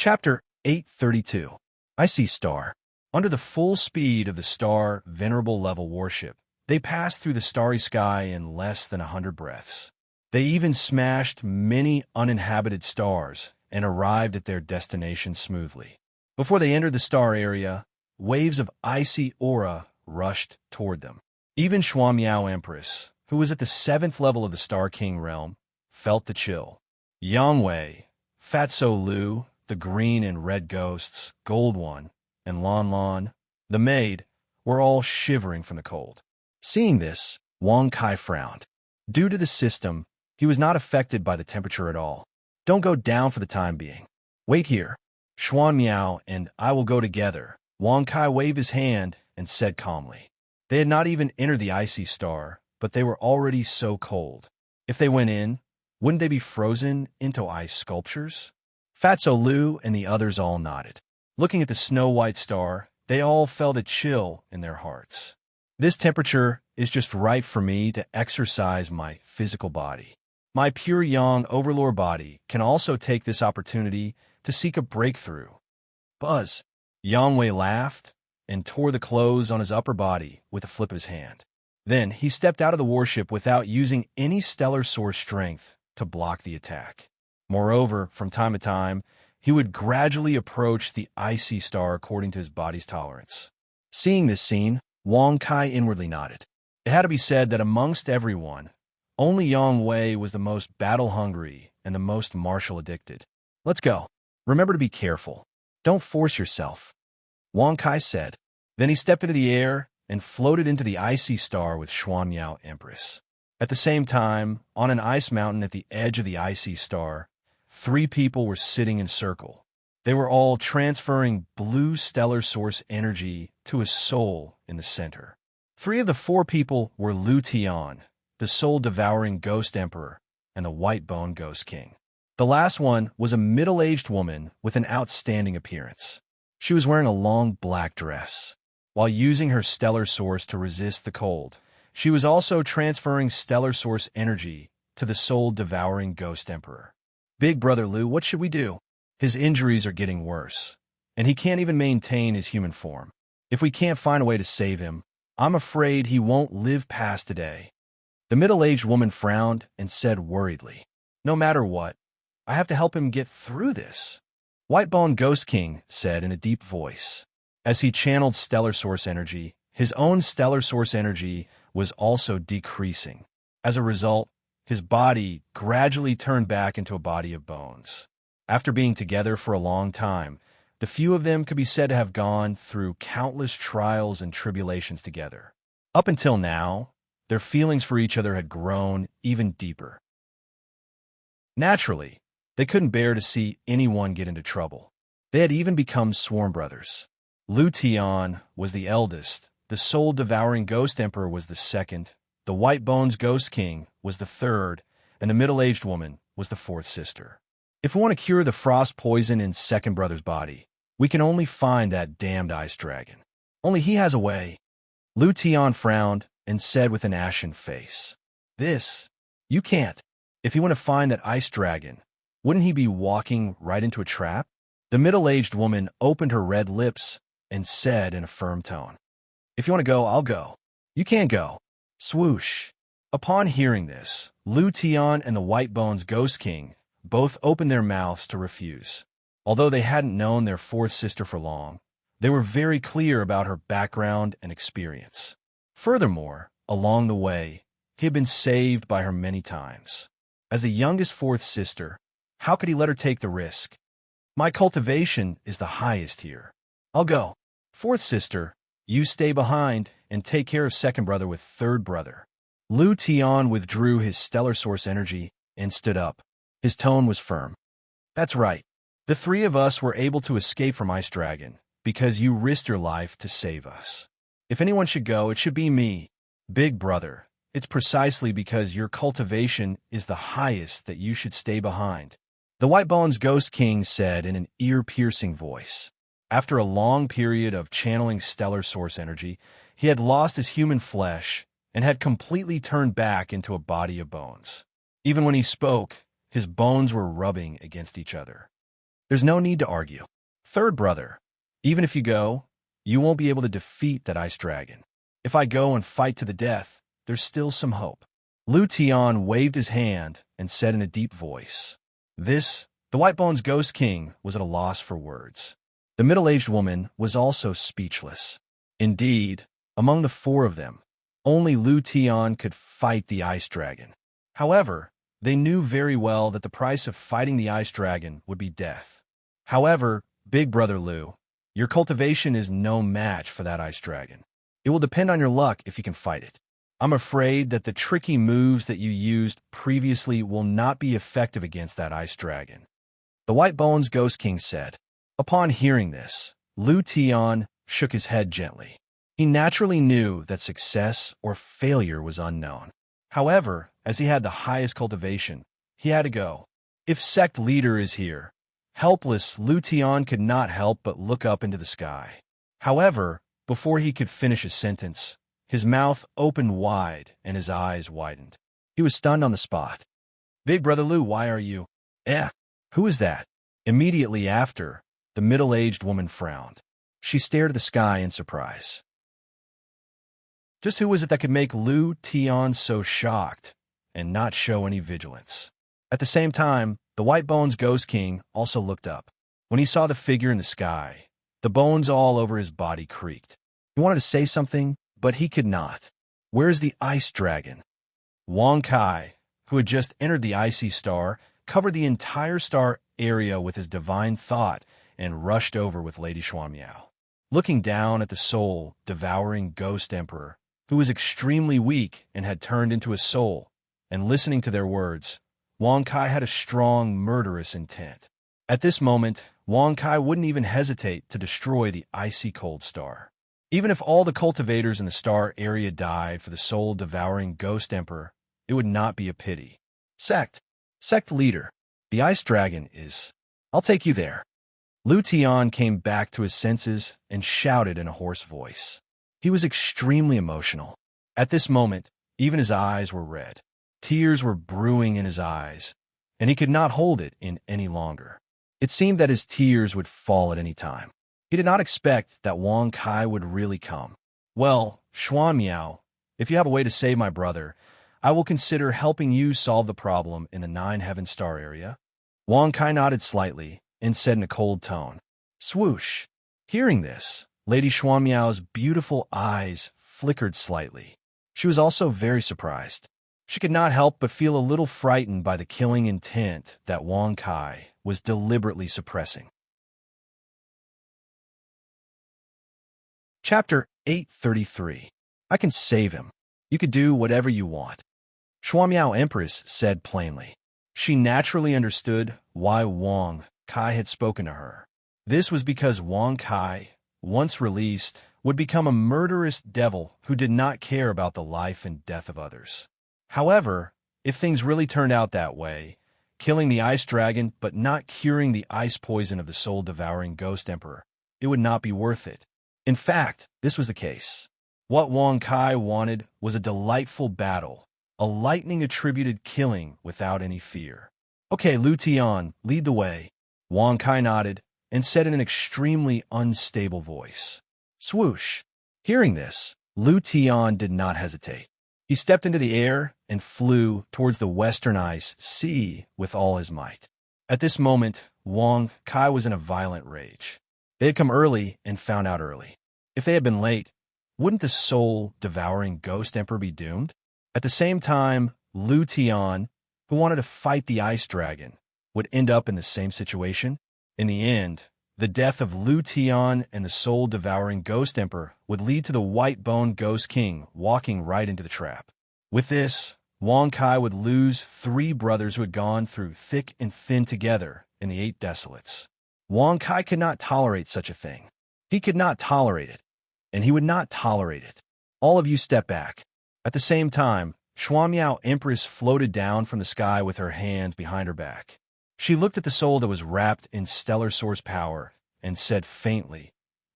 Chapter 832. Icy Star. Under the full speed of the star venerable level warship, they passed through the starry sky in less than 100 breaths. They even smashed many uninhabited stars and arrived at their destination smoothly. Before they entered the star area, waves of icy aura rushed toward them. Even Xuan Miao Empress, who was at the 7th level of the Star King realm, felt the chill. Yang Wei, Fatso Lu, the green and red ghosts, Gold One, and Lon Lon, the maid, were all shivering from the cold. Seeing this, Wang Kai frowned. Due to the system, he was not affected by the temperature at all. Don't go down for the time being. Wait here. Xuan Miao and I will go together. Wang Kai waved his hand and said calmly. They had not even entered the icy star, but they were already so cold. If they went in, wouldn't they be frozen into ice sculptures? Fatso Lu and the others all nodded. Looking at the snow-white star, they all felt a chill in their hearts. This temperature is just right for me to exercise my physical body. My pure yang overlord body can also take this opportunity to seek a breakthrough. Buzz. Yang Wei laughed and tore the clothes on his upper body with a flip of his hand. Then he stepped out of the warship without using any stellar source strength to block the attack. Moreover, from time to time, he would gradually approach the icy star according to his body's tolerance. Seeing this scene, Wang Kai inwardly nodded. It had to be said that amongst everyone, only Yang Wei was the most battle-hungry and the most martial-addicted. Let's go. Remember to be careful. Don't force yourself, Wang Kai said. Then he stepped into the air and floated into the icy star with Xuan Miao Empress. At the same time, on an ice mountain at the edge of the icy star, 3 people were sitting in circle. They were all transferring blue stellar source energy to a soul in the center. 3 of the 4 people were Lu Tian, the soul-devouring ghost emperor, and the white-bone ghost king. The last one was a middle-aged woman with an outstanding appearance. She was wearing a long black dress. While using her stellar source to resist the cold, she was also transferring stellar source energy to the soul-devouring ghost emperor. Big Brother Lu, what should we do? His injuries are getting worse, and he can't even maintain his human form. If we can't find a way to save him, I'm afraid he won't live past today. The middle-aged woman frowned and said worriedly, No matter what, I have to help him get through this. Whitebone Ghost King said in a deep voice. As he channeled stellar source energy, his own stellar source energy was also decreasing. As a result, his body gradually turned back into a body of bones. After being together for a long time, the few of them could be said to have gone through countless trials and tribulations together. Up until now, their feelings for each other had grown even deeper. Naturally, they couldn't bear to see anyone get into trouble. They had even become sworn brothers. Lu Tian was the eldest, the soul-devouring ghost emperor was the second, the White Bones Ghost King was the third, and the middle-aged woman was the 4th sister. If we want to cure the frost poison in second brother's body, we can only find that damned ice dragon. Only he has a way. Lu Tian frowned and said with an ashen face, You can't. If you want to find that ice dragon, wouldn't he be walking right into a trap? The middle-aged woman opened her red lips and said in a firm tone, If you want to go, I'll go. You can't go. Swoosh. Upon hearing this, Lu Tian and the White Bones Ghost King both opened their mouths to refuse. Although they hadn't known their 4th sister for long, they were very clear about her background and experience. Furthermore, along the way, he had been saved by her many times. As the youngest 4th sister, how could he let her take the risk? My cultivation is the highest here. I'll go. 4th sister, you stay behind and take care of second brother with third brother. Lu Tian withdrew his stellar source energy and stood up. His tone was firm. That's right. The 3 of us were able to escape from Ice Dragon because you risked your life to save us. If anyone should go, it should be me. Big brother, it's precisely because your cultivation is the highest that you should stay behind. The White Bones Ghost King said in an ear-piercing voice. After a long period of channeling stellar source energy, he had lost his human flesh and had completely turned back into a body of bones. Even when he spoke, his bones were rubbing against each other. There's no need to argue. Third brother, even if you go, you won't be able to defeat that ice dragon. If I go and fight to the death, there's still some hope. Lu Tian waved his hand and said in a deep voice. The White Bones Ghost King was at a loss for words. The middle-aged woman was also speechless. Indeed, among the four of them, only Lu Tian could fight the ice dragon. However, they knew very well that the price of fighting the ice dragon would be death. However, Big Brother Lu, your cultivation is no match for that ice dragon. It will depend on your luck if you can fight it. I'm afraid that the tricky moves that you used previously will not be effective against that ice dragon. The White Bones Ghost King said. Upon hearing this, Lu Tian shook his head gently. He naturally knew that success or failure was unknown. However, as he had the highest cultivation, he had to go. If sect leader is here, helpless Lu Tian could not help but look up into the sky. However, before he could finish his sentence, his mouth opened wide and his eyes widened. He was stunned on the spot. Big Brother Lu, why are you? Who is that? Immediately after, the middle-aged woman frowned. She stared at the sky in surprise. Just who was it that could make Lu Tian so shocked and not show any vigilance? At the same time, the White Bones Ghost King also looked up. When he saw the figure in the sky, the bones all over his body creaked. He wanted to say something, but he could not. Where's the ice dragon? Wang Kai, who had just entered the icy star, covered the entire star area with his divine thought and rushed over with Lady Xuanmiao. Looking down at the soul-devouring ghost emperor, who was extremely weak and had turned into a soul, and listening to their words, Wang Kai had a strong, murderous intent. At this moment, Wang Kai wouldn't even hesitate to destroy the icy cold star. Even if all the cultivators in the star area died for the soul-devouring ghost emperor, it would not be a pity. Sect leader, the ice dragon is... I'll take you there. Lu Tian came back to his senses and shouted in a hoarse voice. He was extremely emotional. At this moment, even his eyes were red. Tears were brewing in his eyes, and he could not hold it in any longer. It seemed that his tears would fall at any time. He did not expect that Wang Kai would really come. Well, Xuanmiao, if you have a way to save my brother, I will consider helping you solve the problem in the Nine Heaven Star area. Wang Kai nodded slightly and said in a cold tone. Swoosh. Hearing this, Lady Xuanmiao's beautiful eyes flickered slightly. She was also very surprised. She could not help but feel a little frightened by the killing intent that Wang Kai was deliberately suppressing. Chapter 833. I can save him. You could do whatever you want. Xuanmiao Empress said plainly. She naturally understood why Wang Kai had spoken to her. This was because Wang Kai, once released, would become a murderous devil who did not care about the life and death of others. However, if things really turned out that way, killing the ice dragon but not curing the ice poison of the soul-devouring ghost emperor, it would not be worth it. In fact, this was the case. What Wang Kai wanted was a delightful battle, a lightning-attributed killing without any fear. Okay, Lu Tian, lead the way. Wang Kai nodded and said in an extremely unstable voice. Swoosh. Hearing this, Lu Tian did not hesitate. He stepped into the air and flew towards the western ice sea with all his might. At this moment, Wang Kai was in a violent rage. They had come early and found out early. If they had been late, wouldn't the soul-devouring ghost emperor be doomed? At the same time, Lu Tian, who wanted to fight the ice dragon, would end up in the same situation. In the end, the death of Lu Tian and the soul-devouring ghost emperor would lead to the white-boned ghost king walking right into the trap. With this, Wang Kai would lose 3 brothers who had gone through thick and thin together in the 8 desolates. Wang Kai could not tolerate such a thing. He could not tolerate it, and he would not tolerate it. All of you step back. At the same time, Xuanmiao Empress floated down from the sky with her hands behind her back. She looked at the soul that was wrapped in stellar source power and said faintly,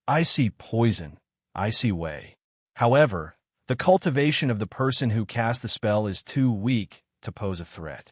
I see poison, I see way. However, the cultivation of the person who cast the spell is too weak to pose a threat.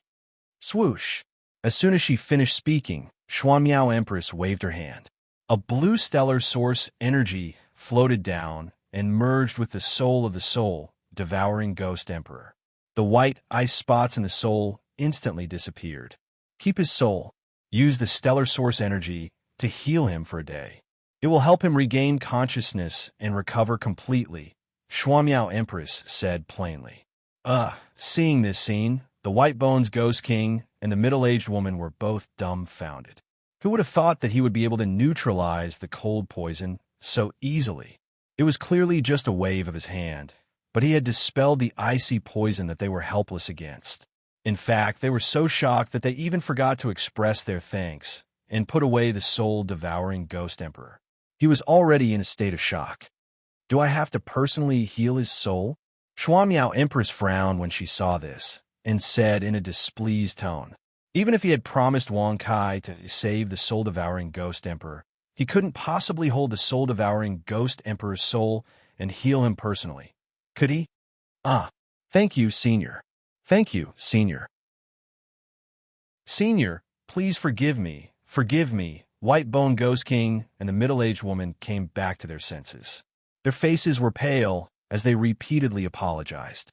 Swoosh. As soon as she finished speaking, Xuanmiao Empress waved her hand. A blue stellar source energy floated down and merged with the soul of the soul, devouring Ghost Emperor. The white ice spots in the soul instantly disappeared. Keep his soul. Use the stellar source energy to heal him for a day. It will help him regain consciousness and recover completely, Xuanmiao Empress said plainly. Seeing this scene, the White Bones Ghost King and the middle-aged woman were both dumbfounded. Who would have thought that he would be able to neutralize the cold poison so easily? It was clearly just a wave of his hand, but he had dispelled the icy poison that they were helpless against. In fact, they were so shocked that they even forgot to express their thanks and put away the soul-devouring Ghost Emperor. He was already in a state of shock. Do I have to personally heal his soul? Xuanmiao Empress frowned when she saw this and said in a displeased tone, even if he had promised Wang Kai to save the soul-devouring Ghost Emperor, he couldn't possibly hold the soul-devouring Ghost Emperor's soul and heal him personally. Could he? Thank you, Senior. Thank you, Senior. Senior, please forgive me. Forgive me. White Bone Ghost King and the middle-aged woman came back to their senses. Their faces were pale as they repeatedly apologized.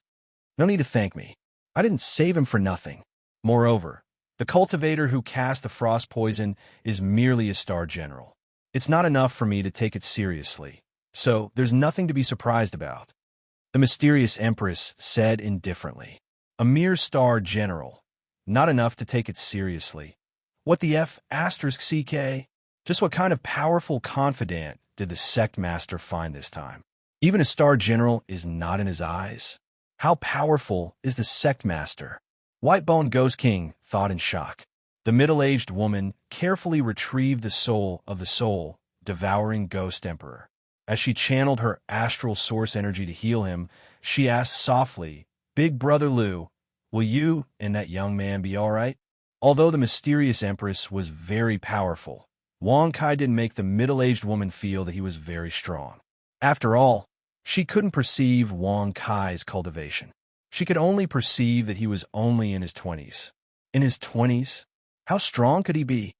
No need to thank me. I didn't save him for nothing. Moreover, the cultivator who cast the frost poison is merely a star general. It's not enough for me to take it seriously, so there's nothing to be surprised about. The mysterious Empress said indifferently. A mere star general. Not enough to take it seriously. What the F***CK? Just what kind of powerful confidant did the sect master find this time? Even a star general is not in his eyes. How powerful is the sect master? Whitebone Ghost King thought in shock. The middle-aged woman carefully retrieved the soul of the soul, devouring Ghost Emperor. As she channeled her astral source energy to heal him, she asked softly, Big Brother Liu, will you and that young man be all right? Although the mysterious Empress was very powerful, Wang Kai didn't make the middle-aged woman feel that he was very strong. After all, she couldn't perceive Wang Kai's cultivation. She could only perceive that he was only in his 20s. In his 20s? How strong could he be?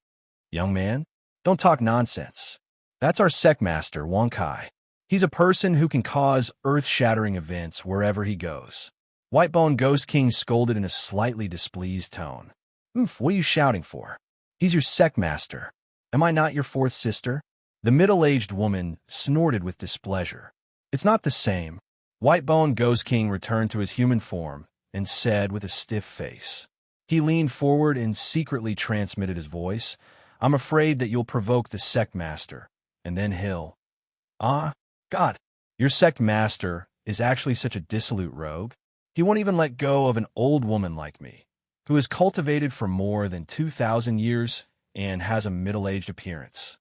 Young man, don't talk nonsense. That's our sect master, Wang Kai. He's a person who can cause earth-shattering events wherever he goes. Whitebone Ghost King scolded in a slightly displeased tone. What are you shouting for? He's your sect master. Am I not your fourth sister? The middle-aged woman snorted with displeasure. It's not the same. Whitebone Ghost King returned to his human form and said with a stiff face. He leaned forward and secretly transmitted his voice. I'm afraid that you'll provoke the sect master, and then he'll... God, your sect master is actually such a dissolute rogue. He won't even let go of an old woman like me, who has cultivated for more than 2,000 years and has a middle-aged appearance.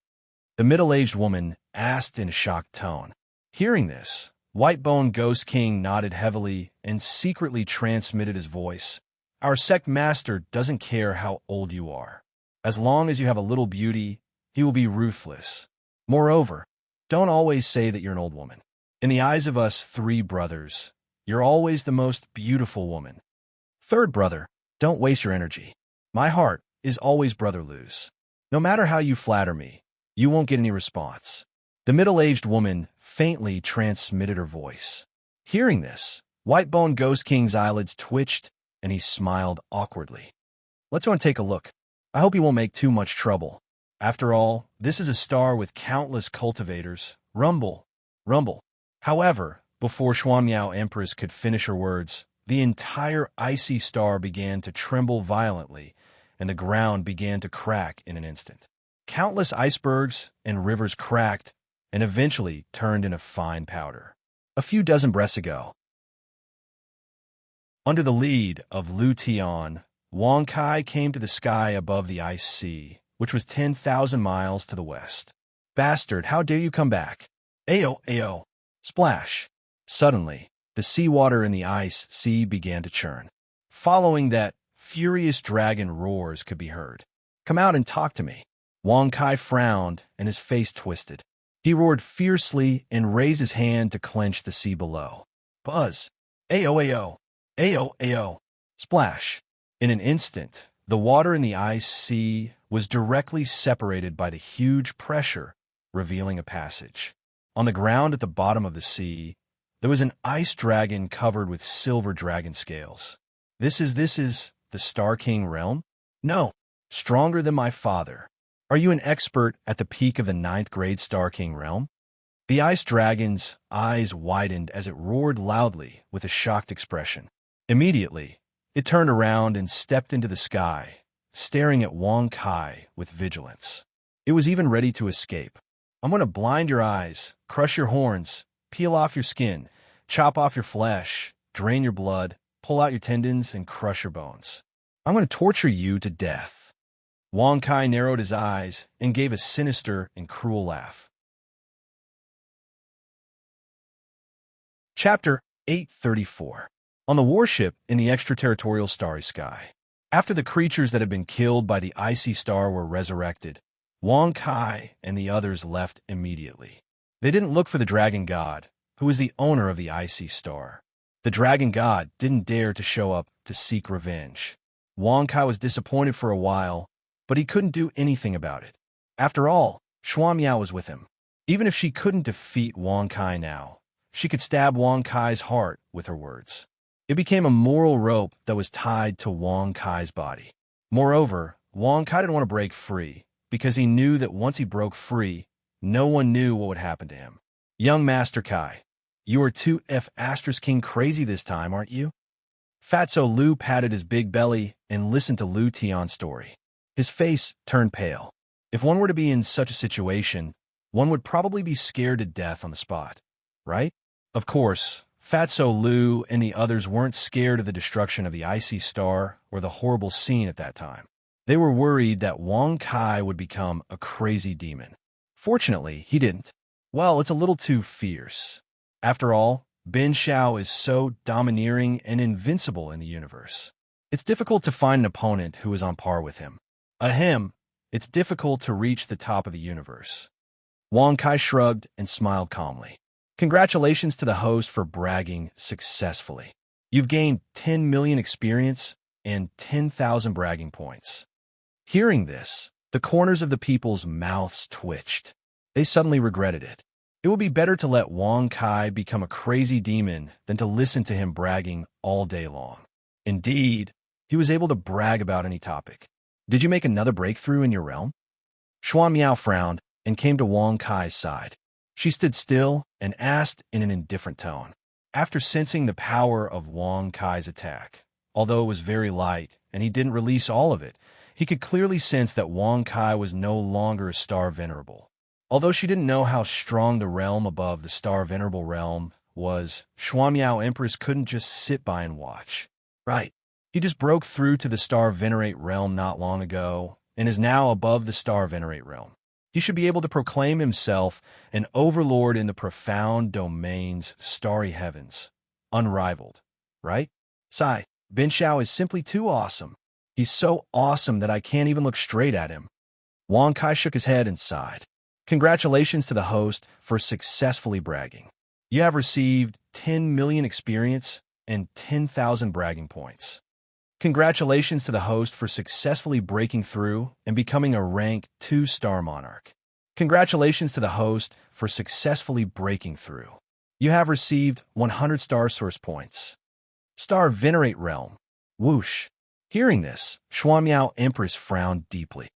The middle-aged woman asked in a shocked tone. Hearing this, Whitebone Ghost King nodded heavily and secretly transmitted his voice. Our sect master doesn't care how old you are. As long as you have a little beauty, he will be ruthless. Moreover, don't always say that you're an old woman. In the eyes of us three brothers, you're always the most beautiful woman. Third brother, don't waste your energy. My heart is always Brother Liu's. No matter how you flatter me, you won't get any response. The middle-aged woman faintly transmitted her voice. Hearing this, Whitebone Ghost King's eyelids twitched, and he smiled awkwardly. Let's go and take a look. I hope he won't make too much trouble. After all, this is a star with countless cultivators. Rumble, rumble. However, before Xuanmiao Empress could finish her words, the entire icy star began to tremble violently, and the ground began to crack in an instant. Countless icebergs and rivers cracked and eventually turned into fine powder. A few dozen breaths ago. Under the lead of Lu Tian, Wang Kai came to the sky above the ice sea, which was 10,000 miles to the west. Bastard, how dare you come back? Ayo, ayo. Splash. Suddenly, the seawater in the ice sea began to churn. Following that, furious dragon roars could be heard. Come out and talk to me. Wang Kai frowned and his face twisted. He roared fiercely and raised his hand to clench the sea below. Buzz. Ayo, ayo. Ayo, ayo. Splash. In an instant, The water in the ice sea was directly separated by the huge pressure, revealing a passage. On the ground at the bottom of the sea, there was an ice dragon covered with silver dragon scales. This is the Star King realm? No, stronger than my father. Are you an expert at the peak of the ninth grade Star King realm? The ice dragon's eyes widened as it roared loudly with a shocked expression. Immediately, it turned around and stepped into the sky, staring at Wang Kai with vigilance. It was even ready to escape. I'm going to blind your eyes, crush your horns, peel off your skin, chop off your flesh, drain your blood, pull out your tendons, and crush your bones. I'm going to torture you to death. Wang Kai narrowed his eyes and gave a sinister and cruel laugh. Chapter 834. On the warship in the extraterritorial starry sky. After the creatures that had been killed by the icy star were resurrected, Wang Kai and the others left immediately. They didn't look for the dragon god, who was the owner of the icy star. The dragon god didn't dare to show up to seek revenge. Wang Kai was disappointed for a while, but he couldn't do anything about it. After all, Shuan Miao was with him. Even if she couldn't defeat Wang Kai now, she could stab Wang Kai's heart with her words. It became a moral rope that was tied to Wang Kai's body. Moreover, Wang Kai didn't want to break free, because he knew that once he broke free, no one knew what would happen to him. Young Master Kai, you are too King crazy this time, aren't you? Fatso Lu patted his big belly and listened to Lu Tian's story. His face turned pale. If one were to be in such a situation, one would probably be scared to death on the spot, right? Of course, Fatso Lu and the others weren't scared of the destruction of the icy star or the horrible scene at that time. They were worried that Wang Kai would become a crazy demon. Fortunately, he didn't. Well, it's a little too fierce. After all, Bin Xiao is so domineering and invincible in the universe. It's difficult to find an opponent who is on par with him. Ahem, it's difficult to reach the top of the universe. Wang Kai shrugged and smiled calmly. Congratulations to the host for bragging successfully. You've gained 10 million experience and 10,000 bragging points. Hearing this, the corners of the people's mouths twitched. They suddenly regretted it. It would be better to let Wang Kai become a crazy demon than to listen to him bragging all day long. Indeed, he was able to brag about any topic. Did you make another breakthrough in your realm? Shuan Miao frowned and came to Wang Kai's side. She stood still and asked in an indifferent tone. After sensing the power of Wang Kai's attack, although it was very light and he didn't release all of it, he could clearly sense that Wang Kai was no longer a star venerable. Although she didn't know how strong the realm above the star venerable realm was, Shuan Miao Empress couldn't just sit by and watch. Right. He just broke through to the star venerate realm not long ago and is now above the star venerate realm. He should be able to proclaim himself an overlord in the profound domains, starry heavens. Unrivaled, right? Sai, Bin Xiao is simply too awesome. He's so awesome that I can't even look straight at him. Wang Kai shook his head and sighed. Congratulations to the host for successfully bragging. You have received 10 million experience and 10,000 bragging points. Congratulations to the host for successfully breaking through and becoming a rank 2 star monarch. Congratulations to the host for successfully breaking through. You have received 100 star source points. Star Venerate Realm. Whoosh. Hearing this, Shuan Miao Empress frowned deeply.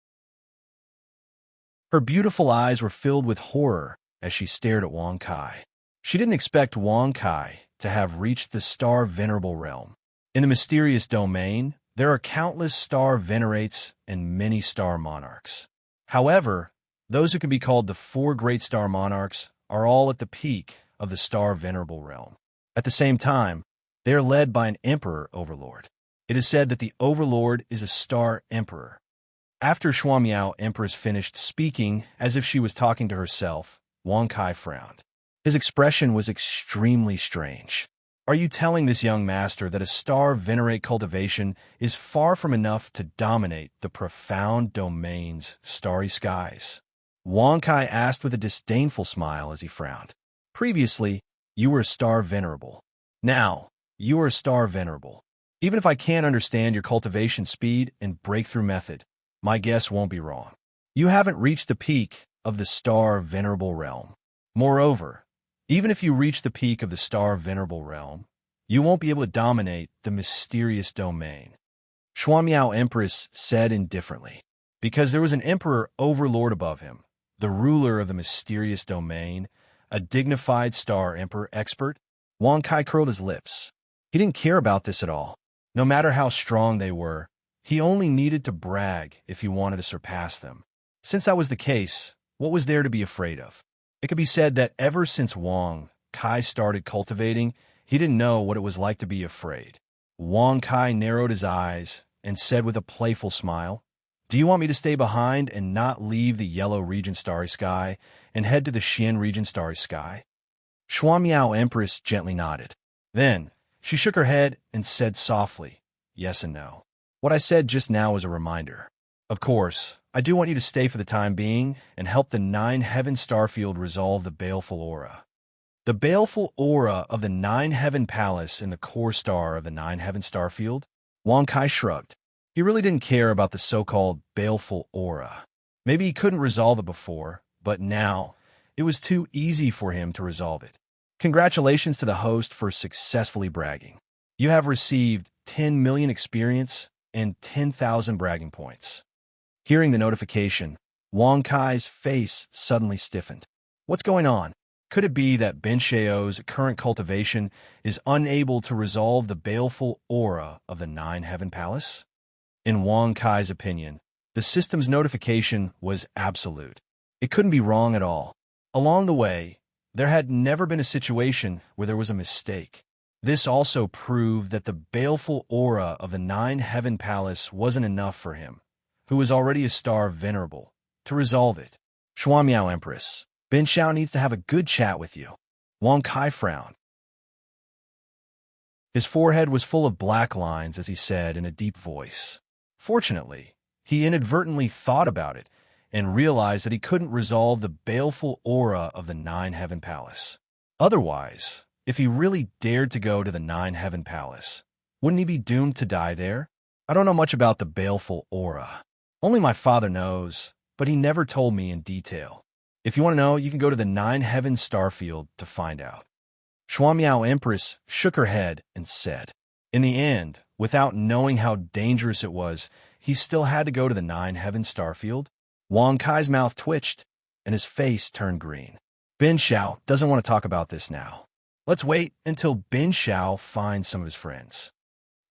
Her beautiful eyes were filled with horror as she stared at Wang Kai. She didn't expect Wang Kai to have reached the Star Venerable Realm. In the mysterious domain, there are countless star venerates and many star monarchs. However, those who can be called the 4 great star monarchs are all at the peak of the Star Venerable Realm. At the same time, they are led by an emperor overlord. It is said that the overlord is a star emperor. After Shuan Miao Empress finished speaking as if she was talking to herself, Wang Kai frowned. His expression was extremely strange. Are you telling this young master that a star venerate cultivation is far from enough to dominate the profound domains, starry skies? Wang Kai asked with a disdainful smile as he frowned. Previously, you were a star venerable. Now, you are a star venerable. Even if I can't understand your cultivation speed and breakthrough method, my guess won't be wrong. You haven't reached the peak of the Star Venerable Realm. Moreover, even if you reach the peak of the Star Venerable Realm, you won't be able to dominate the mysterious domain. Xuanmiao Empress said indifferently, because there was an emperor overlord above him, the ruler of the mysterious domain, a dignified star emperor expert. Wang Kai curled his lips. He didn't care about this at all. No matter how strong they were, he only needed to brag if he wanted to surpass them. Since that was the case, what was there to be afraid of? It could be said that ever since Wang Kai started cultivating, he didn't know what it was like to be afraid. Wang Kai narrowed his eyes and said with a playful smile, "Do you want me to stay behind and not leave the yellow region starry sky and head to the Xian region starry sky?" Xuanmiao Empress gently nodded. Then, she shook her head and said softly, "Yes and no. What I said just now was a reminder. Of course, I do want you to stay for the time being and help the Nine-Heaven Starfield resolve the baleful aura. The baleful aura of the Nine-Heaven Palace in the core star of the Nine-Heaven Starfield?" Wang Kai shrugged. He really didn't care about the so-called baleful aura. Maybe he couldn't resolve it before, but now it was too easy for him to resolve it. Congratulations to the host for successfully bragging. You have received 10 million experience and 10,000 bragging points. Hearing the notification, Wang Kai's face suddenly stiffened. What's going on? Could it be that Ben Xiao's current cultivation is unable to resolve the baleful aura of the Nine-Heaven Palace? In Wang Kai's opinion, the system's notification was absolute. It couldn't be wrong at all. Along the way, there had never been a situation where there was a mistake. This also proved that the baleful aura of the Nine-Heaven Palace wasn't enough for him, who was already a star venerable, to resolve it. Xuanmiao Empress, Ben Xiao needs to have a good chat with you. Wang Kai frowned. His forehead was full of black lines as he said in a deep voice. Fortunately, he inadvertently thought about it and realized that he couldn't resolve the baleful aura of the Nine-Heaven Palace. Otherwise, if he really dared to go to the Nine-Heaven Palace, wouldn't he be doomed to die there? I don't know much about the baleful aura. Only my father knows, but he never told me in detail. If you want to know, you can go to the Nine-Heaven Starfield to find out. Xuanmiao Empress shook her head and said, in the end, without knowing how dangerous it was, he still had to go to the Nine-Heaven Starfield. Wang Kai's mouth twitched, and his face turned green. Ben Xiao doesn't want to talk about this now. Let's wait until Ben Xiao finds some of his friends.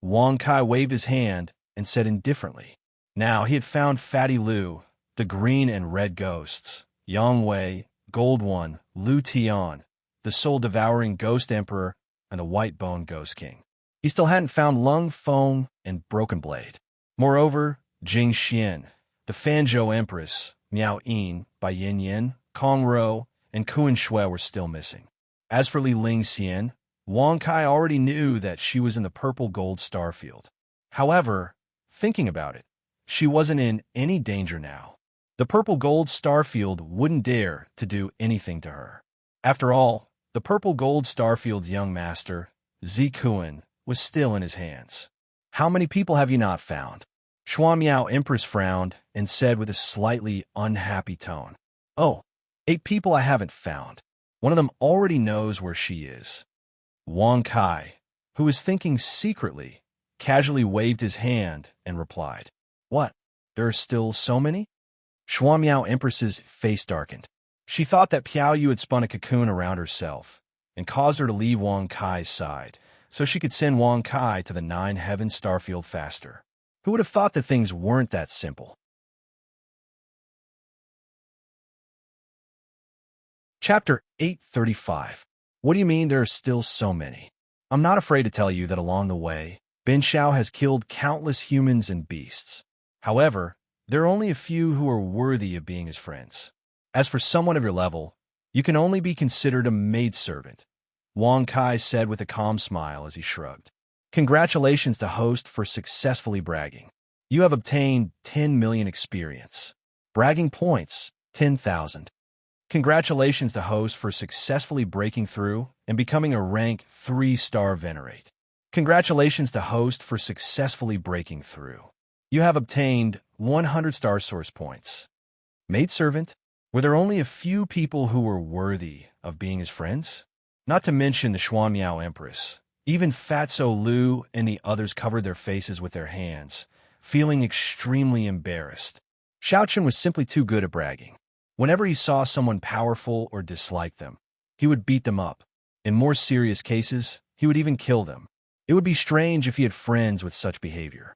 Wang Kai waved his hand and said indifferently. Now he had found Fatty Lu, the green and red ghosts, Yang Wei, Gold One, Lu Tian, the soul-devouring ghost emperor, and the white-bone ghost king. He still hadn't found Lung Feng and Broken Blade. Moreover, Jing Xian, the Fanzhou Empress, Miao Yin, Bai Yin Yin, Kong Ro, and Kuan Shui were still missing. As for Li Ling Xian, Wang Kai already knew that she was in the purple gold starfield. However, thinking about it, she wasn't in any danger now. The purple gold starfield wouldn't dare to do anything to her. After all, the purple gold starfield's young master, Zi Kuan, was still in his hands. How many people have you not found? Xuanmiao Empress frowned and said with a slightly unhappy tone, "Oh, 8 people I haven't found. One of them already knows where she is." Wang Kai, who was thinking secretly, casually waved his hand and replied, "What? There are still so many?" Xuanmiao Empress's face darkened. She thought that Piao Yu had spun a cocoon around herself and caused her to leave Wang Kai's side so she could send Wang Kai to the Nine-Heaven Starfield faster. Who would have thought that things weren't that simple? Chapter 835. What do you mean there are still so many? I'm not afraid to tell you that along the way, Ben Xiao has killed countless humans and beasts. However, there are only a few who are worthy of being his friends. As for someone of your level, you can only be considered a maidservant, Wang Kai said with a calm smile as he shrugged. Congratulations to host for successfully bragging. You have obtained 10 million experience. Bragging points, 10,000. Congratulations to host for successfully breaking through and becoming a rank 3-star venerate. Congratulations to host for successfully breaking through. You have obtained 100 star source points. Maidservant, were there only a few people who were worthy of being his friends? Not to mention the Xuanmiao Empress. Even Fatso Lu and the others covered their faces with their hands, feeling extremely embarrassed. Xiaochen was simply too good at bragging. Whenever he saw someone powerful or disliked them, he would beat them up. In more serious cases, he would even kill them. It would be strange if he had friends with such behavior.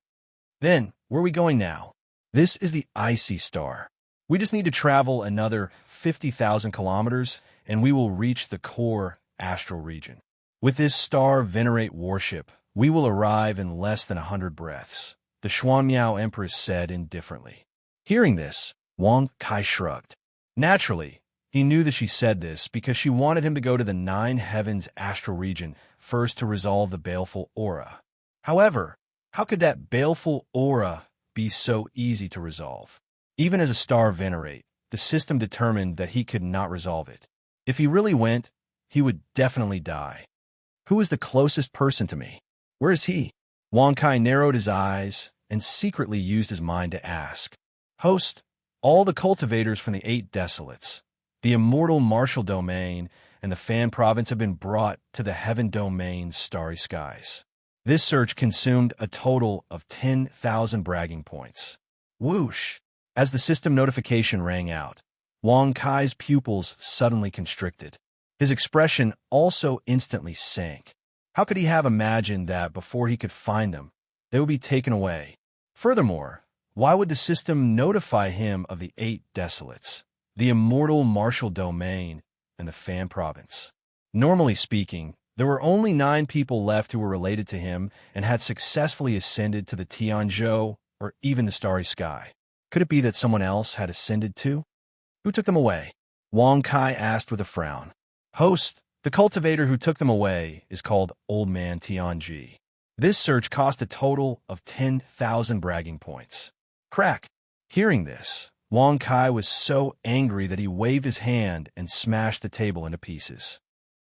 Then, where are we going now? This is the icy star. We just need to travel another 50,000 kilometers, and we will reach the core astral region. With this star venerate worship, we will arrive in less than 100 breaths, the Xuanmiao Empress said indifferently. Hearing this, Wang Kai shrugged. Naturally, he knew that she said this because she wanted him to go to the 9 heavens astral region first to resolve the baleful aura. However, how could that baleful aura be so easy to resolve? Even as a star venerate, the system determined that he could not resolve it. If he really went, he would definitely die. Who is the closest person to me? Where is he? Wang Kai narrowed his eyes and secretly used his mind to ask. Host, all the cultivators from the 8 desolates, the immortal martial domain, and the Fan province have been brought to the heaven domain's starry skies. This search consumed a total of 10,000 bragging points. Whoosh! As the system notification rang out, Wang Kai's pupils suddenly constricted. His expression also instantly sank. How could he have imagined that before he could find them, they would be taken away? Furthermore, why would the system notify him of the 8 desolates, the immortal martial domain, and the Fan province? Normally speaking, there were only 9 people left who were related to him and had successfully ascended to the Tianzhou or even the starry sky. Could it be that someone else had ascended too? Who took them away? Wang Kai asked with a frown. Host, the cultivator who took them away is called Old Man Tianji. This search cost a total of 10,000 bragging points. Crack! Hearing this, Wang Kai was so angry that he waved his hand and smashed the table into pieces.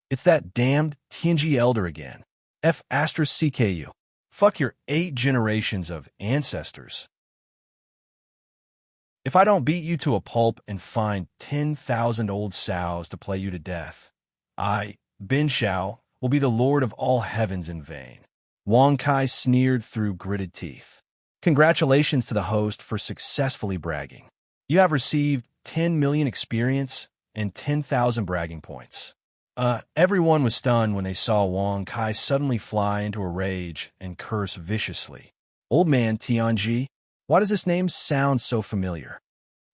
It's that damned Tianji elder again. F***CKU. Fuck your 8 generations of ancestors. If I don't beat you to a pulp and find 10,000 old sows to play you to death, I, Bin Xiao, will be the lord of all heavens in vain. Wang Kai sneered through gritted teeth. Congratulations to the host for successfully bragging. You have received 10 million experience and 10,000 bragging points. Everyone was stunned when they saw Wang Kai suddenly fly into a rage and curse viciously. Old Man Tianji, why does this name sound so familiar?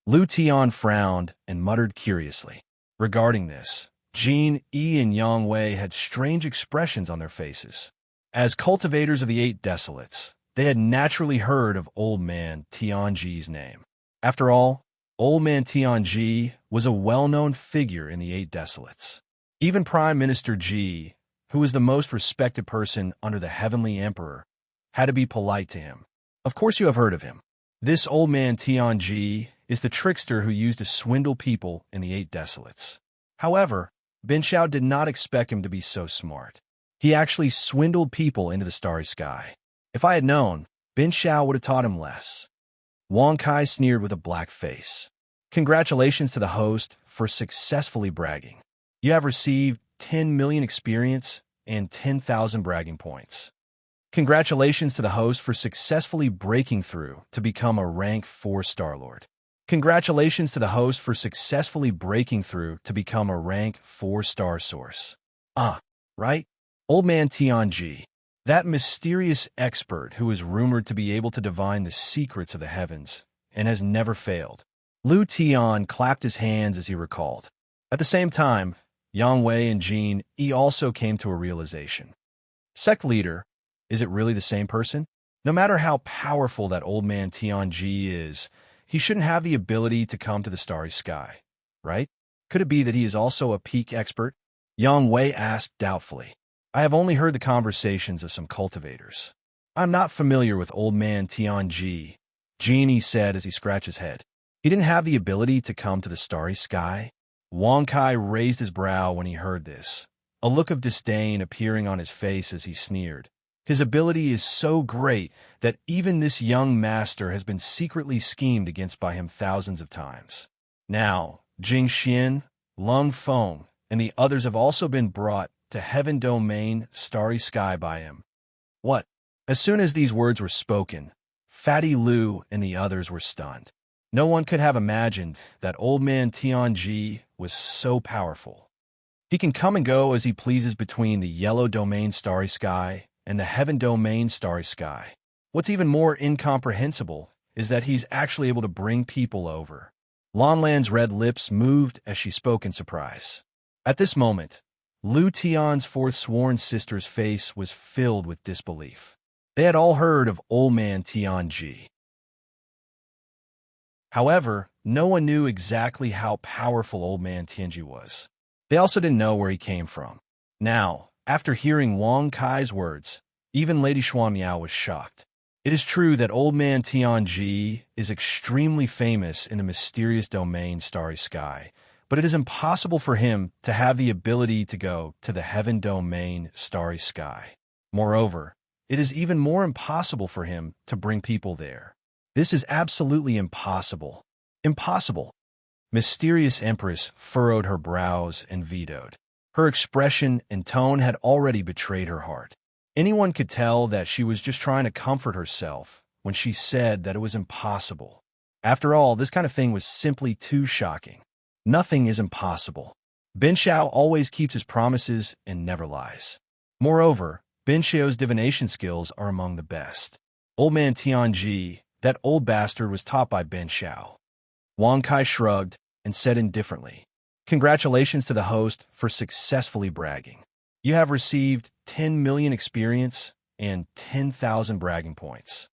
Lu Tian frowned and muttered curiously. Regarding this, Jin, Yi, and Yang Wei had strange expressions on their faces. As cultivators of the 8 desolates, they had naturally heard of Old Man Tianji's name. After all, Old Man Tianji was a well-known figure in the 8 desolates. Even Prime Minister Ji, who was the most respected person under the Heavenly Emperor, had to be polite to him. Of course you have heard of him. This Old Man Tianji is the trickster who used to swindle people in the 8 desolates. However, Bin Xiao did not expect him to be so smart. He actually swindled people into the starry sky. If I had known, Bin Xiao would have taught him less. Wang Kai sneered with a black face. Congratulations to the host for successfully bragging. You have received 10 million experience and 10,000 bragging points. Congratulations to the host for successfully breaking through to become a rank 4 Star Lord. Congratulations to the host for successfully breaking through to become a rank 4 Star Source. Right? Old Man Tianji, that mysterious expert who is rumored to be able to divine the secrets of the heavens and has never failed. Lu Tian clapped his hands as he recalled. At the same time, Yang Wei and Jin Yi also came to a realization. Sect leader, is it really the same person? No matter how powerful that Old Man Tianji is, he shouldn't have the ability to come to the starry sky, right? Could it be that he is also a peak expert? Yang Wei asked doubtfully. I have only heard the conversations of some cultivators. I'm not familiar with Old Man Tianji, Genie said as he scratched his head. He didn't have the ability to come to the starry sky? Wang Kai raised his brow when he heard this, a look of disdain appearing on his face as he sneered. His ability is so great that even this young master has been secretly schemed against by him thousands of times. Now, Jing Xian, Lung Feng, and the others have also been brought to Heaven Domain, Starry Sky by him. What? As soon as these words were spoken, Fatty Lu and the others were stunned. No one could have imagined that old man Tianji was so powerful. He can come and go as he pleases between the Yellow Domain Starry Sky and the Heaven Domain Starry Sky. What's even more incomprehensible is that he's actually able to bring people over. Lanlan's red lips moved as she spoke in surprise. At this moment, Lu Tian's forsworn sister's face was filled with disbelief. They had all heard of old man Tianji. However, no one knew exactly how powerful old man Tianji was. They also didn't know where he came from. Now, after hearing Wang Kai's words, even Lady Xuanmiao was shocked. It is true that old man Tianji is extremely famous in the mysterious domain Starry Sky, but it is impossible for him to have the ability to go to the Heaven Domain Starry Sky. Moreover, it is even more impossible for him to bring people there. This is absolutely impossible. Impossible. Mysterious Empress furrowed her brows and vetoed. Her expression and tone had already betrayed her heart. Anyone could tell that she was just trying to comfort herself when she said that it was impossible. After all, this kind of thing was simply too shocking. Nothing is impossible. Ben Shao always keeps his promises and never lies. Moreover, Ben Shao's divination skills are among the best. Old man Tianji, that old bastard, was taught by Ben Shao. Wang Kai shrugged and said indifferently, "Congratulations to the host for successfully bragging. You have received 10 million experience and 10,000 bragging points."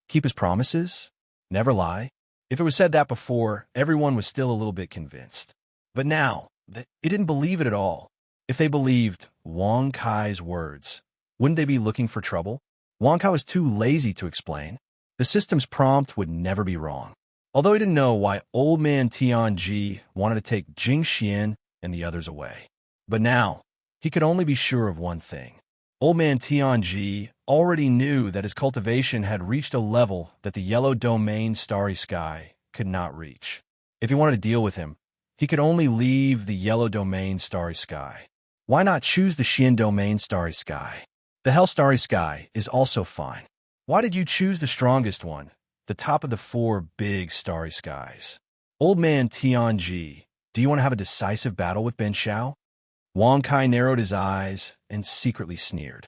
Keep his promises? Never lie? If it was said that before, everyone was still a little bit convinced. But now, they didn't believe it at all. If they believed Wang Kai's words, wouldn't they be looking for trouble? Wang Kai was too lazy to explain. The system's prompt would never be wrong. Although he didn't know why old man Tianji wanted to take Jing Xian and the others away. But now, he could only be sure of one thing. Old man Tianji already knew that his cultivation had reached a level that the Yellow Domain Starry Sky could not reach. If he wanted to deal with him, he could only leave the Yellow Domain Starry Sky. Why not choose the Xian Domain Starry Sky? The Hell Starry Sky is also fine. Why did you choose the strongest one, the top of the 4 big starry skies? Old man Tianji, do you want to have a decisive battle with Ben Shao? Wang Kai narrowed his eyes and secretly sneered.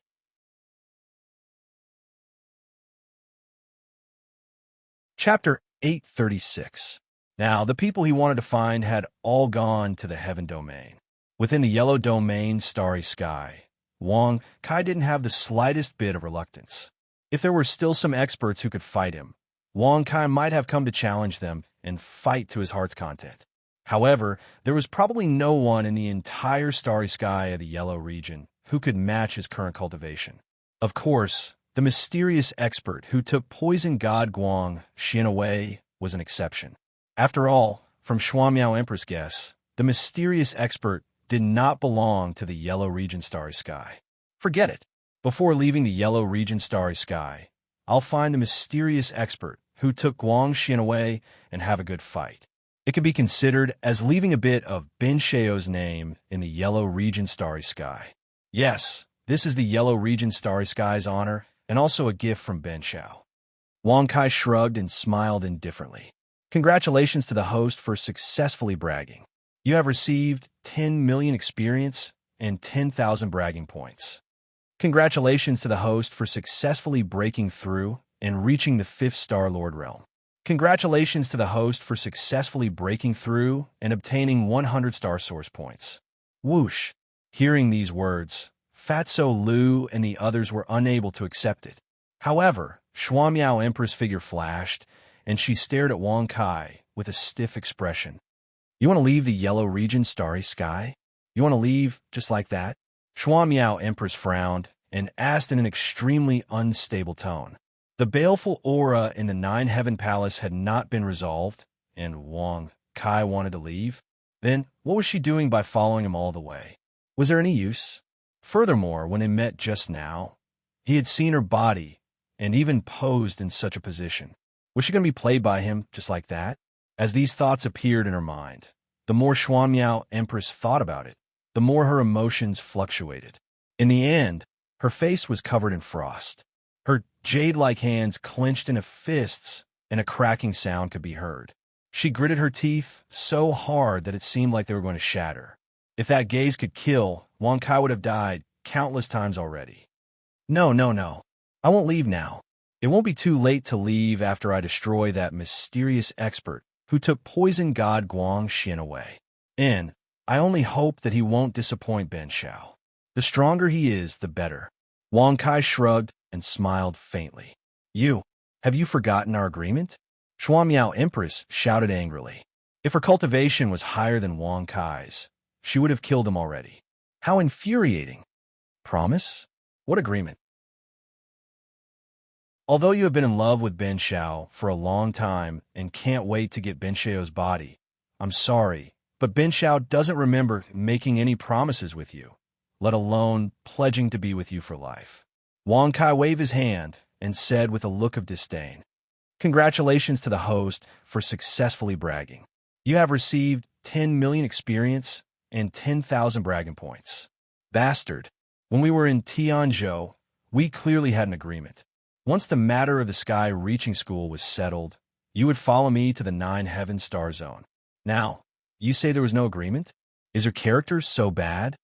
Chapter 836. Now, the people he wanted to find had all gone to the Heaven Domain. Within the Yellow Domain Starry Sky, Wang Kai didn't have the slightest bit of reluctance. If there were still some experts who could fight him, Wang Kai might have come to challenge them and fight to his heart's content. However, there was probably no one in the entire starry sky of the Yellow region who could match his current cultivation. Of course, the mysterious expert who took Poison God Guang Xian away was an exception. After all, from Xuanmiao Emperor's guess, the mysterious expert did not belong to the Yellow region starry sky. Forget it. Before leaving the Yellow region starry sky, I'll find the mysterious expert who took Guang Xian away and have a good fight. It could be considered as leaving a bit of Ben Shao's name in the Yellow region starry sky. Yes, this is the Yellow region starry sky's honor and also a gift from Ben Shao. Wang Kai shrugged and smiled indifferently. Congratulations to the host for successfully bragging. You have received 10 million experience and 10,000 bragging points. Congratulations to the host for successfully breaking through and reaching the 5th Star Lord realm. Congratulations to the host for successfully breaking through and obtaining 100 star source points. Whoosh! Hearing these words, Fatso Lu and the others were unable to accept it. However, Xuanmiao Emperor's figure flashed, and she stared at Wang Kai with a stiff expression. You want to leave the Yellow region starry sky? You want to leave just like that? Xuanmiao Empress frowned and asked in an extremely unstable tone. The baleful aura in the 9 Heaven Palace had not been resolved, and Wang Kai wanted to leave. Then, what was she doing by following him all the way? Was there any use? Furthermore, when they met just now, He had seen her body, and even posed in such a position. Was she going to be played by him just like that? As these thoughts appeared in her mind, the more Xuanmiao Empress thought about it, the more her emotions fluctuated. In the end, her face was covered in frost. Her jade-like hands clenched into fists, and a cracking sound could be heard. She gritted her teeth so hard that it seemed like they were going to shatter. If that gaze could kill, Wang Kai would have died countless times already. No, no, no. I won't leave now. It won't be too late to leave after I destroy that mysterious expert who took poison god Guang Xin away. And I only hope that he won't disappoint Ben Shao. The stronger he is, the better. Wang Kai shrugged and smiled faintly. Have you forgotten our agreement? Xuanmiao Empress shouted angrily. If her cultivation was higher than Wang Kai's, she would have killed him already. How infuriating. Promise? What agreement? Although you have been in love with Ben Shao for a long time and can't wait to get Ben Shao's body, I'm sorry, but Ben Shao doesn't remember making any promises with you, let alone pledging to be with you for life. Wang Kai waved his hand and said with a look of disdain, Congratulations to the host for successfully bragging. You have received 10 million experience and 10,000 bragging points. Bastard, when we were in Tianzhou, we clearly had an agreement. Once the matter of the sky reaching school was settled, you would follow me to the 9-heaven star zone. Now, you say there was no agreement? Is her character so bad?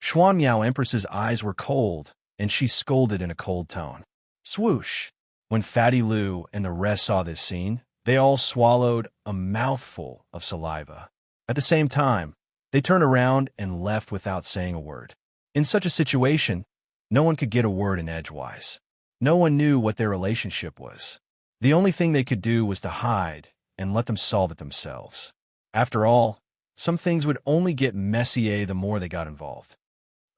Xuanmiao Empress's eyes were cold, and she scolded in a cold tone. Swoosh! When Fatty Lu and the rest saw this scene, they all swallowed a mouthful of saliva. At the same time, they turned around and left without saying a word. In such a situation, no one could get a word in edgewise. No one knew what their relationship was. The only thing they could do was to hide and let them solve it themselves. After all, some things would only get messier the more they got involved.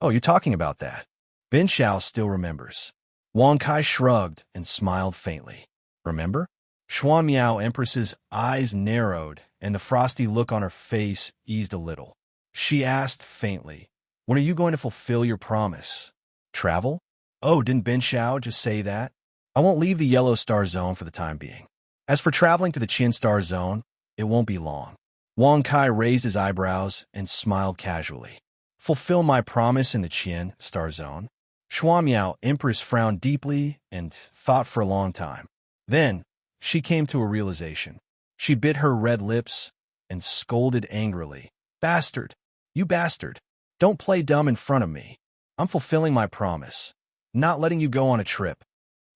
Oh, you're talking about that. Ben Shao still remembers. Wang Kai shrugged and smiled faintly. Remember? Xuanmiao Empress's eyes narrowed and the frosty look on her face eased a little. She asked faintly, When are you going to fulfill your promise? Travel? Oh, didn't Ben Shao just say that? I won't leave the Yellow Star Zone for the time being. As for traveling to the Qin Star Zone, it won't be long. Wang Kai raised his eyebrows and smiled casually. Fulfill my promise in the Qin Star Zone? Xuanmiao Empress frowned deeply and thought for a long time. Then, she came to a realization. She bit her red lips and scolded angrily. Bastard! You bastard! Don't play dumb in front of me. I'm fulfilling my promise. Not letting you go on a trip.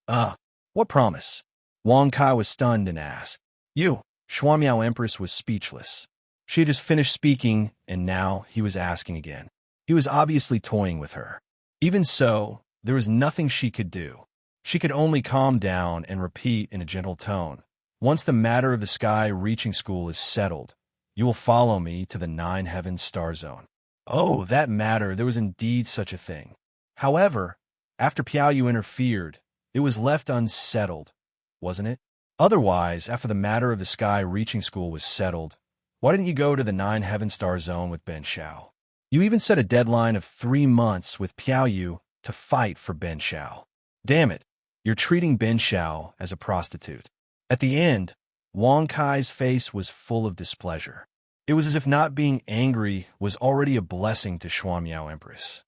What promise? Wang Kai was stunned and asked. You. Xuanmiao Empress was speechless. She had just finished speaking, and now he was asking again. He was obviously toying with her. Even so, there was nothing she could do. She could only calm down and repeat in a gentle tone. Once the matter of the sky reaching school is settled, you will follow me to the 9-heaven star zone. Oh, that matter, there was indeed such a thing. However, after Piaoyu interfered, it was left unsettled, wasn't it? Otherwise, after the matter of the sky reaching school was settled, why didn't you go to the 9-heaven star zone with Ben Shao? You even set a deadline of 3 months with Piaoyu to fight for Ben Shao. Damn it, you're treating Ben Shao as a prostitute. At the end, Wang Kai's face was full of displeasure. It was as if not being angry was already a blessing to Xuanmiao Empress.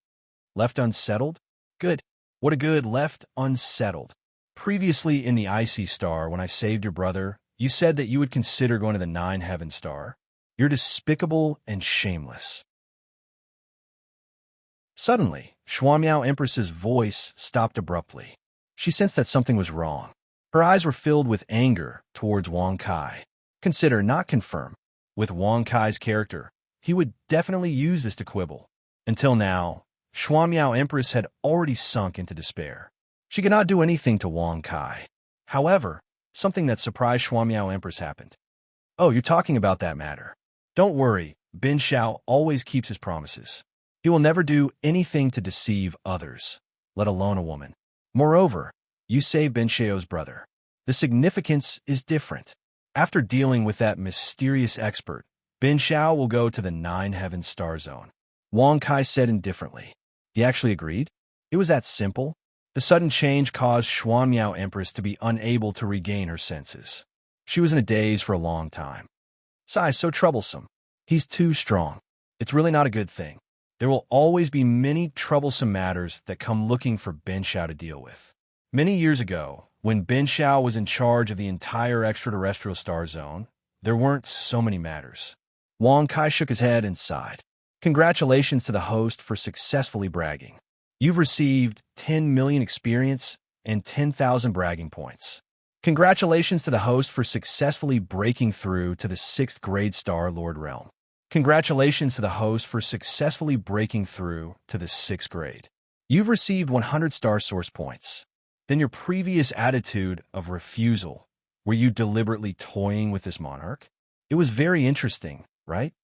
Left unsettled? Good. What a good left unsettled. Previously in the Icy Star, when I saved your brother, you said that you would consider going to the 9-heaven star. You're despicable and shameless. Suddenly, Xuanmiao Empress's voice stopped abruptly. She sensed that something was wrong. Her eyes were filled with anger towards Wang Kai. Consider, not confirm. With Wang Kai's character, he would definitely use this to quibble. Until now, Xuanmiao Empress had already sunk into despair. She could not do anything to Wang Kai. However, something that surprised Xuanmiao Empress happened. Oh, you're talking about that matter. Don't worry, Ben Shao always keeps his promises. He will never do anything to deceive others, let alone a woman. Moreover, you saved Ben Shao's brother. The significance is different. After dealing with that mysterious expert, Ben Shao will go to the 9-heaven star zone. Wang Kai said indifferently. He actually agreed? It was that simple? The The sudden change caused Xuan Miao Empress to be unable to regain her senses. She was in a daze for a long time. Sai, so troublesome. He's too strong. It's really not a good thing. There will always be many troublesome matters that come looking for Ben Xiao to deal with. Many years ago, when Ben Xiao was in charge of the entire extraterrestrial star zone, there weren't so many matters. Wang Kai shook his head and sighed. Congratulations to the host for successfully bragging. You've received 10 million experience and 10,000 bragging points. Congratulations to the host for successfully breaking through to the 6th grade Star Lord realm. Congratulations to the host for successfully breaking through to the 6th grade. You've received 100 star source points. Then your previous attitude of refusal, were you deliberately toying with this monarch? It was very interesting, right?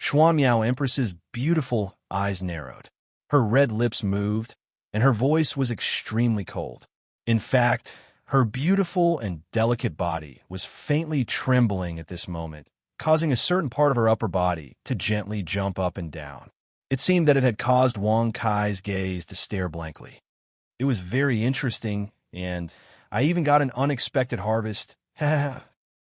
Xuan Miao Empress's beautiful eyes narrowed. Her red lips moved, and her voice was extremely cold. In fact, her beautiful and delicate body was faintly trembling at this moment, causing a certain part of her upper body to gently jump up and down. It seemed that it had caused Wang Kai's gaze to stare blankly. It was very interesting, and I even got an unexpected harvest.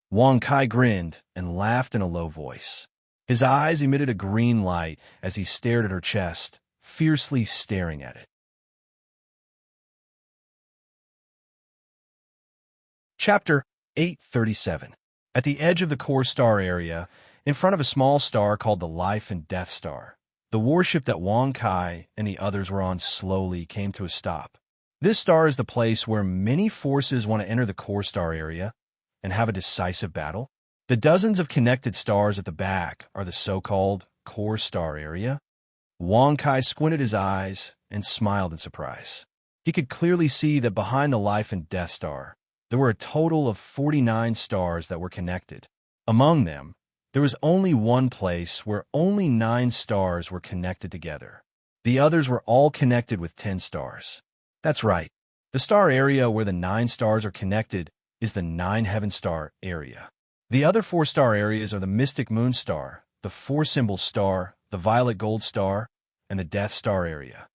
Wang Kai grinned and laughed in a low voice. His eyes emitted a green light as he stared at her chest, fiercely staring at it. Chapter 837. At the edge of the core star area, in front of a small star called the Life and Death Star, the warship that Wang Kai and the others were on slowly came to a stop. This star is the place where many forces want to enter the core star area and have a decisive battle. The dozens of connected stars at the back are the so-called core star area. Wang Kai squinted his eyes and smiled in surprise. He could clearly see that behind the Life and Death Star, there were a total of 49 stars that were connected. Among them, there was only one place where only 9 stars were connected together. The others were all connected with 10 stars. That's right. The star area where the 9 stars are connected is the 9 heaven star area. The other 4 star areas are the mystic moon star, the 4-symbol star, the violet gold star, and the death star area.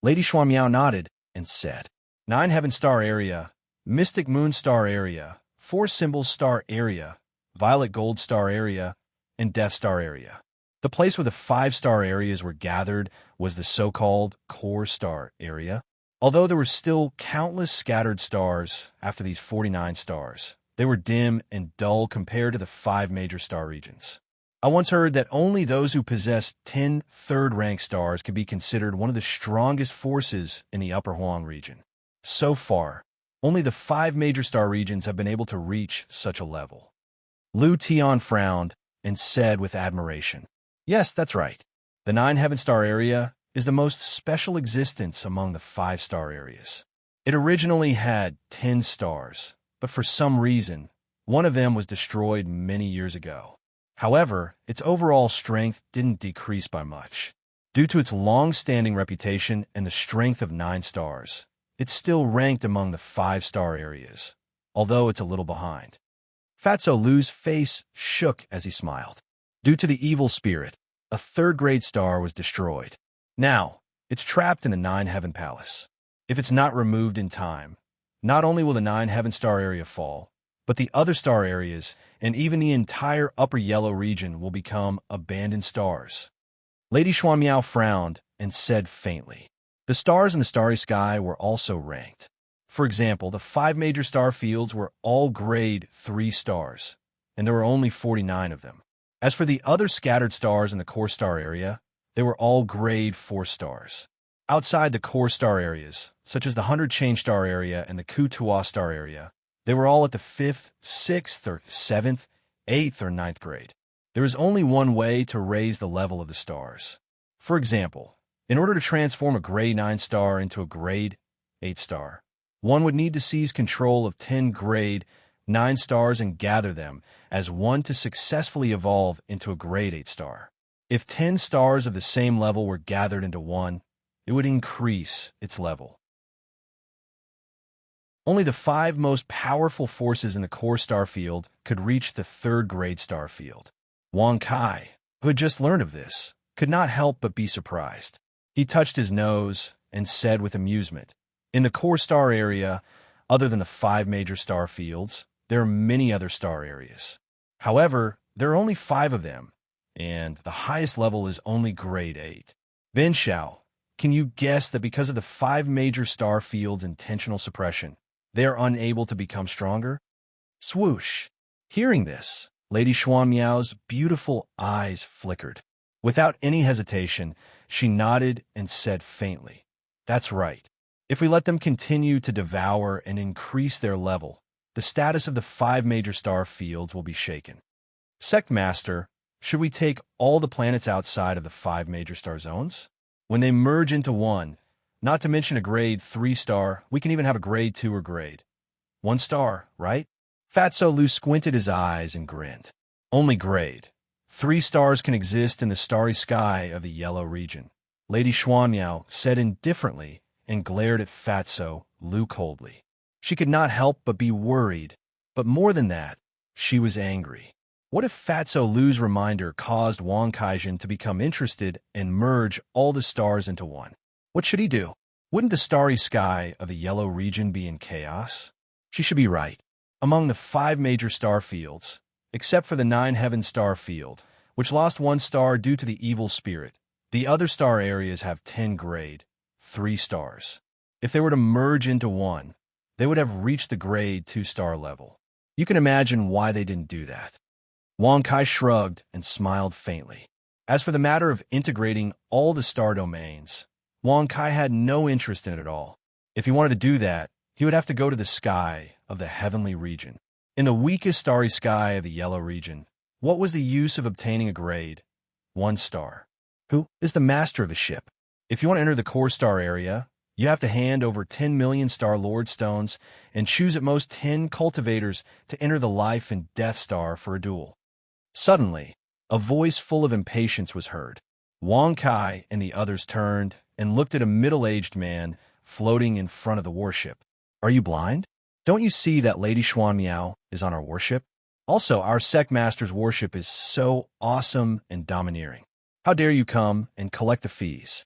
Lady Xuan Miao nodded and said, 9 heaven star area, mystic moon star area, 4-symbol star area, violet gold star area, and death star area. The place where the 5-star areas were gathered was the so-called core star area. Although there were still countless scattered stars after these 49 stars, they were dim and dull compared to the 5 major star regions. I once heard that only those who possessed 10 third-rank stars could be considered one of the strongest forces in the Upper Huang region. So far, only the 5 major star regions have been able to reach such a level. Lu Tian frowned and said with admiration, "Yes, that's right. The 9 heaven star area is the most special existence among the 5-star areas. It originally had 10 stars, but for some reason, one of them was destroyed many years ago. However, its overall strength didn't decrease by much. Due to its long-standing reputation and the strength of 9 stars, it's still ranked among the 5-star areas, although it's a little behind." Fatso Lu's face shook as he smiled. Due to the evil spirit, a 3rd-grade star was destroyed. Now, it's trapped in the 9 heaven palace. If it's not removed in time, not only will the 9 heaven star area fall, but the other star areas and even the entire upper yellow region will become abandoned stars. Lady Xuan Miao frowned and said faintly, "The stars in the starry sky were also ranked. For example, the 5 major star fields were all grade 3 stars, and there were only 49 of them. As for the other scattered stars in the core star area, they were all grade 4 stars. Outside the core star areas, such as the 100 Change star area and the Kutua star area, they were all at the 5th, 6th, or 7th, 8th, or 9th grade. There is only one way to raise the level of the stars. For example, in order to transform a grade 9 star into a grade 8 star, one would need to seize control of 10 grade 9 stars and gather them as one to successfully evolve into a grade 8 star. If 10 stars of the same level were gathered into one, it would increase its level. Only the 5 most powerful forces in the core star field could reach the 3rd grade star field. Wang Kai, who had just learned of this, could not help but be surprised. He touched his nose and said with amusement, In the core star area, other than the 5 major star fields, there are many other star areas. However, there are only 5 of them, and the highest level is only grade 8. Then Xiao, can you guess that because of the 5 major star fields' intentional suppression, they are unable to become stronger? Swoosh! Hearing this, Lady Xuanmiao's beautiful eyes flickered. Without any hesitation, she nodded and said faintly, "That's right. If we let them continue to devour and increase their level, the status of the 5 major star fields will be shaken. Sect Master, should we take all the planets outside of the 5 major star zones? When they merge into one, not to mention a grade 3 star, we can even have a grade 2 or grade 1 star, right?" Fatso Lu squinted his eyes and grinned. "Only grade 3 stars can exist in the starry sky of the yellow region," Lady Xuanmiao said indifferently and glared at Fatso Lu coldly. She could not help but be worried, but more than that, she was angry. What if Fatso Lu's reminder caused Wang Kaijin to become interested and merge all the stars into one? What should he do? Wouldn't the starry sky of the yellow region be in chaos? She should be right. Among the 5 major star fields, except for the 9 heaven star field, which lost 1 star due to the evil spirit, the other star areas have 10 grade 3 stars. If they were to merge into one, they would have reached the grade 2 star level. You can imagine why they didn't do that. Wang Kai shrugged and smiled faintly. As for the matter of integrating all the star domains, Wang Kai had no interest in it at all. If he wanted to do that, he would have to go to the sky of the heavenly region. In the weakest starry sky of the yellow region, what was the use of obtaining a grade 1 star? Who is the master of a ship? If you want to enter the core star area, you have to hand over 10 million Star Lord stones and choose at most 10 cultivators to enter the life and death star for a duel. Suddenly, a voice full of impatience was heard. Wang Kai and the others turned and looked at a middle-aged man floating in front of the warship. "Are you blind? Don't you see that Lady Xuanmiao is on our warship? Also, our sect master's warship is so awesome and domineering. How dare you come and collect the fees?"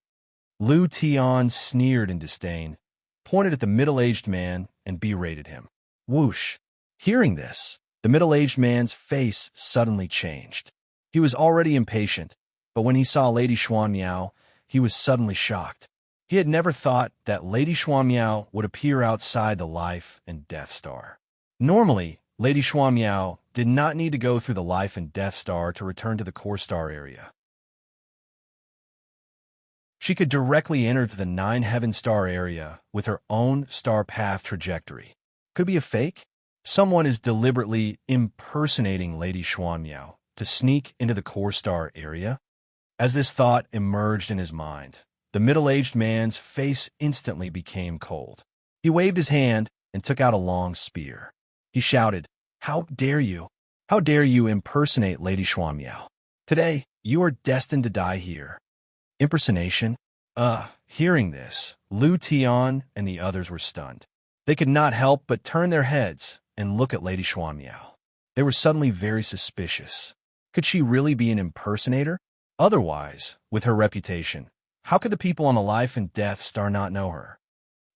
Lu Tian sneered in disdain, pointed at the middle-aged man, and berated him. Whoosh! Hearing this, the middle-aged man's face suddenly changed. He was already impatient, but when he saw Lady Xuanmiao, he was suddenly shocked. He had never thought that Lady Xuanmiao would appear outside the life and death star. Normally, Lady Xuanmiao did not need to go through the life and death star to return to the core star area. She could directly enter to the 9 heaven star area with her own star path trajectory. Could it be a fake? Someone is deliberately impersonating Lady Xuanmiao to sneak into the core star area? As this thought emerged in his mind, the middle-aged man's face instantly became cold. He waved his hand and took out a long spear. He shouted, "How dare you? How dare you impersonate Lady Xuanmiao? Today, you are destined to die here." Impersonation? Hearing this, Lu Tian and the others were stunned. They could not help but turn their heads and look at Lady Xuanmiao. They were suddenly very suspicious. Could she really be an impersonator? Otherwise, with her reputation, how could the people on the life and death star not know her?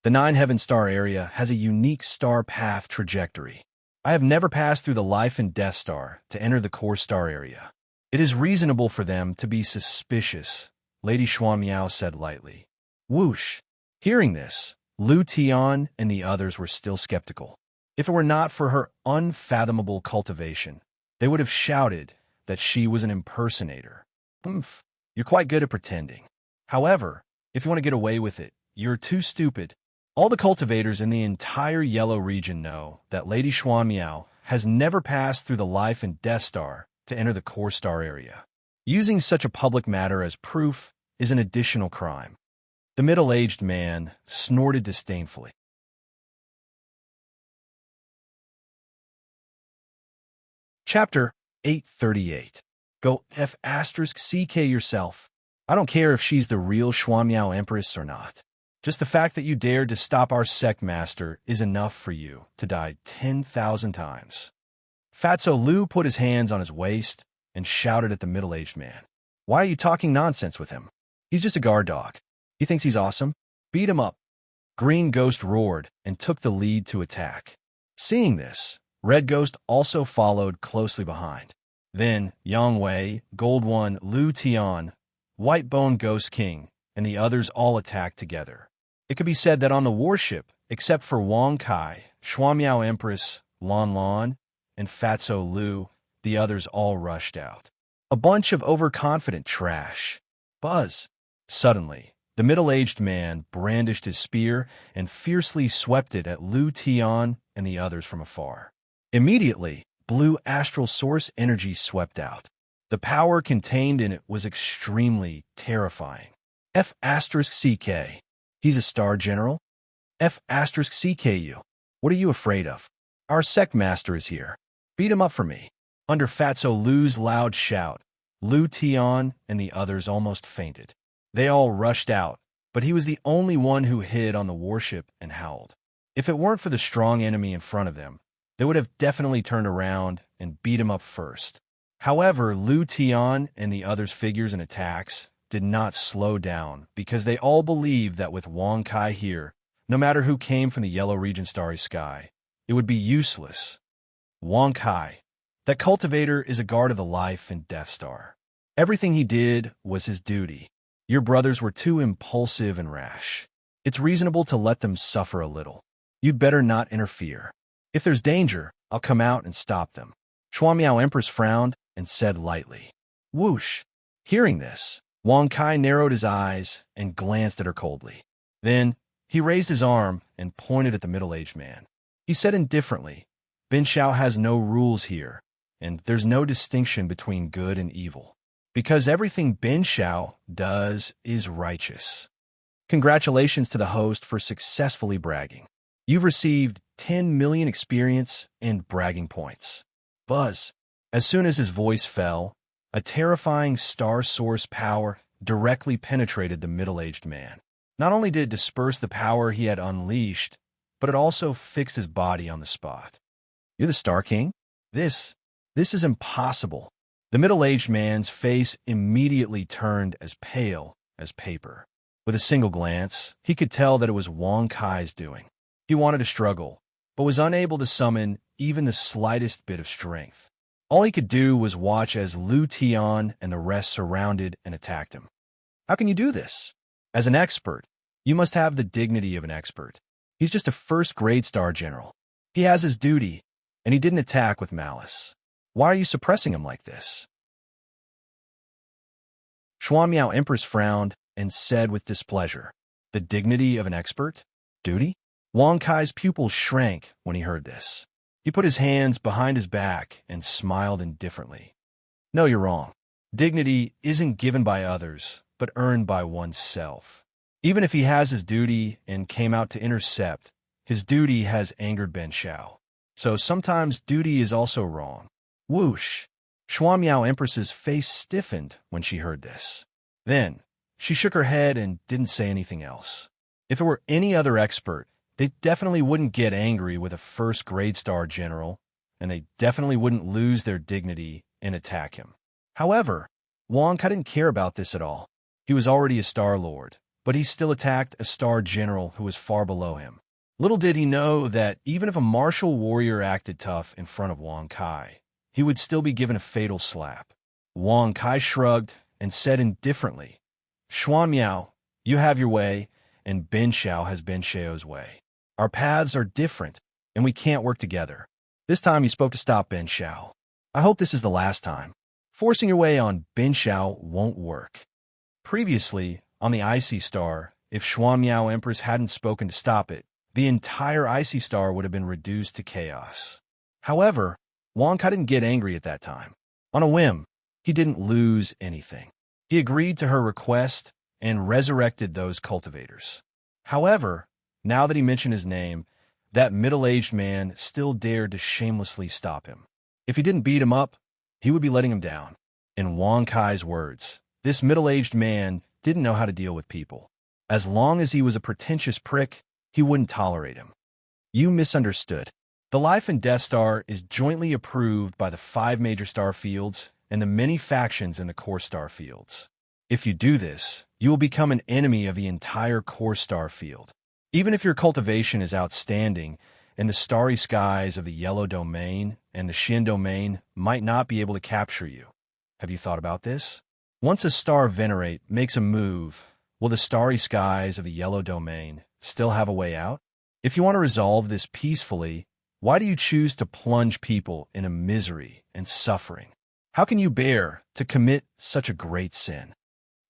The 9 heaven star area has a unique star path trajectory. I have never passed through the life and death star to enter the core star area. It is reasonable for them to be suspicious, Lady Xuanmiao said lightly. Whoosh! Hearing this, Lu Tian and the others were still skeptical. If it were not for her unfathomable cultivation, they would have shouted that she was an impersonator. You're quite good at pretending. However, if you want to get away with it, you're too stupid. All the cultivators in the entire yellow region know that Lady Xuanmiao has never passed through the life and death star to enter the core star area. Using such a public matter as proof is an additional crime. The middle-aged man snorted disdainfully. Chapter 838. Go F***CK yourself. I don't care if she's the real Xuanmiao Empress or not. Just the fact that you dared to stop our sect master is enough for you to die 10,000 times. Fatso Lu put his hands on his waist and shouted at the middle-aged man. Why are you talking nonsense with him? He's just a guard dog. He thinks he's awesome. Beat him up. Green Ghost roared and took the lead to attack. Seeing this, Red Ghost also followed closely behind. Then Yang Wei, Gold One, Lu Tian, White Bone Ghost King, and the others all attacked together. It could be said that on the warship, except for Wang Kai, Shuamiao Empress, Lan Lan, and Fatso Lu, the others all rushed out. A bunch of overconfident trash. Buzz. Suddenly, the middle-aged man brandished his spear and fiercely swept it at Lu Tian and the others from afar. Immediately, blue astral source energy swept out. The power contained in it was extremely terrifying. F***CK. He's a star general? F***CKU. What are you afraid of? Our sect master is here. Beat him up for me. Under Fatso Lu's loud shout, Lu Tian and the others almost fainted. They all rushed out, but he was the only one who hid on the warship and howled. If it weren't for the strong enemy in front of them, they would have definitely turned around and beat him up first. However, Lu Tian and the others' figures and attacks did not slow down because they all believed that with Wang Kai here, no matter who came from the Yellow Region Starry Sky, it would be useless. Wang Kai, that cultivator, is a guard of the life and Death Star. Everything he did was his duty. Your brothers were too impulsive and rash. It's reasonable to let them suffer a little. You'd better not interfere. If there's danger, I'll come out and stop them. Shuamiao Empress frowned and said lightly. Whoosh. Hearing this, Wang Kai narrowed his eyes and glanced at her coldly. Then, he raised his arm and pointed at the middle-aged man. He said indifferently, Bin Shao has no rules here, and there's no distinction between good and evil, because everything Bin Shao does is righteous. Congratulations to the host for successfully bragging. You've received 10 million experience and bragging points. Buzz. As soon as his voice fell, a terrifying star source power directly penetrated the middle-aged man. Not only did it disperse the power he had unleashed, but it also fixed his body on the spot. You're the Star King? This is impossible. The middle-aged man's face immediately turned as pale as paper. With a single glance, he could tell that it was Wang Kai's doing. He wanted to struggle, but was unable to summon even the slightest bit of strength. All he could do was watch as Lu Tian and the rest surrounded and attacked him. How can you do this? As an expert, you must have the dignity of an expert. He's just a first-grade star general. He has his duty, and he didn't attack with malice. Why are you suppressing him like this? Shuamiao Empress frowned and said with displeasure, The dignity of an expert? Duty? Wang Kai's pupils shrank when he heard this. He put his hands behind his back and smiled indifferently. No, you're wrong. Dignity isn't given by others, but earned by oneself. Even if he has his duty and came out to intercept, his duty has angered Ben Shao. So sometimes duty is also wrong. Whoosh! Shuamiao Empress's face stiffened when she heard this. Then, she shook her head and didn't say anything else. If it were any other expert, they definitely wouldn't get angry with a first-grade star general, and they definitely wouldn't lose their dignity and attack him. However, Wang Kai didn't care about this at all. He was already a Star Lord, but he still attacked a star general who was far below him. Little did he know that even if a martial warrior acted tough in front of Wang Kai, he would still be given a fatal slap. Wang Kai shrugged and said indifferently, Shuamiao, you have your way, and Ben Shao has Ben Shao's way. Our paths are different, and we can't work together. This time you spoke to stop Ben Shao. I hope this is the last time. Forcing your way on Ben Shao won't work. Previously, on the Icy Star, if Shuamiao Empress hadn't spoken to stop it, the entire Icy Star would have been reduced to chaos. However, Wang Kai didn't get angry at that time. On a whim, he didn't lose anything. He agreed to her request and resurrected those cultivators. However, now that he mentioned his name, that middle-aged man still dared to shamelessly stop him. If he didn't beat him up, he would be letting him down. In Wang Kai's words, this middle-aged man didn't know how to deal with people. As long as he was a pretentious prick, he wouldn't tolerate him. You misunderstood. The Life and Death Star is jointly approved by the 5 major star fields and the many factions in the core star fields. If you do this, you will become an enemy of the entire core star field. Even if your cultivation is outstanding, and the starry skies of the yellow domain and the Shin domain might not be able to capture you. Have you thought about this? Once a star venerate makes a move, will the starry skies of the yellow domain still have a way out? If you want to resolve this peacefully, why do you choose to plunge people into misery and suffering? How can you bear to commit such a great sin?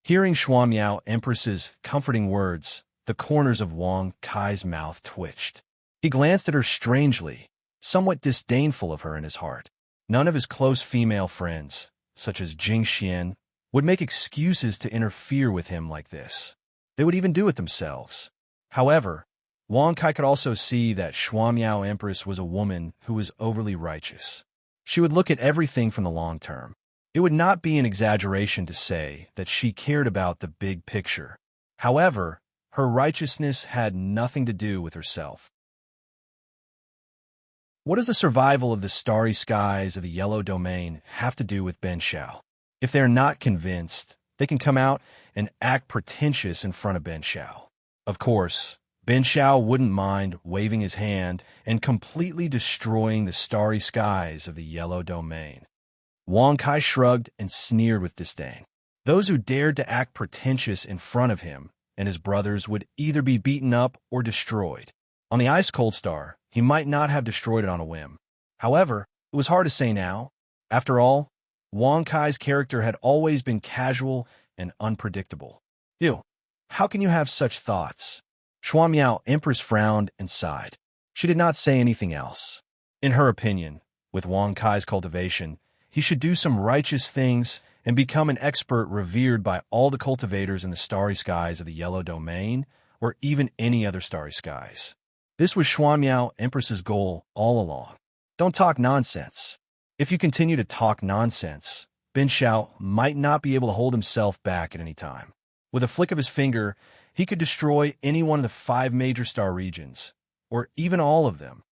Hearing Xuanmiao Empress's comforting words, the corners of Wang Kai's mouth twitched. He glanced at her strangely, somewhat disdainful of her in his heart. None of his close female friends, such as Jing Xian, would make excuses to interfere with him like this. They would even do it themselves. However, Wang Kai could also see that Xuanmiao Empress was a woman who was overly righteous. She would look at everything from the long term. It would not be an exaggeration to say that she cared about the big picture. However, her righteousness had nothing to do with herself. What does the survival of the starry skies of the yellow domain have to do with Ben Shao? If they're not convinced, they can come out and act pretentious in front of Ben Shao. Of course, Ben Shao wouldn't mind waving his hand and completely destroying the starry skies of the yellow domain. Wang Kai shrugged and sneered with disdain. Those who dared to act pretentious in front of him and his brothers would either be beaten up or destroyed. On the ice-cold star, he might not have destroyed it on a whim. However, it was hard to say now. After all, Wang Kai's character had always been casual and unpredictable. Ew, how can you have such thoughts? Xuanmiao Empress frowned and sighed. She did not say anything else. In her opinion, with Wang Kai's cultivation, he should do some righteous things and become an expert revered by all the cultivators in the starry skies of the yellow domain or even any other starry skies. This was Xuanmiao Empress's goal all along. Don't talk nonsense. If you continue to talk nonsense, Ben Shao might not be able to hold himself back at any time. With a flick of his finger, he could destroy any one of the 5 major star regions, or even all of them.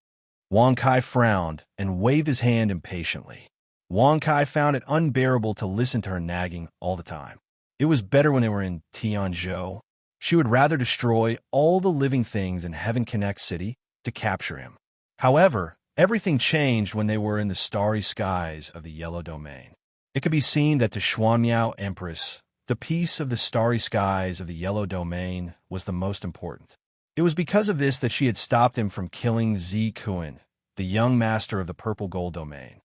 Wang Kai frowned and waved his hand impatiently. Wang Kai found it unbearable to listen to her nagging all the time. It was better when they were in Tianzhou. She would rather destroy all the living things in Heaven Connect City to capture him. However, everything changed when they were in the starry skies of the yellow domain. It could be seen that to Xuanmiao Empress, the peace of the starry skies of the yellow domain was the most important. It was because of this that she had stopped him from killing Zi Kuan, the young master of the purple gold domain.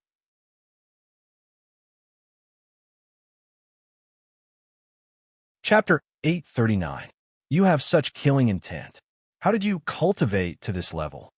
Chapter 839. You have such killing intent. How did you cultivate to this level?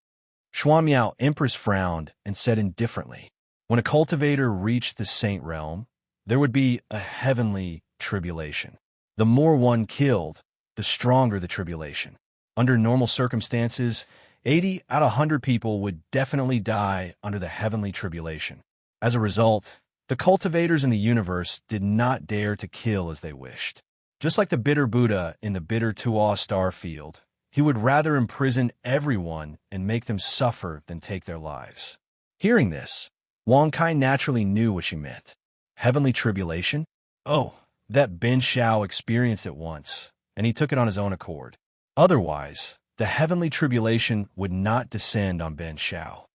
Xuanmiao Empress frowned and said indifferently, when a cultivator reached the saint realm, there would be a heavenly tribulation. The more one killed, the stronger the tribulation. Under normal circumstances, 80 out of 100 people would definitely die under the heavenly tribulation. As a result, the cultivators in the universe did not dare to kill as they wished. Just like the bitter Buddha in the bitter Tuo star field, he would rather imprison everyone and make them suffer than take their lives. Hearing this, Wang Kai naturally knew what she meant. Heavenly tribulation? Oh, that Ben Shao experienced it once, and he took it on his own accord. Otherwise, the heavenly tribulation would not descend on Ben Shao.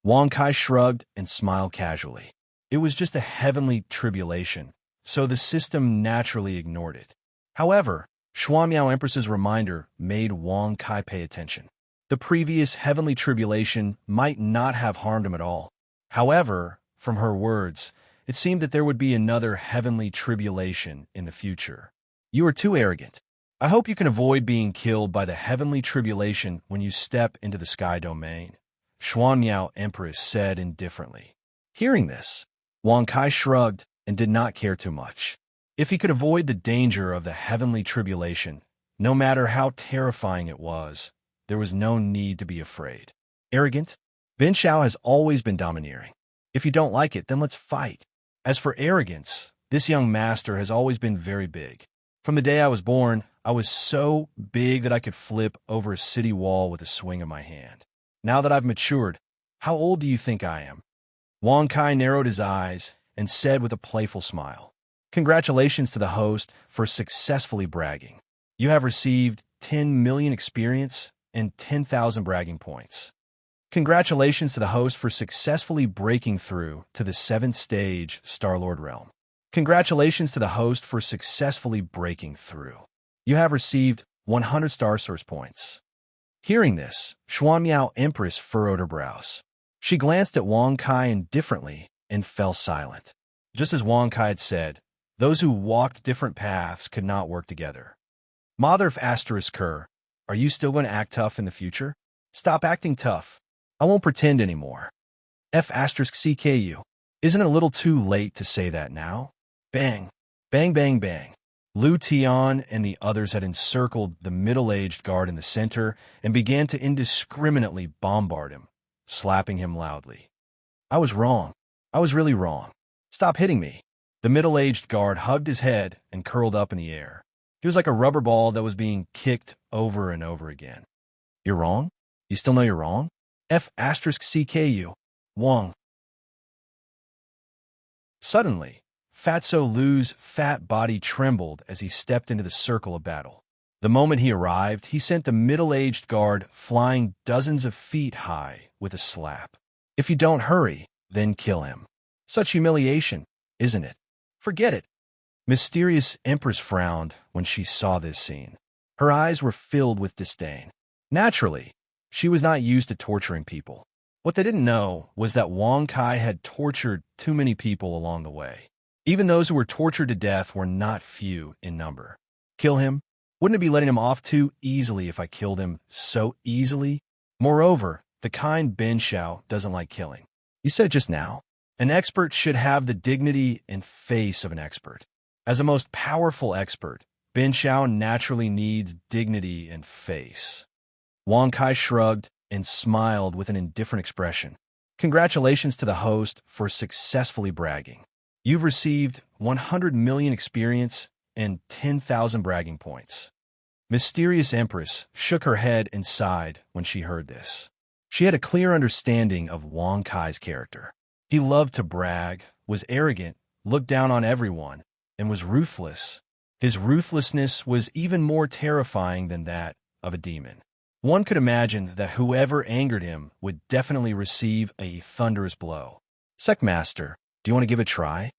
Wang Kai shrugged and smiled casually. It was just a heavenly tribulation, so the system naturally ignored it. However, Xuanmiao Empress's reminder made Wang Kai pay attention. The previous heavenly tribulation might not have harmed him at all. However, from her words, it seemed that there would be another heavenly tribulation in the future. You are too arrogant. I hope you can avoid being killed by the heavenly tribulation when you step into the sky domain, Xuanmiao Empress said indifferently. Hearing this, Wang Kai shrugged and did not care too much. If he could avoid the danger of the heavenly tribulation, no matter how terrifying it was, there was no need to be afraid. Arrogant? Ben Shao has always been domineering. If you don't like it, then let's fight. As for arrogance, this young master has always been very big. From the day I was born, I was so big that I could flip over a city wall with a swing of my hand. Now that I've matured, how old do you think I am? Wang Kai narrowed his eyes and said with a playful smile, Congratulations to the host for successfully bragging. You have received 10 million experience and 10,000 bragging points. Congratulations to the host for successfully breaking through to the 7th stage Star-Lord realm. Congratulations to the host for successfully breaking through. You have received 100 Star Source points. Hearing this, Xuanmiao Empress furrowed her brows. She glanced at Wang Kai indifferently and fell silent. Just as Wang Kai had said, those who walked different paths could not work together. Mother of Asterisk Her, are you still going to act tough in the future? Stop acting tough. I won't pretend anymore. F asterisk CKU. Isn't it a little too late to say that now? Bang. Bang, bang, bang. Lu Tian and the others had encircled the middle-aged guard in the center and began to indiscriminately bombard him, slapping him loudly. I was wrong. I was really wrong. Stop hitting me. The middle-aged guard hugged his head and curled up in the air. He was like a rubber ball that was being kicked over and over again. You're wrong? You still know you're wrong? F asterisk CKU. Wang. Suddenly, Fatso Lu's fat body trembled as he stepped into the circle of battle. The moment he arrived, he sent the middle-aged guard flying dozens of feet high with a slap. If you don't hurry, then kill him. Such humiliation, isn't it? Forget it. Mysterious Empress frowned when she saw this scene. Her eyes were filled with disdain. Naturally, she was not used to torturing people. What they didn't know was that Wang Kai had tortured too many people along the way. Even those who were tortured to death were not few in number. Kill him? Wouldn't it be letting him off too easily if I killed him so easily? Moreover, the kind Ben Shao doesn't like killing. You said it just now. An expert should have the dignity and face of an expert. As a most powerful expert, Ben Shao naturally needs dignity and face. Wang Kai shrugged and smiled with an indifferent expression. Congratulations to the host for successfully bragging. You've received 100 million experience and 10,000 bragging points. Mysterious Empress shook her head and sighed when she heard this. She had a clear understanding of Wang Kai's character. He loved to brag, was arrogant, looked down on everyone, and was ruthless. His ruthlessness was even more terrifying than that of a demon. One could imagine that whoever angered him would definitely receive a thunderous blow. Secmaster, do you want to give it a try?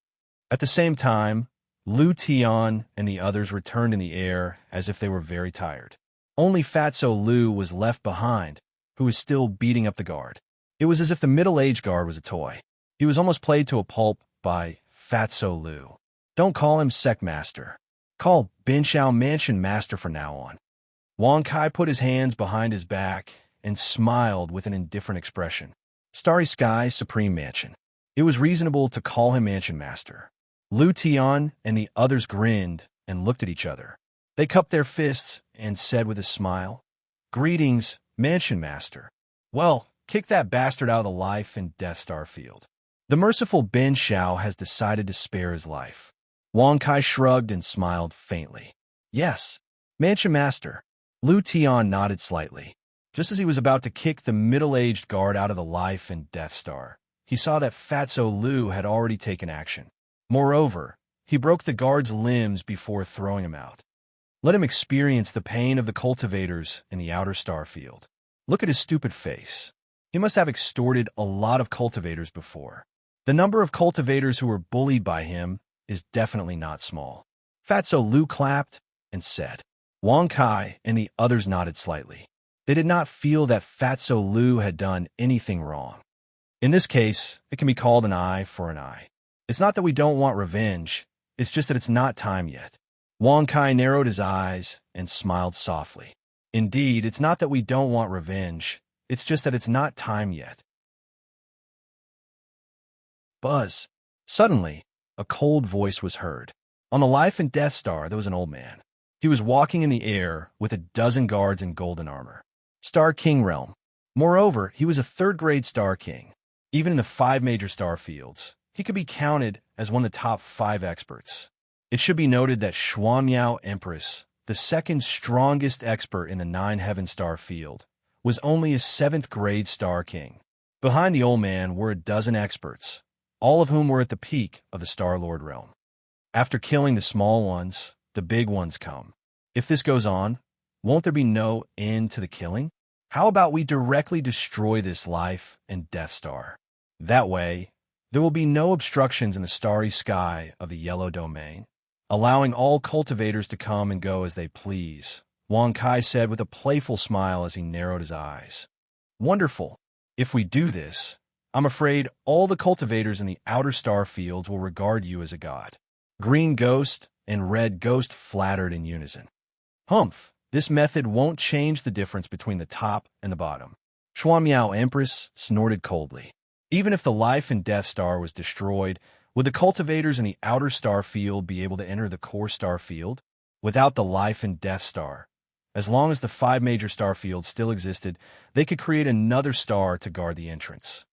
At the same time, Lu Tian and the others returned in the air as if they were very tired. Only Fatso Lu was left behind, who was still beating up the guard. It was as if the middle-aged guard was a toy. He was almost played to a pulp by Fatso Lu. Don't call him Secmaster. Call Ben Shao Mansion Master from now on. Wang Kai put his hands behind his back and smiled with an indifferent expression. Starry Sky Supreme Mansion. It was reasonable to call him Mansion Master. Lu Tian and the others grinned and looked at each other. They cupped their fists and said with a smile, Greetings, Mansion Master. Well, kick that bastard out of the life and Death Star field. The merciful Ben Shao has decided to spare his life. Wang Kai shrugged and smiled faintly. Yes, Mansion Master. Lu Tian nodded slightly. Just as he was about to kick the middle-aged guard out of the life and Death Star, he saw that Fatso Lu had already taken action. Moreover, he broke the guard's limbs before throwing him out. Let him experience the pain of the cultivators in the outer star field. Look at his stupid face. He must have extorted a lot of cultivators before. The number of cultivators who were bullied by him is definitely not small. Fatso Lu clapped and said. Wang Kai and the others nodded slightly. They did not feel that Fatso Lu had done anything wrong. In this case, it can be called an eye for an eye. It's not that we don't want revenge, it's just that it's not time yet. Wang Kai narrowed his eyes and smiled softly. Indeed, it's not that we don't want revenge, it's just that it's not time yet. Buzz. Suddenly, a cold voice was heard. On the Life and Death Star, there was an old man. He was walking in the air with a dozen guards in golden armor. Star King realm. Moreover, he was a third-grade Star King. Even in the 5 major star fields, he could be counted as one of the top 5 experts. It should be noted that Xuanmiao Empress, the second strongest expert in the 9 heaven star field, was only a 7th-grade Star King. Behind the old man were a dozen experts, all of whom were at the peak of the Star-Lord realm. After killing the small ones, the big ones come. If this goes on, won't there be no end to the killing? How about we directly destroy this life and Death Star? That way, there will be no obstructions in the starry sky of the yellow domain, allowing all cultivators to come and go as they please, Wang Kai said with a playful smile as he narrowed his eyes. Wonderful. If we do this, I'm afraid all the cultivators in the outer star fields will regard you as a god. Green Ghost and Red Ghost flattered in unison. Humph, this method won't change the difference between the top and the bottom. Xuanmiao Empress snorted coldly. Even if the life and Death Star was destroyed, would the cultivators in the outer star field be able to enter the core star field? Without the life and Death Star, as long as the 5 major star fields still existed, they could create another star to guard the entrance.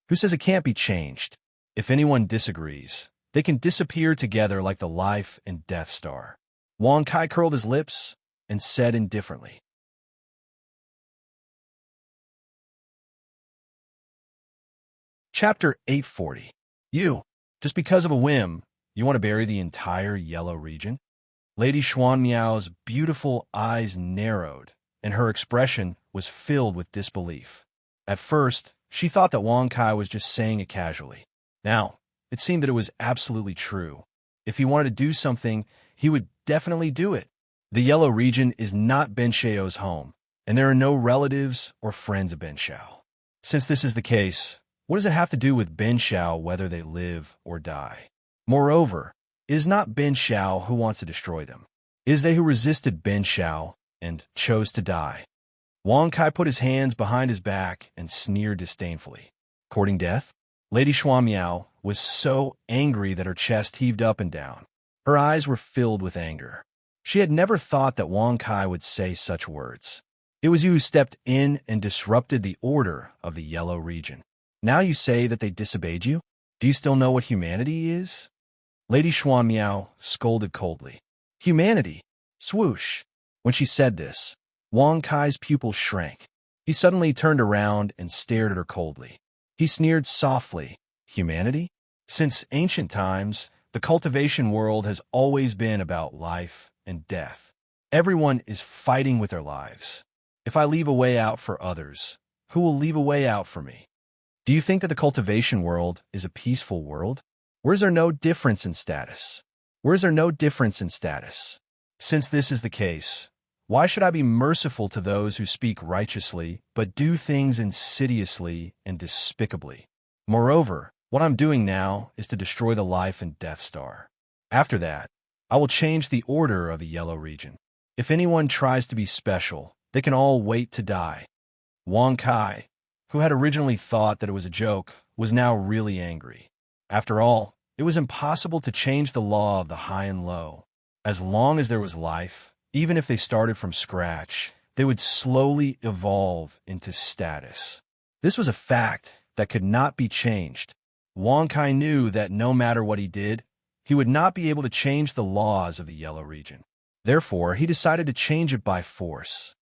Who says it can't be changed? If anyone disagrees, they can disappear together like the life and Death Star. Wang Kai curled his lips and said indifferently. Chapter 840. Just because of a whim, you want to bury the entire yellow region? Lady Xuanmiao's beautiful eyes narrowed, and her expression was filled with disbelief. At first, she thought that Wang Kai was just saying it casually. Now, it seemed that it was absolutely true. If he wanted to do something, he would definitely do it. The yellow region is not Ben Xiao's home, and there are no relatives or friends of Ben Xiao. Since this is the case, what does it have to do with Ben Xiao whether they live or die? Moreover, it is not Ben Xiao who wants to destroy them. It is they who resisted Ben Xiao and chose to die. Wang Kai put his hands behind his back and sneered disdainfully. Courting death? Lady Xuanmiao was so angry that her chest heaved up and down. Her eyes were filled with anger. She had never thought that Wang Kai would say such words. It was you who stepped in and disrupted the order of the yellow region. Now you say that they disobeyed you? Do you still know what humanity is? Lady Xuanmiao scolded coldly. Humanity? Swoosh. When she said this, Wang Kai's pupils shrank. He suddenly turned around and stared at her coldly. He sneered softly. Humanity? Since ancient times, the cultivation world has always been about life and death. Everyone is fighting with their lives. If I leave a way out for others, who will leave a way out for me? Do you think that the cultivation world is a peaceful world? Where is there no difference in status? Where is there no difference in status? Since this is the case, why should I be merciful to those who speak righteously, but do things insidiously and despicably? Moreover, what I'm doing now is to destroy the life and Death Star. After that, I will change the order of the yellow region. If anyone tries to be special, they can all wait to die. Wang Kai, who had originally thought that it was a joke, was now really angry. After all, it was impossible to change the law of the high and low. As long as there was life, even if they started from scratch, they would slowly evolve into status. This was a fact that could not be changed. Wang Kai knew that no matter what he did, he would not be able to change the laws of the yellow region. Therefore, he decided to change it by force.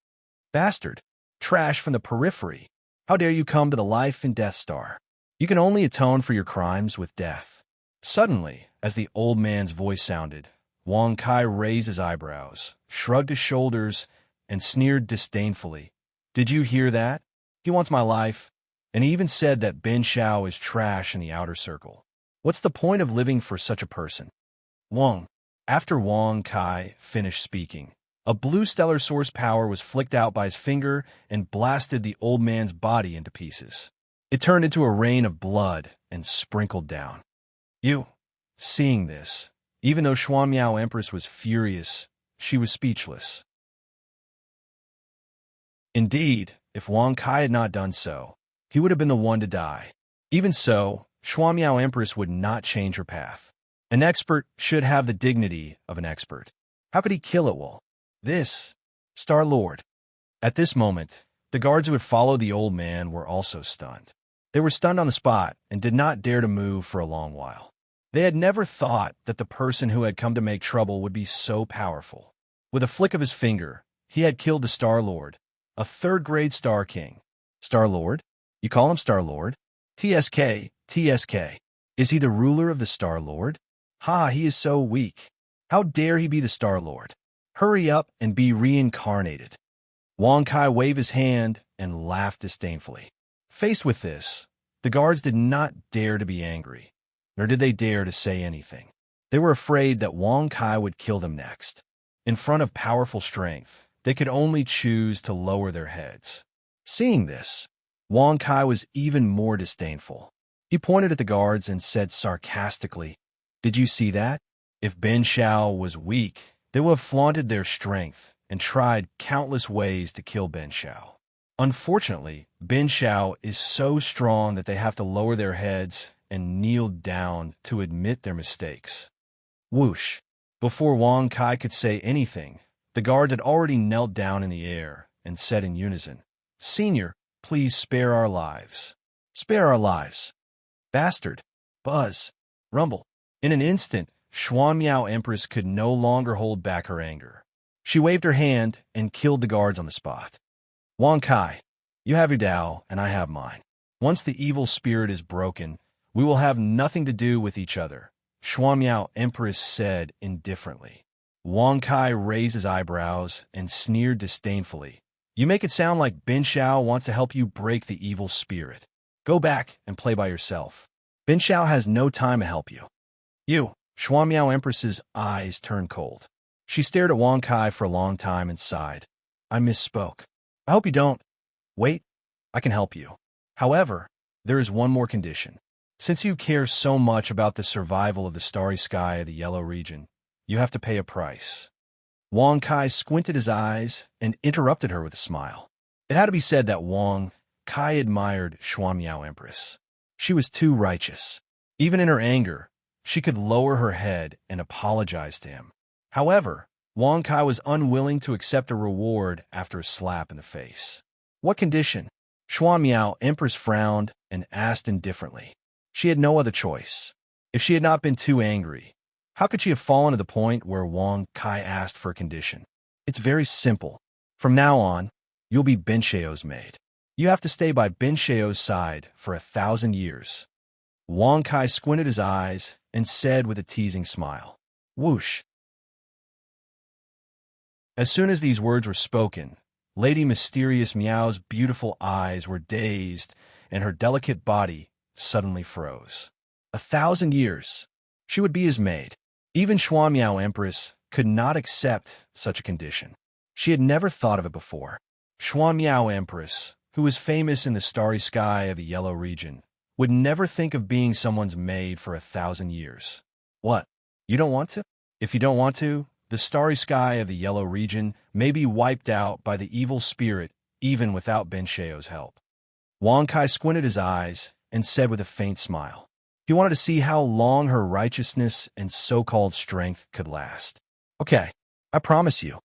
Bastard! Trash from the periphery! How dare you come to the life and Death Star? You can only atone for your crimes with death. Suddenly, as the old man's voice sounded, Wang Kai raised his eyebrows, shrugged his shoulders, and sneered disdainfully. Did you hear that? He wants my life, and he even said that Ben Xiao is trash in the outer circle. What's the point of living for such a person? After Wang Kai finished speaking, a blue stellar source power was flicked out by his finger and blasted the old man's body into pieces. It turned into a rain of blood and sprinkled down. Seeing this, even though Xuanmiao Empress was furious, she was speechless. Indeed, if Wang Kai had not done so, he would have been the one to die. Even so, Xuanmiao Empress would not change her path. An expert should have the dignity of an expert. How could he kill it? This Star Lord. At this moment, the guards who had followed the old man were also stunned. They were stunned on the spot and did not dare to move for a long while. They had never thought that the person who had come to make trouble would be so powerful. With a flick of his finger, he had killed the Star Lord, a third-grade Star King. Star Lord? You call him Star Lord? TSK. Is he the ruler of the Star Lord? Ha, he is so weak. How dare he be the Star Lord? Hurry up and be reincarnated. Wang Kai waved his hand and laughed disdainfully. Faced with this, the guards did not dare to be angry, nor did they dare to say anything. They were afraid that Wang Kai would kill them next. In front of powerful strength, they could only choose to lower their heads. Seeing this, Wang Kai was even more disdainful. He pointed at the guards and said sarcastically, "Did you see that? If Ben Shao was weak, they would have flaunted their strength and tried countless ways to kill Ben Shao. Unfortunately, Ben Shao is so strong that they have to lower their heads and kneel down to admit their mistakes." Whoosh! Before Wang Kai could say anything, the guards had already knelt down in the air and said in unison, "Senior, please spare our lives. Spare our lives." Bastard! Buzz! Rumble! In an instant, Xuan Miao Empress could no longer hold back her anger. She waved her hand and killed the guards on the spot. "Wang Kai, you have your Tao and I have mine. Once the evil spirit is broken, we will have nothing to do with each other," Xuan Miao Empress said indifferently. Wang Kai raised his eyebrows and sneered disdainfully. "You make it sound like Ben Shao wants to help you break the evil spirit. Go back and play by yourself. Ben Shao has no time to help you." Xuan Miao Empress's eyes turned cold. She stared at Wang Kai for a long time and sighed. "I misspoke. I hope you don't. Wait, I can help you. However, there is one more condition. Since you care so much about the survival of the starry sky of the yellow region, you have to pay a price." Wang Kai squinted his eyes and interrupted her with a smile. It had to be said that Wang Kai admired Xuan Miao Empress. She was too righteous. Even in her anger, she could lower her head and apologize to him. However, Wang Kai was unwilling to accept a reward after a slap in the face. "What condition?" Xuan Miao Empress frowned and asked indifferently. She had no other choice. If she had not been too angry, how could she have fallen to the point where Wang Kai asked for a condition? "It's very simple. From now on, you'll be Ben Shao's maid. You have to stay by Ben Shao's side for 1,000 years. Wang Kai squinted his eyes and said with a teasing smile, "Whoosh." As soon as these words were spoken, Lady Mysterious Meow's beautiful eyes were dazed and her delicate body suddenly froze. 1,000 years. She would be his maid. Even Xuan Miao Empress could not accept such a condition. She had never thought of it before. Xuan Miao Empress, who was famous in the starry sky of the yellow region, would never think of being someone's maid for 1,000 years. What? You don't want to? If you don't want to, the starry sky of the yellow region may be wiped out by the evil spirit even without Ben Shao's help. Wang Kai squinted his eyes and said with a faint smile. He wanted to see how long her righteousness and so-called strength could last. "Okay, I promise you."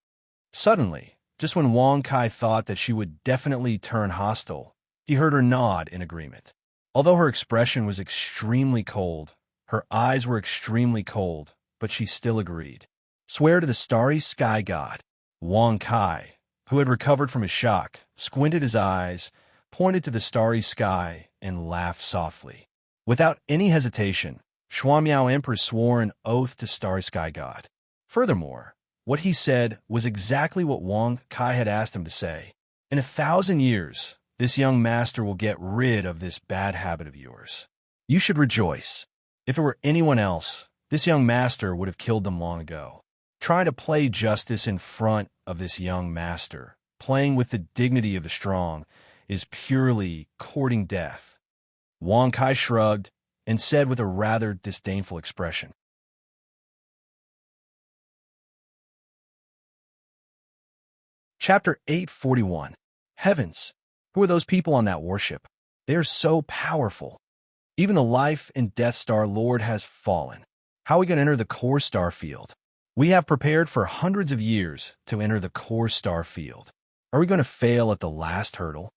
Suddenly, just when Wang Kai thought that she would definitely turn hostile, he heard her nod in agreement. Although her expression was extremely cold, her eyes were extremely cold, but she still agreed. "Swear to the starry sky god." Wang Kai, who had recovered from his shock, squinted his eyes, pointed to the starry sky, and laughed softly. Without any hesitation, Xuan Miao Emperor swore an oath to starry sky god. Furthermore, what he said was exactly what Wang Kai had asked him to say. "In 1,000 years, this young master will get rid of this bad habit of yours. You should rejoice. If it were anyone else, this young master would have killed them long ago." Trying to play justice in front of this young master, playing with the dignity of the strong, is purely courting death. Wang Kai shrugged and said with a rather disdainful expression. Chapter 841. Heavens! Who are those people on that warship? They are so powerful. Even the Life and Death Star Lord has fallen. How are we going to enter the core star field? We have prepared for hundreds of years to enter the core star field. Are we going to fail at the last hurdle?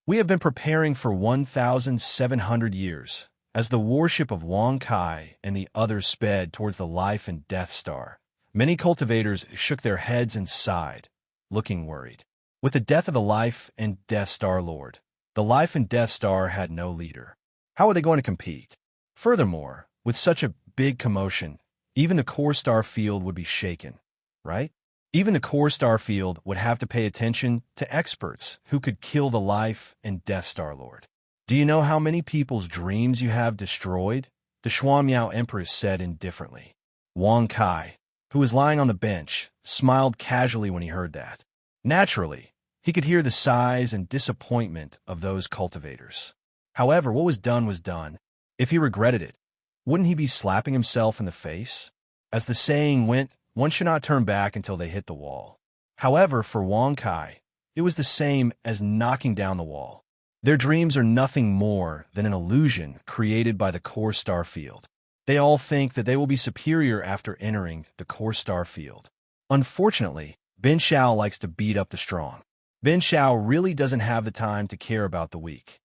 We have been preparing for 1,700 years as the warship of Wang Kai and the others sped towards the Life and Death Star. Many cultivators shook their heads and sighed, looking worried. With the death of the Life and Death Star Lord, the Life and Death Star had no leader. How are they going to compete? Furthermore, with such a big commotion, even the core star field would be shaken, right? Even the core star field would have to pay attention to experts who could kill the life and death Star-Lord. Do you know how many people's dreams you have destroyed? The Xuanmiao Empress said indifferently. Wang Kai, who was lying on the bench, smiled casually when he heard that. Naturally, he could hear the sighs and disappointment of those cultivators. However, what was done was done. If he regretted it, wouldn't he be slapping himself in the face? As the saying went, one should not turn back until they hit the wall. However, for Wang Kai, it was the same as knocking down the wall. Their dreams are nothing more than an illusion created by the core star field. They all think that they will be superior after entering the core star field. Unfortunately, Ben Shao likes to beat up the strong. Ben Shao really doesn't have the time to care about the weak.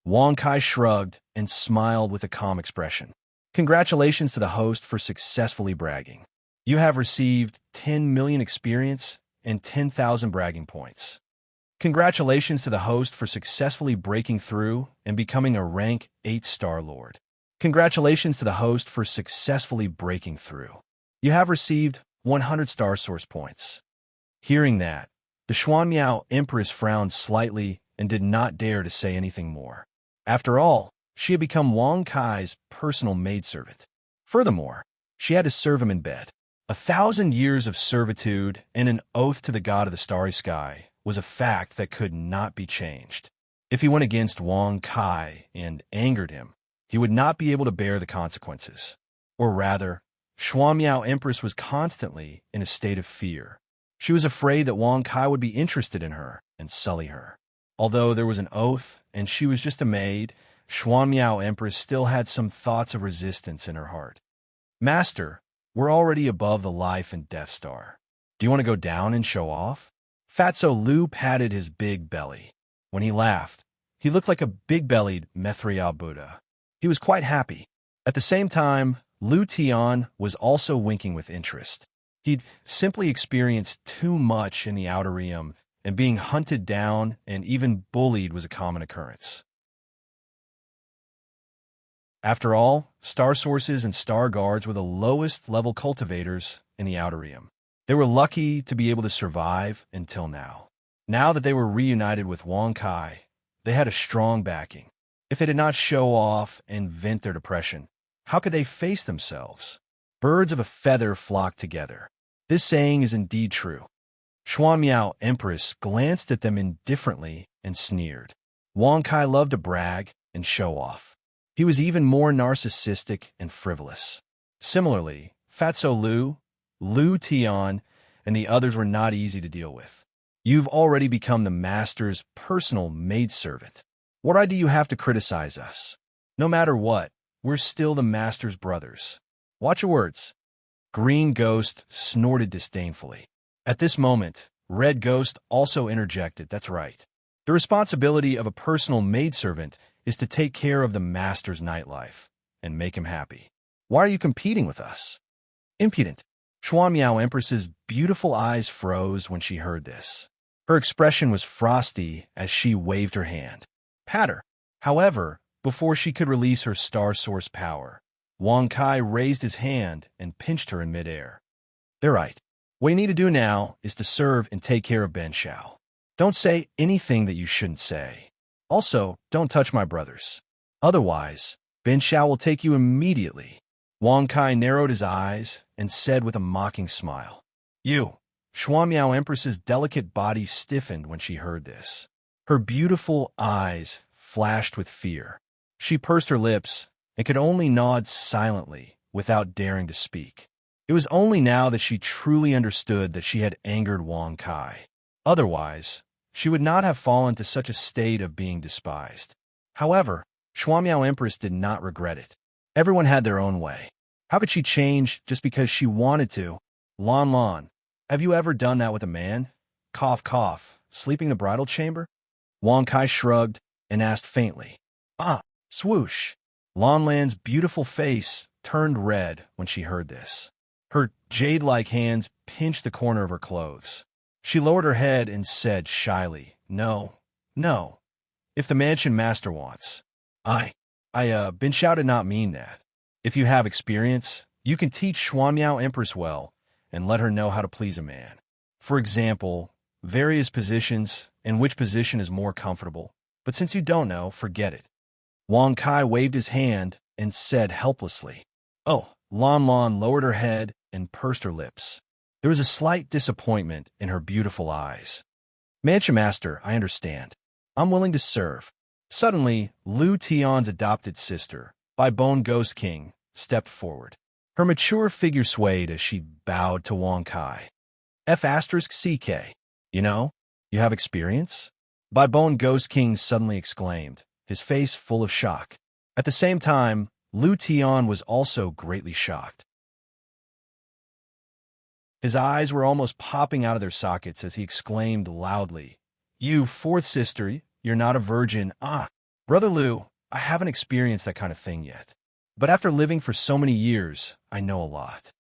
Wang Kai shrugged and smiled with a calm expression. Congratulations to the host for successfully bragging. You have received 10 million experience and 10,000 bragging points. Congratulations to the host for successfully breaking through and becoming a rank 8 Star-Lord. Congratulations to the host for successfully breaking through. You have received 100 Star Source points. Hearing that, the Xuanmiao Empress frowned slightly and did not dare to say anything more. After all, she had become Wang Kai's personal maidservant. Furthermore, she had to serve him in bed. 1,000 years of servitude and an oath to the god of the starry sky was a fact that could not be changed. If he went against Wang Kai and angered him, he would not be able to bear the consequences. Or rather, Xuanmiao Empress was constantly in a state of fear. She was afraid that Wang Kai would be interested in her and sully her. Although there was an oath and she was just a maid, Xuanmiao Empress still had some thoughts of resistance in her heart. Master, we're already above the life and death star. Do you want to go down and show off? Fatso Lu patted his big belly. When he laughed, he looked like a big-bellied Mithriya Buddha. He was quite happy. At the same time, Lu Tian was also winking with interest. He'd simply experienced too much in the outer realm, and being hunted down and even bullied was a common occurrence. After all, star sources and star guards were the lowest level cultivators in the outer realm. They were lucky to be able to survive until now. Now that they were reunited with Wang Kai, they had a strong backing. If they did not show off and vent their depression, how could they face themselves? Birds of a feather flock together. This saying is indeed true. Xuanmiao Empress glanced at them indifferently and sneered. Wang Kai loved to brag and show off. He was even more narcissistic and frivolous. Similarly, Fatso Lu, Lu Tian, and the others were not easy to deal with. You've already become the master's personal maidservant. What right do you have to criticize us? No matter what, we're still the master's brothers. Watch your words. Green Ghost snorted disdainfully. At this moment, Red Ghost also interjected, that's right. The responsibility of a personal maidservant is to take care of the master's nightlife and make him happy. Why are you competing with us? Impudent. Xuanmiao Empress's beautiful eyes froze when she heard this. Her expression was frosty as she waved her hand. Patter. However, before she could release her star source power, Wang Kai raised his hand and pinched her in midair. They're right. What you need to do now is to serve and take care of Ben Shao. Don't say anything that you shouldn't say. Also, don't touch my brothers. Otherwise, Ben Shao will take you immediately. Wang Kai narrowed his eyes and said with a mocking smile. You. Xuanmiao Empress's delicate body stiffened when she heard this. Her beautiful eyes flashed with fear. She pursed her lips and could only nod silently without daring to speak. It was only now that she truly understood that she had angered Wang Kai. Otherwise, she would not have fallen to such a state of being despised. However, Xuanmiao Empress did not regret it. Everyone had their own way. How could she change just because she wanted to? Lon Lon, have you ever done that with a man? Cough cough, sleeping in the bridal chamber? Wang Kai shrugged and asked faintly. Ah, swoosh. Lon Lan's beautiful face turned red when she heard this. Her jade-like hands pinched the corner of her clothes. She lowered her head and said shyly, No. If the mansion master wants. Ben Shao did not mean that. If you have experience, you can teach Xuanmiao Empress well and let her know how to please a man. For example, various positions and which position is more comfortable. But since you don't know, forget it. Wang Kai waved his hand and said helplessly. Oh, Lan Lan lowered her head and pursed her lips. There was a slight disappointment in her beautiful eyes. Mansion Master, I understand. I'm willing to serve. Suddenly, Lu Tian's adopted sister, by Bone Ghost King, stepped forward. Her mature figure swayed as she bowed to Wang Kai. F***CK. You know, you have experience? By Bone Ghost King suddenly exclaimed, his face full of shock. At the same time, Lu Tian was also greatly shocked. His eyes were almost popping out of their sockets as he exclaimed loudly, You, fourth sister, you're not a virgin. Ah, Brother Lu, I haven't experienced that kind of thing yet. But after living for so many years, I know a lot.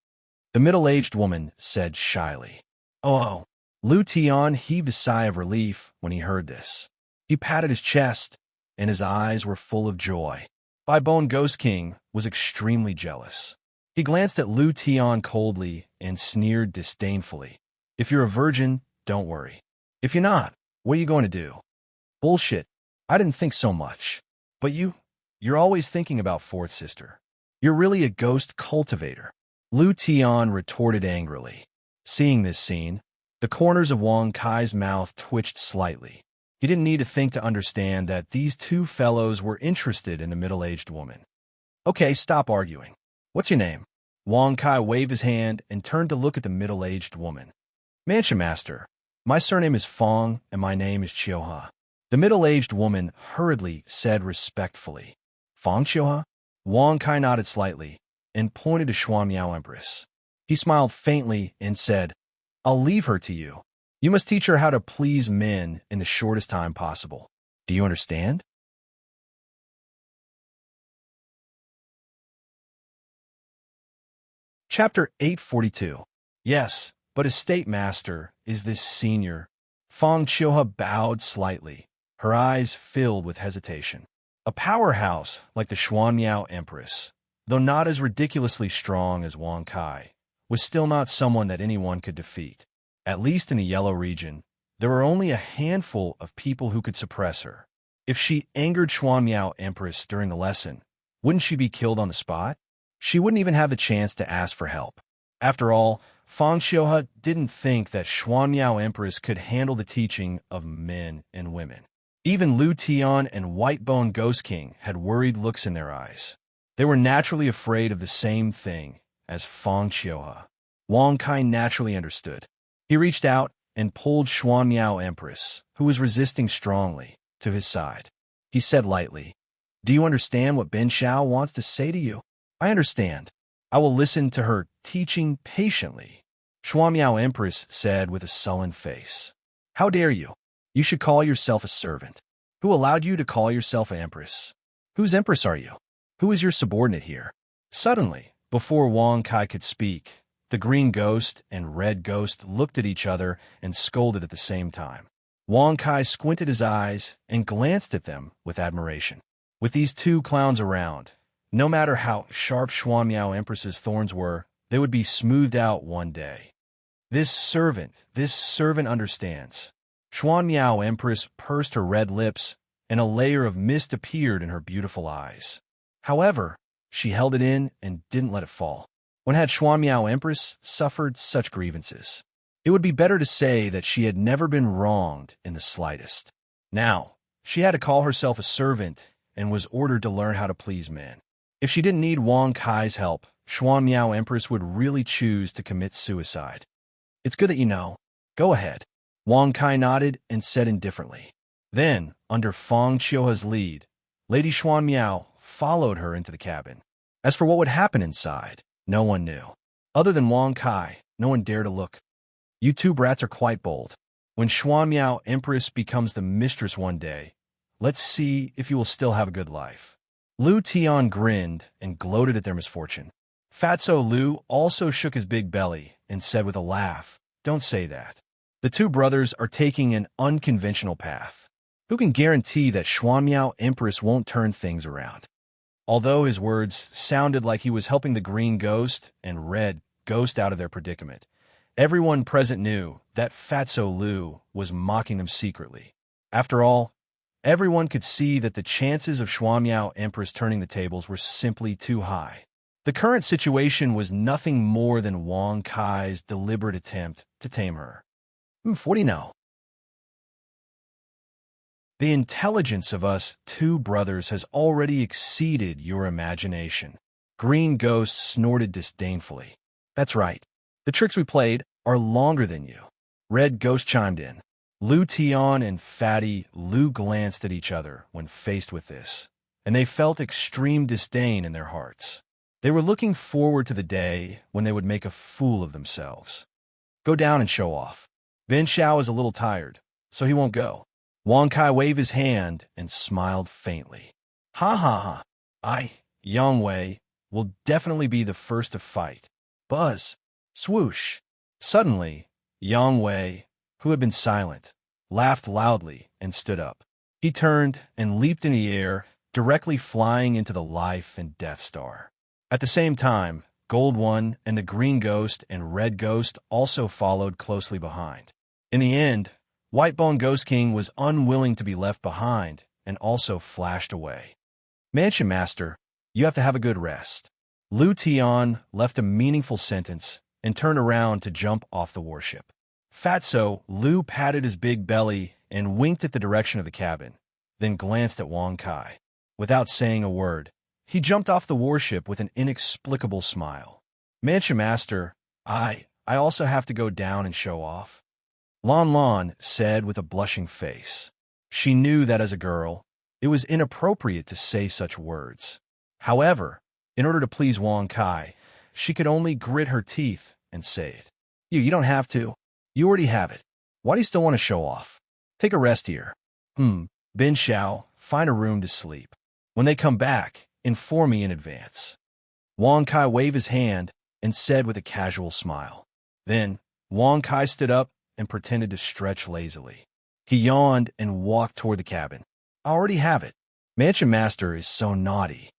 The middle-aged woman said shyly. Oh. Lu Tian heaved a sigh of relief when he heard this. He patted his chest, and his eyes were full of joy. By Bone Ghost King was extremely jealous. He glanced at Lu Tian coldly and sneered disdainfully. If you're a virgin, don't worry. If you're not, what are you going to do? Bullshit. I didn't think so much. But you're always thinking about fourth sister. You're really a ghost cultivator. Lu Tian retorted angrily. Seeing this scene, the corners of Wang Kai's mouth twitched slightly. He didn't need to think to understand that these two fellows were interested in the middle-aged woman. Okay, stop arguing. What's your name? Wang Kai waved his hand and turned to look at the middle-aged woman. Mansion Master, my surname is Fong and my name is Chioha. The middle-aged woman hurriedly said respectfully. Fong Chioha? Wang Kai nodded slightly and pointed to Xuanmiao Empress. He smiled faintly and said, I'll leave her to you. You must teach her how to please men in the shortest time possible. Do you understand? Chapter 842. Yes, but a state master is this senior. Fong Chioha bowed slightly, her eyes filled with hesitation. A powerhouse like the Xuanmiao Empress, though not as ridiculously strong as Wang Kai, was still not someone that anyone could defeat. At least in the Yellow region, there were only a handful of people who could suppress her. If she angered Xuanmiao Empress during the lesson, wouldn't she be killed on the spot? She wouldn't even have the chance to ask for help. After all, Fong Chioha didn't think that Xuanmiao Empress could handle the teaching of men and women. Even Lu Tian and Whitebone Ghost King had worried looks in their eyes. They were naturally afraid of the same thing as Fong Chioha. Wang Kai naturally understood. He reached out and pulled Xuanmiao Empress, who was resisting strongly, to his side. He said lightly, Do you understand what Ben Shao wants to say to you? I understand. I will listen to her teaching patiently. Xuanmiao Empress said with a sullen face. How dare you? You should call yourself a servant. Who allowed you to call yourself Empress? Whose Empress are you? Who is your subordinate here? Suddenly, before Wang Kai could speak, the green ghost and red ghost looked at each other and scolded at the same time. Wang Kai squinted his eyes and glanced at them with admiration. With these two clowns around, no matter how sharp Xuanmiao Empress's thorns were, they would be smoothed out one day. This servant understands. Xuanmiao Empress pursed her red lips, and a layer of mist appeared in her beautiful eyes. However, she held it in and didn't let it fall. When had Xuanmiao Empress suffered such grievances? It would be better to say that she had never been wronged in the slightest. Now, she had to call herself a servant and was ordered to learn how to please men. If she didn't need Wang Kai's help, Xuanmiao Empress would really choose to commit suicide. It's good that you know. Go ahead. Wang Kai nodded and said indifferently. Then, under Fong Chioha's lead, Lady Xuanmiao followed her into the cabin. As for what would happen inside, no one knew. Other than Wang Kai, no one dared to look. You two brats are quite bold. When Xuanmiao Empress becomes the mistress one day, let's see if you will still have a good life. Lu Tian grinned and gloated at their misfortune. Fatso Lu also shook his big belly and said with a laugh, Don't say that. The two brothers are taking an unconventional path. Who can guarantee that Xuanmiao Empress won't turn things around? Although his words sounded like he was helping the green ghost and red ghost out of their predicament, Everyone present knew that Fatso Lu was mocking them secretly. After all, everyone could see that the chances of Shuamiao Empress turning the tables were simply too high. The current situation was nothing more than Wang Kai's deliberate attempt to tame her. What do you know? The intelligence of us two brothers has already exceeded your imagination. Green Ghost snorted disdainfully. That's right. The tricks we played are longer than you. Red Ghost chimed in. Lu Tian and Fatty Lu glanced at each other when faced with this, and they felt extreme disdain in their hearts. They were looking forward to the day when they would make a fool of themselves. Go down and show off. Bin Xiao is a little tired, so he won't go. Wang Kai waved his hand and smiled faintly. Ha ha ha. Yang Wei, will definitely be the first to fight. Buzz. Swoosh. Suddenly, Yang Wei, who had been silent, laughed loudly and stood up. He turned and leaped in the air, directly flying into the Life and Death Star. At the same time, Gold One and the Green Ghost and Red Ghost also followed closely behind. In the end, Whitebone Ghost King was unwilling to be left behind and also flashed away. Mansion Master, you have to have a good rest. Lu Tian left a meaningful sentence and turned around to jump off the warship. Fatso Lu patted his big belly and winked at the direction of the cabin, then glanced at Wang Kai. Without saying a word, he jumped off the warship with an inexplicable smile. Mansion Master, I also have to go down and show off. Lon Lon said with a blushing face. She knew that as a girl, it was inappropriate to say such words. However, in order to please Wang Kai, she could only grit her teeth and say it. You don't have to. You already have it. Why do you still want to show off? Take a rest here. Bin Xiao, find a room to sleep. When they come back, inform me in advance. Wang Kai waved his hand and said with a casual smile. Then, Wang Kai stood up and pretended to stretch lazily. He yawned and walked toward the cabin. I already have it. Mansion Master is so naughty.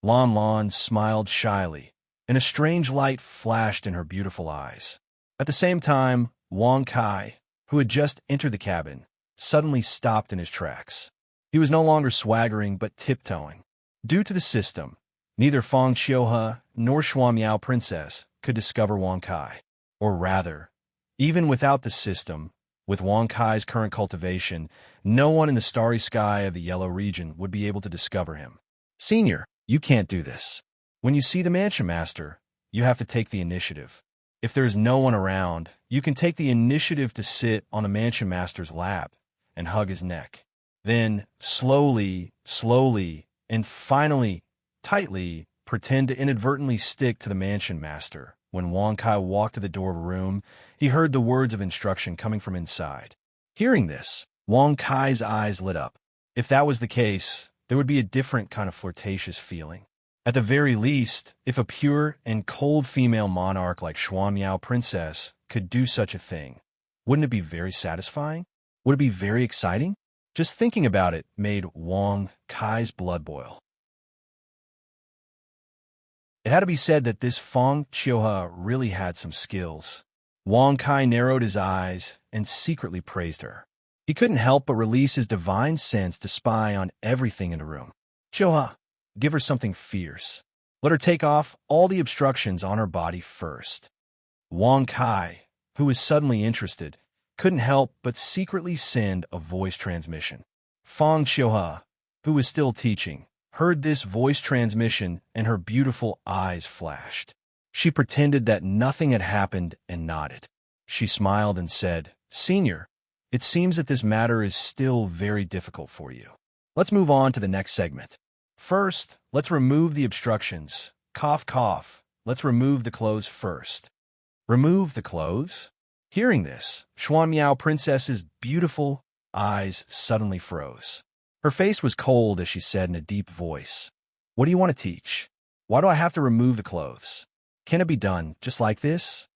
Lon Lon smiled shyly, and a strange light flashed in her beautiful eyes. At the same time, Wang Kai, who had just entered the cabin, suddenly stopped in his tracks. He was no longer swaggering but tiptoeing. Due to the system, neither Fang Qiuhe nor Shuamiao Princess could discover Wang Kai. Or rather, even without the system, with Wang Kai's current cultivation, no one in the starry sky of the Yellow region would be able to discover him. Senior, you can't do this. When you see the Mansion Master, you have to take the initiative. If there's no one around, you can take the initiative to sit on the Mansion Master's lap and hug his neck. Then, slowly, and finally, tightly, pretend to inadvertently stick to the Mansion Master. When Wang Kai walked to the door of a room, he heard the words of instruction coming from inside. Hearing this, Wang Kai's eyes lit up. If that was the case, there would be a different kind of flirtatious feeling. At the very least, if a pure and cold female monarch like Shuamiao Princess could do such a thing, wouldn't it be very satisfying? Would it be very exciting? Just thinking about it made Wang Kai's blood boil. It had to be said that this Fang Qiuhe really had some skills. Wang Kai narrowed his eyes and secretly praised her. He couldn't help but release his divine sense to spy on everything in the room. Qiuhe, give her something fierce. Let her take off all the obstructions on her body first. Wang Kai, who was suddenly interested, couldn't help but secretly send a voice transmission. Fang Qiuhe, who was still teaching, heard this voice transmission and her beautiful eyes flashed. She pretended that nothing had happened and nodded. She smiled and said, Senior, it seems that this matter is still very difficult for you. Let's move on to the next segment. First, let's remove the obstructions. Cough, cough. Let's remove the clothes first. Remove the clothes? Hearing this, Shuamiao Princess's beautiful eyes suddenly froze. Her face was cold as she said in a deep voice, What do you want to teach? Why do I have to remove the clothes? Can it be done just like this?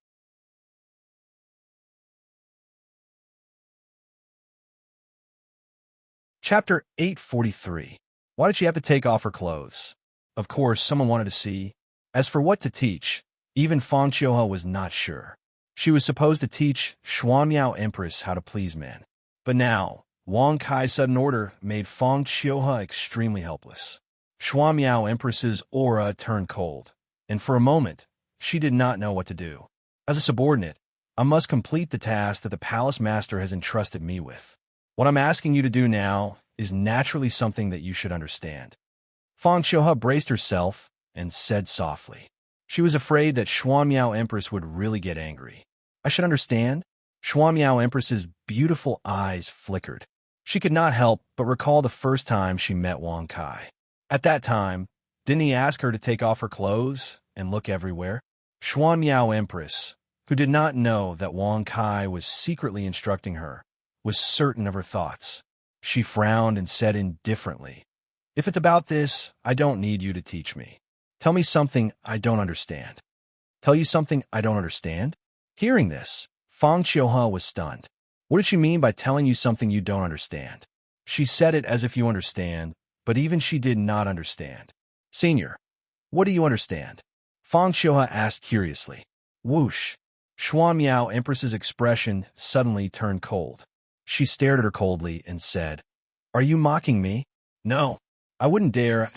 Chapter 843. Why did she have to take off her clothes? Of course, someone wanted to see. As for what to teach, even Fang Qiuhe was not sure. She was supposed to teach Xuan Miao Empress how to please men. But now, Wang Kai's sudden order made Fang Qiuhe extremely helpless. Xuan Miao Empress's aura turned cold, and for a moment, she did not know what to do. As a subordinate, I must complete the task that the palace master has entrusted me with. What I'm asking you to do now is naturally something that you should understand. Fang Qiuhe braced herself and said softly. She was afraid that Xuan Miao Empress would really get angry. I should understand? Xuan Miao Empress's beautiful eyes flickered. She could not help but recall the first time she met Wang Kai. At that time, didn't he ask her to take off her clothes and look everywhere? Xuan Miao Empress, who did not know that Wang Kai was secretly instructing her, was certain of her thoughts. She frowned and said indifferently, "If it's about this, I don't need you to teach me. Tell me something I don't understand." Tell you something I don't understand? Hearing this, Fang Qiuhe was stunned. What did she mean by telling you something you don't understand? She said it as if you understand, but even she did not understand. Senior, what do you understand? Fang Qiuhe asked curiously. Whoosh! Xuan Miao Empress's expression suddenly turned cold. She stared at her coldly and said, "Are you mocking me?" "No, I wouldn't dare.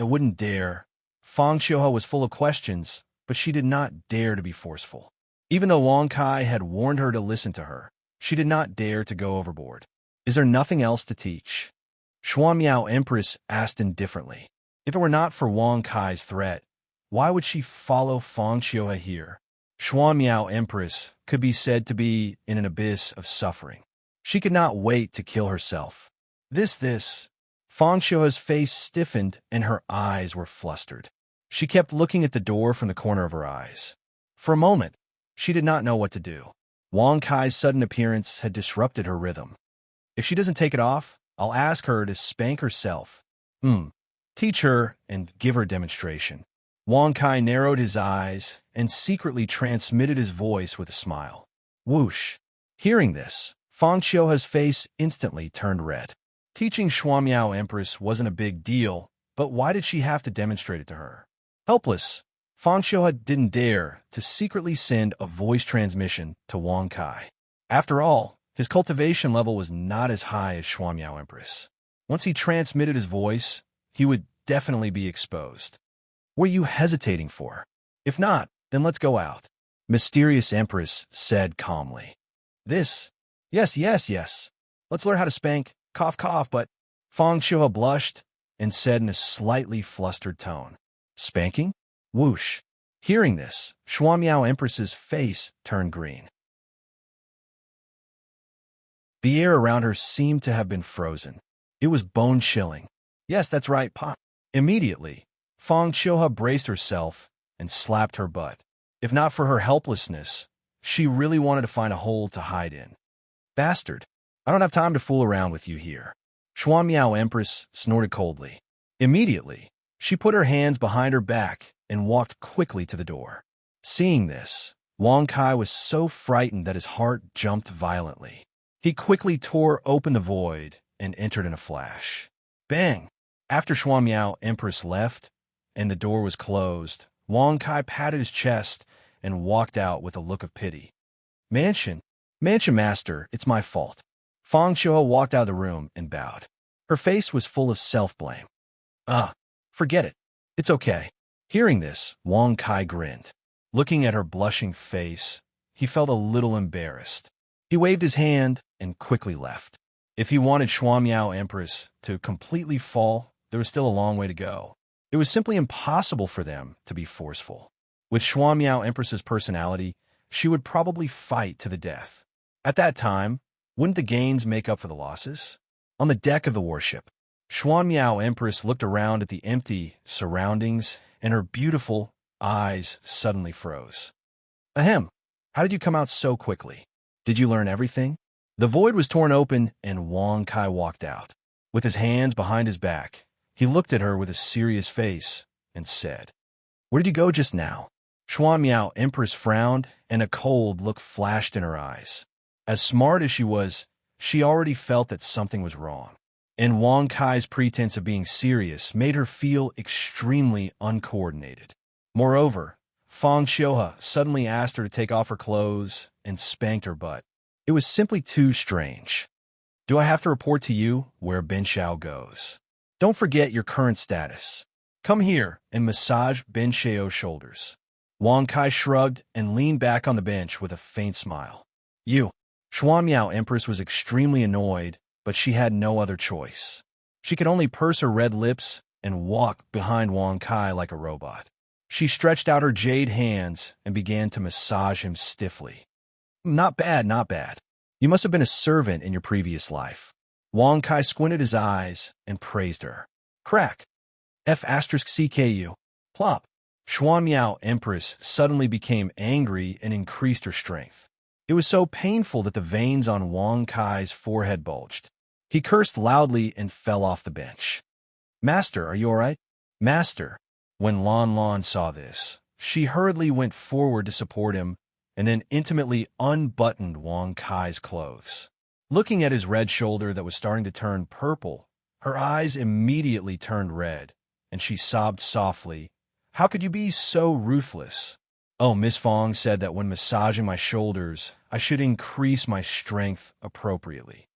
Fang Qiuhe was full of questions, but she did not dare to be forceful. Even though Wang Kai had warned her to listen to her, she did not dare to go overboard. Is there nothing else to teach? Xuan Miao Empress asked indifferently. If it were not for Wang Kai's threat, why would she follow Fang Qiuhe here? Xuan Miao Empress could be said to be in an abyss of suffering. She could not wait to kill herself. Fang Qiuhe's face stiffened and her eyes were flustered. She kept looking at the door from the corner of her eyes. For a moment, she did not know what to do. Wang Kai's sudden appearance had disrupted her rhythm. If she doesn't take it off, I'll ask her to spank herself. Teach her and give her demonstration. Wang Kai narrowed his eyes and secretly transmitted his voice with a smile. Whoosh! Hearing this, Fang Qiuhe's face instantly turned red. Teaching Xuan Miao Empress wasn't a big deal, but why did she have to demonstrate it to her? Helpless, Fang Qiuhe didn't dare to secretly send a voice transmission to Wang Kai. After all, his cultivation level was not as high as Xuan Miao Empress. Once he transmitted his voice, he would definitely be exposed. What are you hesitating for? If not, then let's go out. Mysterious Empress said calmly. Yes. Let's learn how to spank, cough, but Fang Qiuhe blushed and said in a slightly flustered tone. Spanking? Whoosh! Hearing this, Xuan Miao Empress's face turned green. The air around her seemed to have been frozen. It was bone-chilling. Yes, that's right, Pa. Immediately, Fang Qiuhe braced herself and slapped her butt. If not for her helplessness, she really wanted to find a hole to hide in. Bastard, I don't have time to fool around with you here. Xuan Miao Empress snorted coldly. Immediately, she put her hands behind her back and walked quickly to the door. Seeing this, Wang Kai was so frightened that his heart jumped violently. He quickly tore open the void and entered in a flash. Bang! After Xuan Miao Empress left and the door was closed, Wang Kai patted his chest and walked out with a look of pity. Mansion Master, it's my fault. Fang Qiuhe walked out of the room and bowed. Her face was full of self-blame. Forget it. It's okay. Hearing this, Wang Kai grinned. Looking at her blushing face, he felt a little embarrassed. He waved his hand and quickly left. If he wanted Xuan Miao Empress to completely fall, there was still a long way to go. It was simply impossible for them to be forceful. With Xuan Miao Empress's personality, she would probably fight to the death. At that time, wouldn't the gains make up for the losses? On the deck of the warship, Xuan Miao Empress looked around at the empty surroundings, and her beautiful eyes suddenly froze. Ahem, how did you come out so quickly? Did you learn everything? The void was torn open, and Wang Kai walked out. With his hands behind his back, he looked at her with a serious face and said, Where did you go just now? Xuan Miao Empress frowned, and a cold look flashed in her eyes. As smart as she was, she already felt that something was wrong. And Wang Kai's pretense of being serious made her feel extremely uncoordinated. Moreover, Fang Xiuhe suddenly asked her to take off her clothes and spanked her butt. It was simply too strange. Do I have to report to you where Bin Xiao goes? Don't forget your current status. Come here and massage Bin Xiao's shoulders. Wang Kai shrugged and leaned back on the bench with a faint smile. You. Xuanmiao Empress was extremely annoyed, but she had no other choice. She could only purse her red lips and walk behind Wang Kai like a robot. She stretched out her jade hands and began to massage him stiffly. Not bad, not bad. You must have been a servant in your previous life. Wang Kai squinted his eyes and praised her. Crack. F*CKU. Plop. Xuanmiao Empress suddenly became angry and increased her strength. It was so painful that the veins on Wang Kai's forehead bulged. He cursed loudly and fell off the bench. Master, are you all right? Master. When Lan Lan saw this, she hurriedly went forward to support him and then intimately unbuttoned Wang Kai's clothes. Looking at his red shoulder that was starting to turn purple, her eyes immediately turned red, and she sobbed softly. How could you be so ruthless? Oh, Miss Fong said that when massaging my shoulders, I should increase my strength appropriately.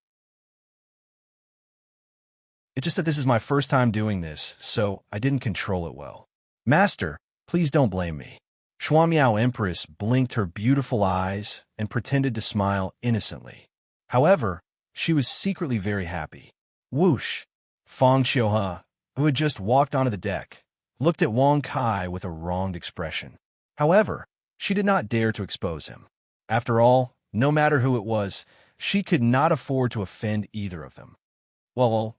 It's just that this is my first time doing this, so I didn't control it well. Master, please don't blame me. Xuanmiao Empress blinked her beautiful eyes and pretended to smile innocently. However, she was secretly very happy. Whoosh! Fang Xiuhe, who had just walked onto the deck, looked at Wang Kai with a wronged expression. However, she did not dare to expose him. After all, no matter who it was, she could not afford to offend either of them. Well,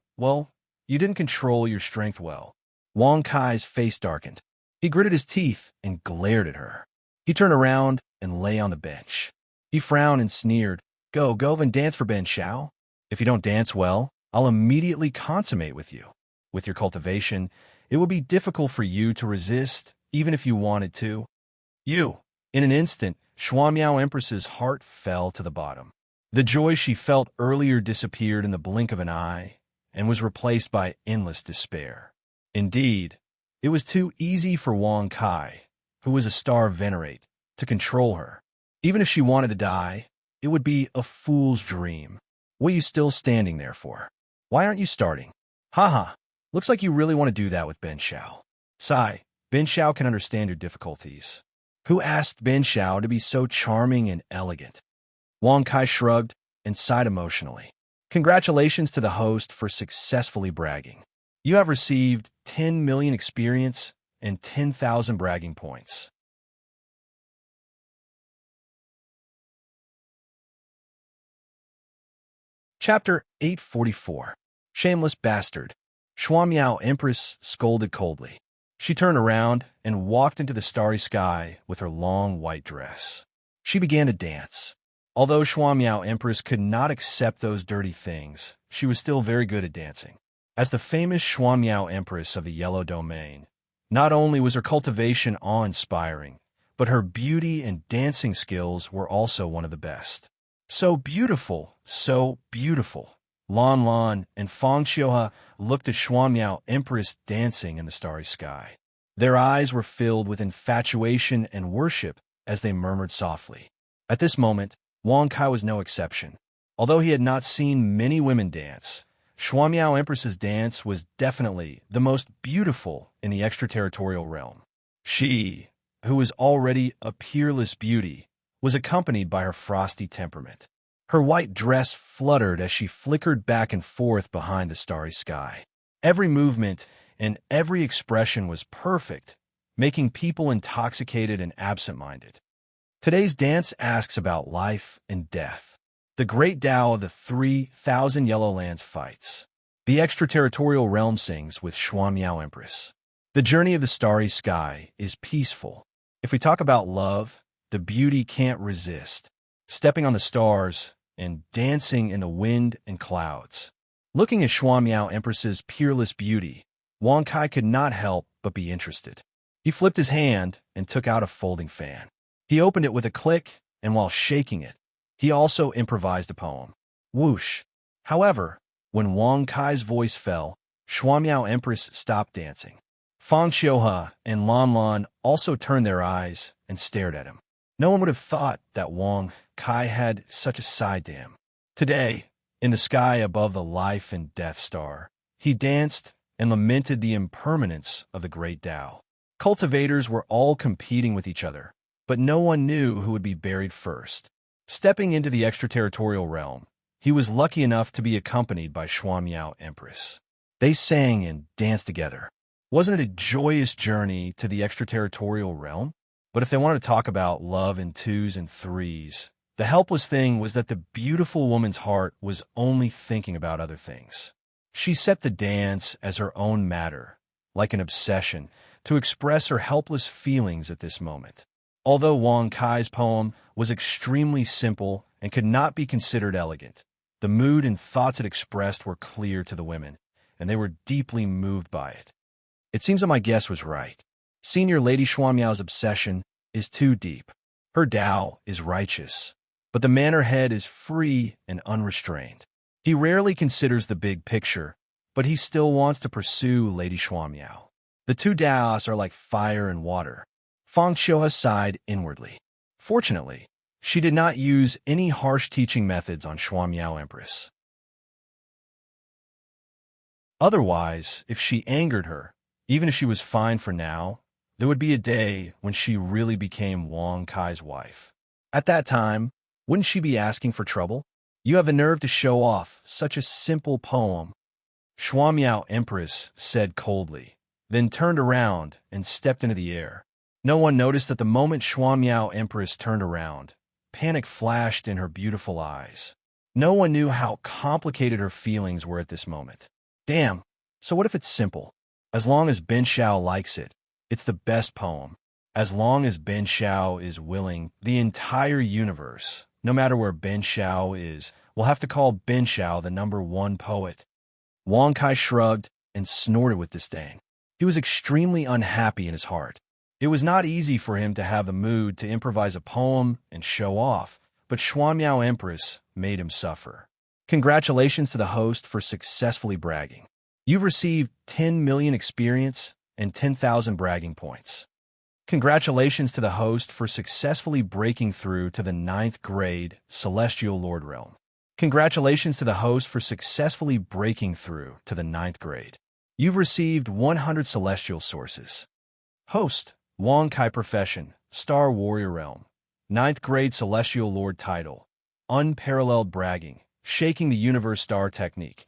you didn't control your strength well. Wang Kai's face darkened. He gritted his teeth and glared at her. He turned around and lay on the bench. He frowned and sneered. Go and dance for Bin Xiao. If you don't dance well, I'll immediately consummate with you. With your cultivation, it will be difficult for you to resist, even if you wanted to. You. In an instant, Xuanmiao Empress's heart fell to the bottom. The joy she felt earlier disappeared in the blink of an eye and was replaced by endless despair. Indeed, it was too easy for Wang Kai, who was a star venerate, to control her. Even if she wanted to die, it would be a fool's dream. What are you still standing there for? Why aren't you starting? Haha, looks like you really want to do that with Bin Xiao. Sigh, Bin Xiao can understand your difficulties. Who asked Bin Xiao to be so charming and elegant? Wang Kai shrugged and sighed emotionally. Congratulations to the host for successfully bragging. You have received 10 million experience and 10,000 bragging points. Chapter 844. Shameless Bastard. Xuanmiao Empress scolded coldly. She turned around and walked into the starry sky with her long white dress. She began to dance. Although Xuanmiao Empress could not accept those dirty things, she was still very good at dancing. As the famous Xuanmiao Empress of the Yellow Domain, not only was her cultivation awe-inspiring, but her beauty and dancing skills were also one of the best. So beautiful, so beautiful. Lan Lan and Fang Xiuhe looked at Xuanmiao Empress dancing in the starry sky. Their eyes were filled with infatuation and worship as they murmured softly. At this moment, Wang Kai was no exception. Although he had not seen many women dance, Xuanmiao Empress's dance was definitely the most beautiful in the extraterritorial realm. She, who was already a peerless beauty, was accompanied by her frosty temperament. Her white dress fluttered as she flickered back and forth behind the starry sky. Every movement and every expression was perfect, making people intoxicated and absent-minded. Today's dance asks about life and death. The great Tao of the 3,000 Yellow Lands fights. The extraterritorial realm sings with Xuanmiao Empress. The journey of the starry sky is peaceful. If we talk about love, the beauty can't resist, stepping on the stars and dancing in the wind and clouds. Looking at Xuanmiao Empress's peerless beauty, Wang Kai could not help but be interested. He flipped his hand and took out a folding fan. He opened it with a click, and while shaking it, he also improvised a poem. Whoosh! However, when Wang Kai's voice fell, Xuanmiao Empress stopped dancing. Fang Xiuhe and Lan Lan also turned their eyes and stared at him. No one would have thought that Wang Kai had such a side to him. Today, in the sky above the life and death star, he danced and lamented the impermanence of the great Tao. Cultivators were all competing with each other, but no one knew who would be buried first. Stepping into the extraterritorial realm, he was lucky enough to be accompanied by Xuanmiao Empress. They sang and danced together. Wasn't it a joyous journey to the extraterritorial realm? But if they wanted to talk about love in twos and threes, the helpless thing was that the beautiful woman's heart was only thinking about other things. She set the dance as her own matter, like an obsession, to express her helpless feelings at this moment. Although Wang Kai's poem was extremely simple and could not be considered elegant, the mood and thoughts it expressed were clear to the women, and they were deeply moved by it. It seems that my guess was right. Senior Lady Xuanmiao's obsession is too deep. Her Tao is righteous, but the manor head is free and unrestrained. He rarely considers the big picture, but he still wants to pursue Lady Xuanmiao. The two Taos are like fire and water. Fang Xiuhe sighed inwardly. Fortunately, she did not use any harsh teaching methods on Xuanmiao Empress. Otherwise, if she angered her, even if she was fine for now, there would be a day when she really became Wang Kai's wife. At that time, wouldn't she be asking for trouble? You have the nerve to show off such a simple poem. Xuanmiao Empress said coldly, then turned around and stepped into the air. No one noticed that the moment Xuanmiao Empress turned around, panic flashed in her beautiful eyes. No one knew how complicated her feelings were at this moment. Damn, so what if it's simple? As long as Ben Shao likes it, it's the best poem. As long as Ben Shao is willing, the entire universe, no matter where Ben Shao is, will have to call Ben Shao the #1 poet. Wang Kai shrugged and snorted with disdain. He was extremely unhappy in his heart. It was not easy for him to have the mood to improvise a poem and show off, but Xuanmiao Empress made him suffer. Congratulations to the host for successfully bragging. You've received 10 million experience and 10,000 bragging points. Congratulations to the host for successfully breaking through to the 9th grade Celestial Lord Realm. Congratulations to the host for successfully breaking through to the 9th grade. You've received 100 celestial sources. Host, Wang Kai Profession, Star Warrior Realm. 9th grade Celestial Lord title. Unparalleled bragging, shaking the universe star technique.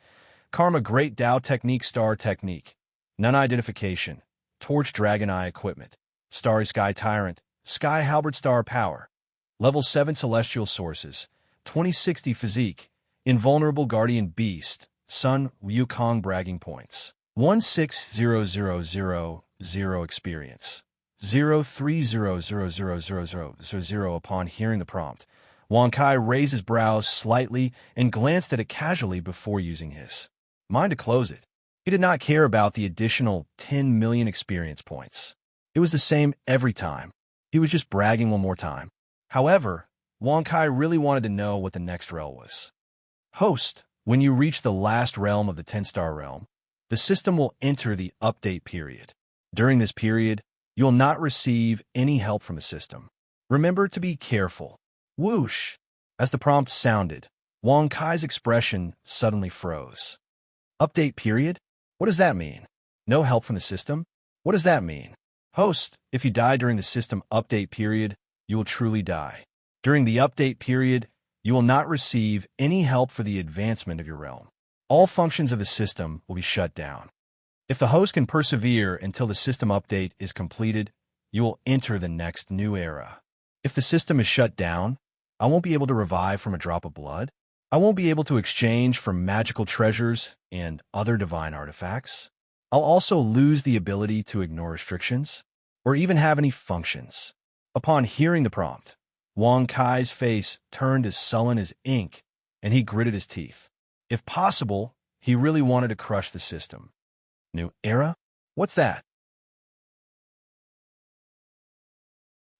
Karma Great Tao Technique Star Technique. None Identification. Torch Dragon Eye Equipment. Starry Sky Tyrant. Sky Halberd Star Power. Level 7 Celestial Sources. 2060 Physique. Invulnerable Guardian Beast. Sun Wukong Bragging Points. 160000 Experience. 030000000. Upon hearing the prompt, Wang Kai raised his brows slightly and glanced at it casually before using his mind to close it. He did not care about the additional 10 million experience points. It was the same every time. He was just bragging one more time. However, Wang Kai really wanted to know what the next realm was. Host, when you reach the last realm of the 10-star realm, the system will enter the update period. During this period, you will not receive any help from the system. Remember to be careful. Whoosh! As the prompt sounded, Wang Kai's expression suddenly froze. Update period? What does that mean? No help from the system? What does that mean? Host, if you die during the system update period, you will truly die. During the update period, you will not receive any help for the advancement of your realm. All functions of the system will be shut down. If the host can persevere until the system update is completed, you will enter the next new era. If the system is shut down, I won't be able to revive from a drop of blood. I won't be able to exchange for magical treasures and other divine artifacts. I'll also lose the ability to ignore restrictions or even have any functions. Upon hearing the prompt, Wang Kai's face turned as sullen as ink, and he gritted his teeth. If possible, he really wanted to crush the system. New era? What's that?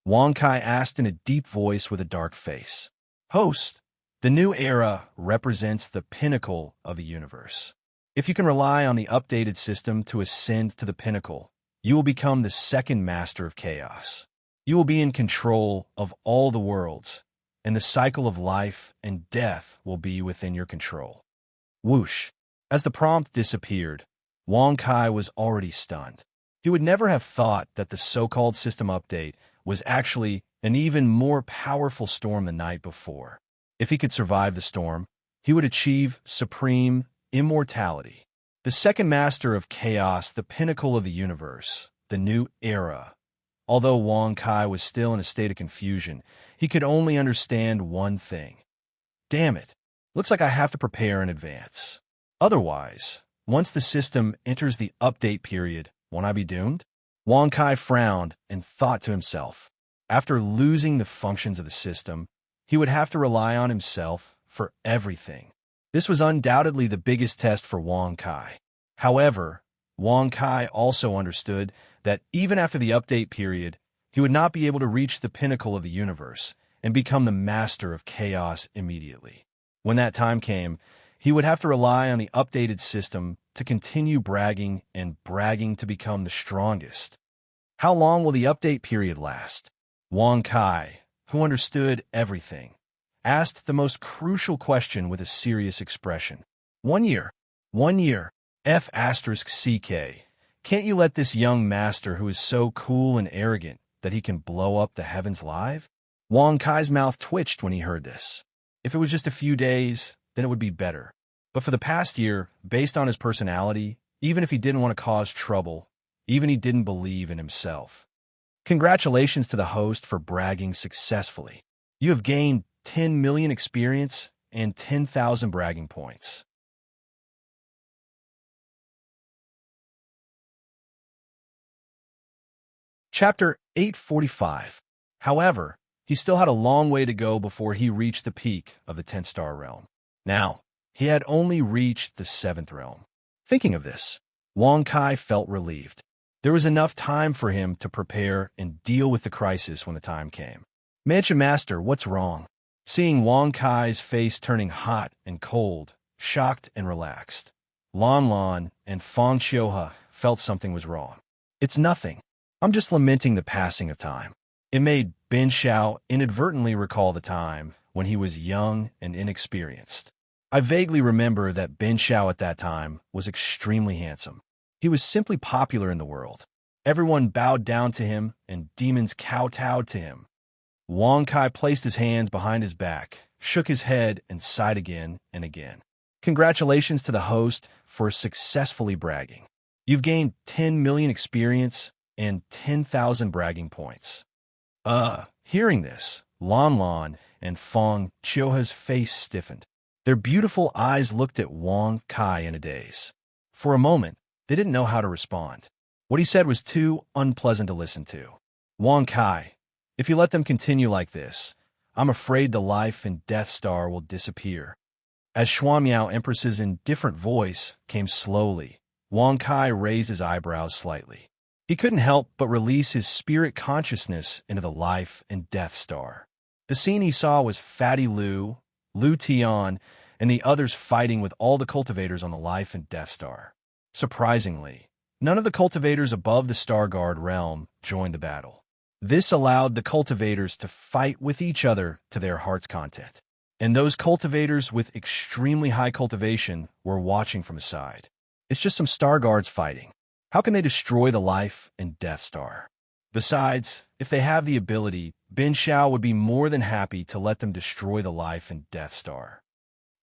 Wang Kai asked in a deep voice with a dark face. Host, the new era represents the pinnacle of the universe. If you can rely on the updated system to ascend to the pinnacle, you will become the second master of chaos. You will be in control of all the worlds, and the cycle of life and death will be within your control. Whoosh! As the prompt disappeared, Wang Kai was already stunned. He would never have thought that the so-called system update was actually an even more powerful storm the night before. If he could survive the storm, he would achieve supreme immortality. The second master of chaos, the pinnacle of the universe, the new era. Although Wang Kai was still in a state of confusion, he could only understand one thing. Damn it, looks like I have to prepare in advance. Otherwise, once the system enters the update period, won't I be doomed? Wang Kai frowned and thought to himself. After losing the functions of the system, he would have to rely on himself for everything. This was undoubtedly the biggest test for Wang Kai. However, Wang Kai also understood that even after the update period, he would not be able to reach the pinnacle of the universe and become the master of chaos immediately. When that time came, he would have to rely on the updated system to continue bragging and bragging to become the strongest. How long will the update period last? Wang Kai, who understood everything, asked the most crucial question with a serious expression. 1 year. 1 year. F***CK. Can't you let this young master who is so cool and arrogant that he can blow up the heavens live? Wang Kai's mouth twitched when he heard this. If it was just a few days, then it would be better. But for the past year, based on his personality, even if he didn't want to cause trouble, even he didn't believe in himself. Congratulations to the host for bragging successfully. You have gained 10 million experience and 10,000 bragging points. Chapter 845. However, he still had a long way to go before he reached the peak of the 10-star realm. Now, he had only reached the 7th realm. Thinking of this, Wang Kai felt relieved. There was enough time for him to prepare and deal with the crisis when the time came. Mansion Master, what's wrong? Seeing Wang Kai's face turning hot and cold, shocked and relaxed, Lan Lan and Fang Qiuhe felt something was wrong. It's nothing. I'm just lamenting the passing of time. It made Bin Xiao inadvertently recall the time when he was young and inexperienced. I vaguely remember that Bin Xiao at that time was extremely handsome. He was simply popular in the world. Everyone bowed down to him, and demons kowtowed to him. Wang Kai placed his hands behind his back, shook his head, and sighed again and again. Congratulations to the host for successfully bragging. You've gained 10 million experience and 10,000 bragging points. Hearing this, Lan Lan and Fang Qiuhe's face stiffened. Their beautiful eyes looked at Wang Kai in a daze. For a moment, they didn't know how to respond. What he said was too unpleasant to listen to. Wang Kai, if you let them continue like this, I'm afraid the life and death star will disappear. As Xuanmiao Empress's indifferent voice came slowly, Wang Kai raised his eyebrows slightly. He couldn't help but release his spirit consciousness into the life and death star. The scene he saw was Fatty Lu, Lu Tian, and the others fighting with all the cultivators on the life and death star. Surprisingly, none of the cultivators above the Star Guard realm joined the battle. This allowed the cultivators to fight with each other to their heart's content. And those cultivators with extremely high cultivation were watching from aside. It's just some Star Guards fighting. How can they destroy the life and death star? Besides, if they have the ability, Bin Xiao would be more than happy to let them destroy the life and death star.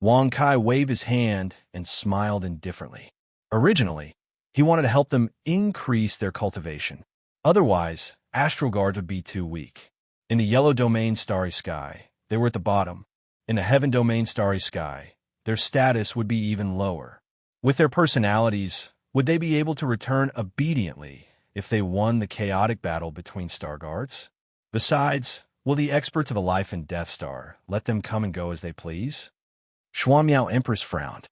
Wang Kai waved his hand and smiled indifferently. Originally, he wanted to help them increase their cultivation. Otherwise, Astral Guards would be too weak. In the Yellow Domain Starry Sky, they were at the bottom. In the Heaven Domain Starry Sky, their status would be even lower. With their personalities, would they be able to return obediently if they won the chaotic battle between Star Guards? Besides, will the experts of the Life and Death Star let them come and go as they please? Xuanmiao Empress frowned.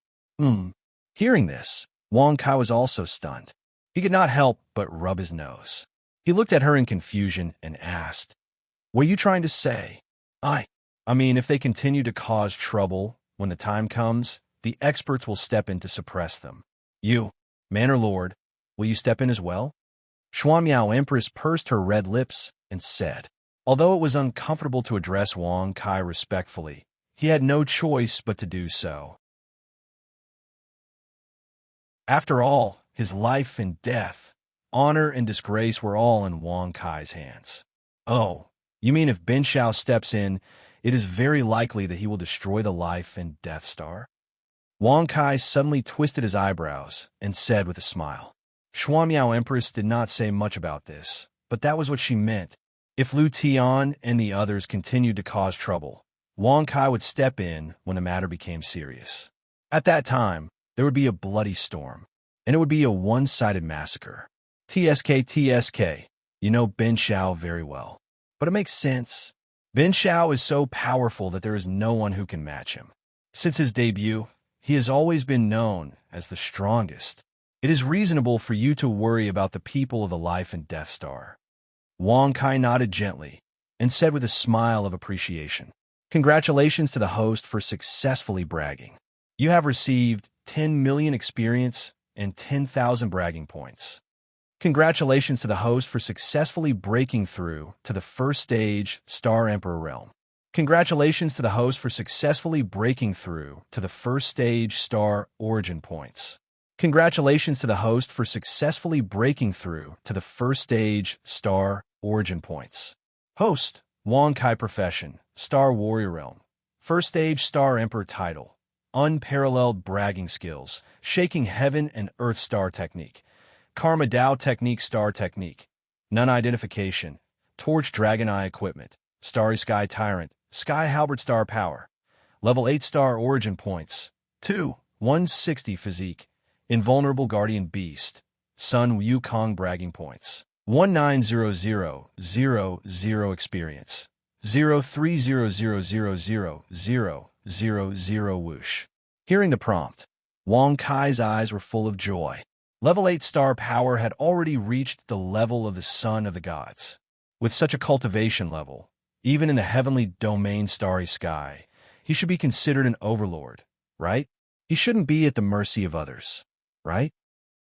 Hearing this, Wang Kai was also stunned. He could not help but rub his nose. He looked at her in confusion and asked, "What are you trying to say?" I mean, if they continue to cause trouble, when the time comes, the experts will step in to suppress them. You, Manor Lord, will you step in as well? Xuanmiao Empress pursed her red lips and said, although it was uncomfortable to address Wang Kai respectfully, he had no choice but to do so. After all, his life and death, honor and disgrace were all in Wang Kai's hands. Oh, you mean if Bin Shao steps in, it is very likely that he will destroy the life and death star? Wang Kai suddenly twisted his eyebrows and said with a smile. Xuanmiao Empress did not say much about this, but that was what she meant. If Lu Tian and the others continued to cause trouble, Wang Kai would step in when the matter became serious. At that time, there would be a bloody storm, and it would be a one-sided massacre. TSK, you know Bin Shao very well. But it makes sense. Bin Shao is so powerful that there is no one who can match him. Since his debut, he has always been known as the strongest. It is reasonable for you to worry about the people of the Life and Death Star. Wang Kai nodded gently and said with a smile of appreciation, congratulations to the host for successfully bragging. You have received 10 million experience and 10,000 bragging points. Congratulations to the host for successfully breaking through to the first stage Star Emperor realm. Congratulations to the host for successfully breaking through to the first stage Star Origin points. Congratulations to the host for successfully breaking through to the first stage Star Origin points. Host, Wang Kai Profession, Star Warrior Realm. First stage Star Emperor title. Unparalleled bragging skills, shaking heaven and earth star technique. Karma Dao technique star technique. Nun identification. Torch Dragon Eye equipment. Starry Sky Tyrant. Sky Halberd star power. Level 8 star origin points. 2. 160 physique. Invulnerable Guardian Beast. Sun Wukong bragging points. 190000 experience. 030000000 whoosh. Hearing the prompt, Wang Kai's eyes were full of joy. Level 8 star power had already reached the level of the Son of the Gods. With such a cultivation level, even in the heavenly domain starry sky, he should be considered an overlord, right? He shouldn't be at the mercy of others, right?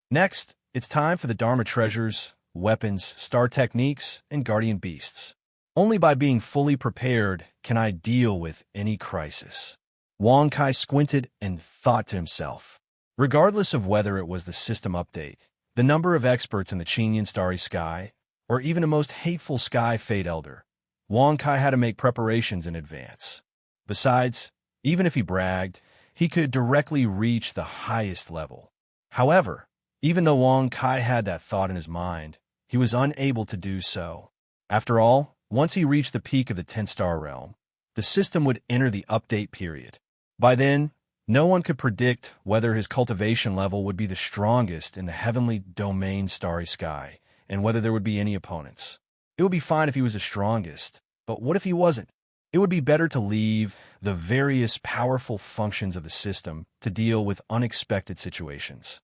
Next, it's time for the Dharma treasures, weapons, star techniques, and guardian beasts. Only by being fully prepared can I deal with any crisis. Wang Kai squinted and thought to himself. Regardless of whether it was the system update, the number of experts in the Qingyan starry sky, or even a most hateful sky fate elder, Wang Kai had to make preparations in advance. Besides, even if he bragged, he could directly reach the highest level. However, even though Wang Kai had that thought in his mind, he was unable to do so. After all, once he reached the peak of the 10-star realm, the system would enter the update period. By then, no one could predict whether his cultivation level would be the strongest in the heavenly domain starry sky, and whether there would be any opponents. It would be fine if he was the strongest, but what if he wasn't? It would be better to leave the various powerful functions of the system to deal with unexpected situations.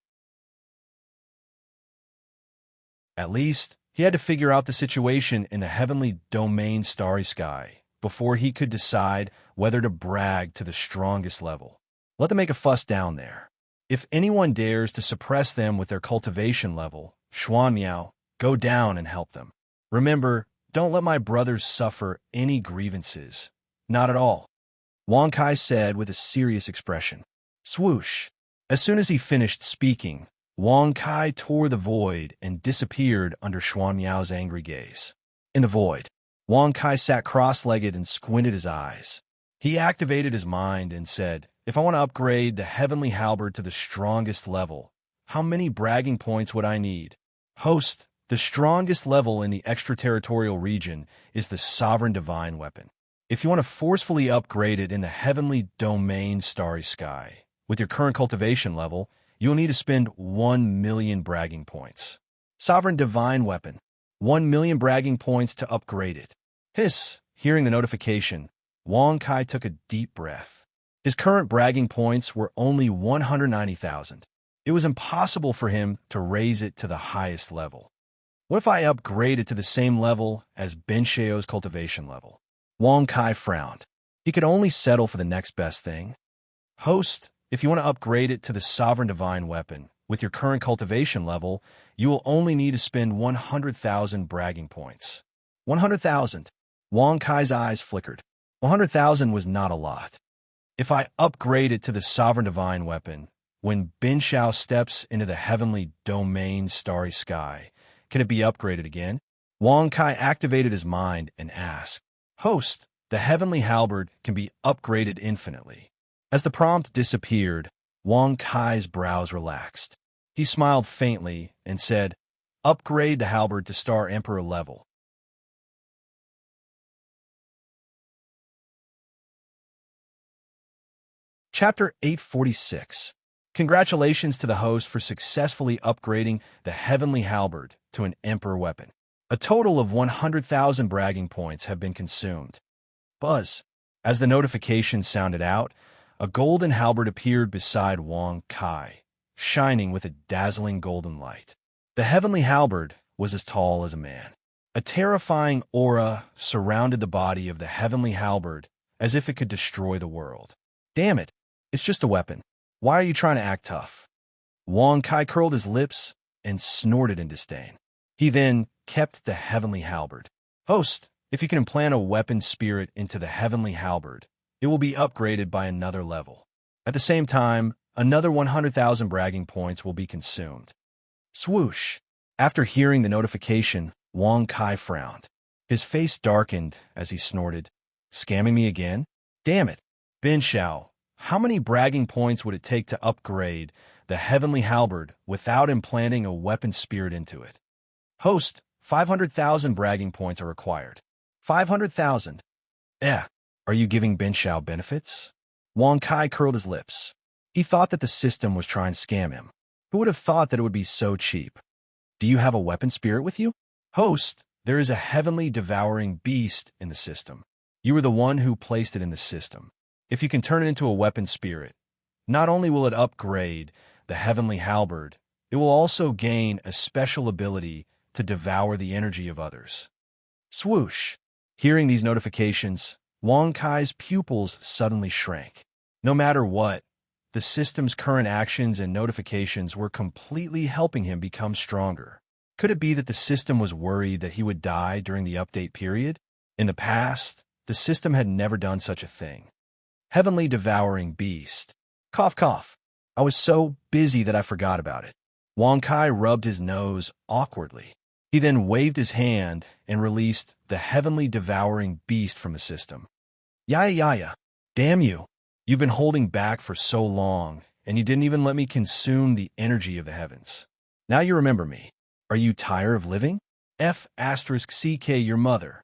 At least, he had to figure out the situation in the heavenly domain starry sky before he could decide whether to brag to the strongest level. Let them make a fuss down there. If anyone dares to suppress them with their cultivation level, Xuanmiao, go down and help them. Remember, don't let my brothers suffer any grievances. Not at all. Wang Kai said with a serious expression. Swoosh. As soon as he finished speaking, Wang Kai tore the void and disappeared under Xuanmiao's angry gaze. In the void, Wang Kai sat cross-legged and squinted his eyes. He activated his mind and said, if I want to upgrade the heavenly halberd to the strongest level, how many bragging points would I need? Host, the strongest level in the extraterritorial region is the sovereign divine weapon. If you want to forcefully upgrade it in the heavenly domain starry sky, with your current cultivation level, you'll need to spend 1 million bragging points. Sovereign divine weapon. 1 million bragging points to upgrade it. Hiss. Hearing the notification, Wang Kai took a deep breath. His current bragging points were only 190,000. It was impossible for him to raise it to the highest level. What if I upgrade it to the same level as Bin Shao's cultivation level? Wang Kai frowned. He could only settle for the next best thing. Host, if you want to upgrade it to the sovereign divine weapon, With your current cultivation level, you will only need to spend 100,000 bragging points. 100,000. Wang Kai's eyes flickered. 100,000 was not a lot. If I upgrade it to the Sovereign Divine Weapon, when Bin Shao steps into the heavenly domain starry sky, can it be upgraded again? Wang Kai activated his mind and asked, Host, the heavenly halberd can be upgraded infinitely. As the prompt disappeared, Wang Kai's brows relaxed. He smiled faintly and said, Upgrade the halberd to Star Emperor level. Chapter 846. Congratulations to the host for successfully upgrading the heavenly halberd to an emperor weapon. A total of 100,000 bragging points have been consumed. Buzz. As the notification sounded out, a golden halberd appeared beside Wang Kai, shining with a dazzling golden light. The heavenly halberd was as tall as a man. A terrifying aura surrounded the body of the heavenly halberd as if it could destroy the world. Damn it, it's just a weapon. Why are you trying to act tough? Wang Kai curled his lips and snorted in disdain. He then kept the heavenly halberd. Host, if you can implant a weapon spirit into the heavenly halberd, it will be upgraded by another level. At the same time, another 100,000 bragging points will be consumed. Swoosh. After hearing the notification, Wang Kai frowned. His face darkened as he snorted. Scamming me again? Damn it. Bin Shao, how many bragging points would it take to upgrade the heavenly halberd without implanting a weapon spirit into it? Host, 500,000 bragging points are required. 500,000. Are you giving Bin Shao benefits? Wang Kai curled his lips. He thought that the system was trying to scam him. Who would have thought that it would be so cheap? Do you have a weapon spirit with you? Host, there is a heavenly devouring beast in the system. You were the one who placed it in the system. If you can turn it into a weapon spirit, not only will it upgrade the heavenly halberd, it will also gain a special ability to devour the energy of others. Swoosh. Hearing these notifications, Wang Kai's pupils suddenly shrank. No matter what, the system's current actions and notifications were completely helping him become stronger. Could it be that the system was worried that he would die during the update period? In the past, the system had never done such a thing. Heavenly devouring beast. Cough, cough. I was so busy that I forgot about it. Wang Kai rubbed his nose awkwardly. He then waved his hand and released the heavenly devouring beast from the system. Yaya. Damn you. You've been holding back for so long, and you didn't even let me consume the energy of the heavens. Now you remember me. Are you tired of living? F***CK your mother.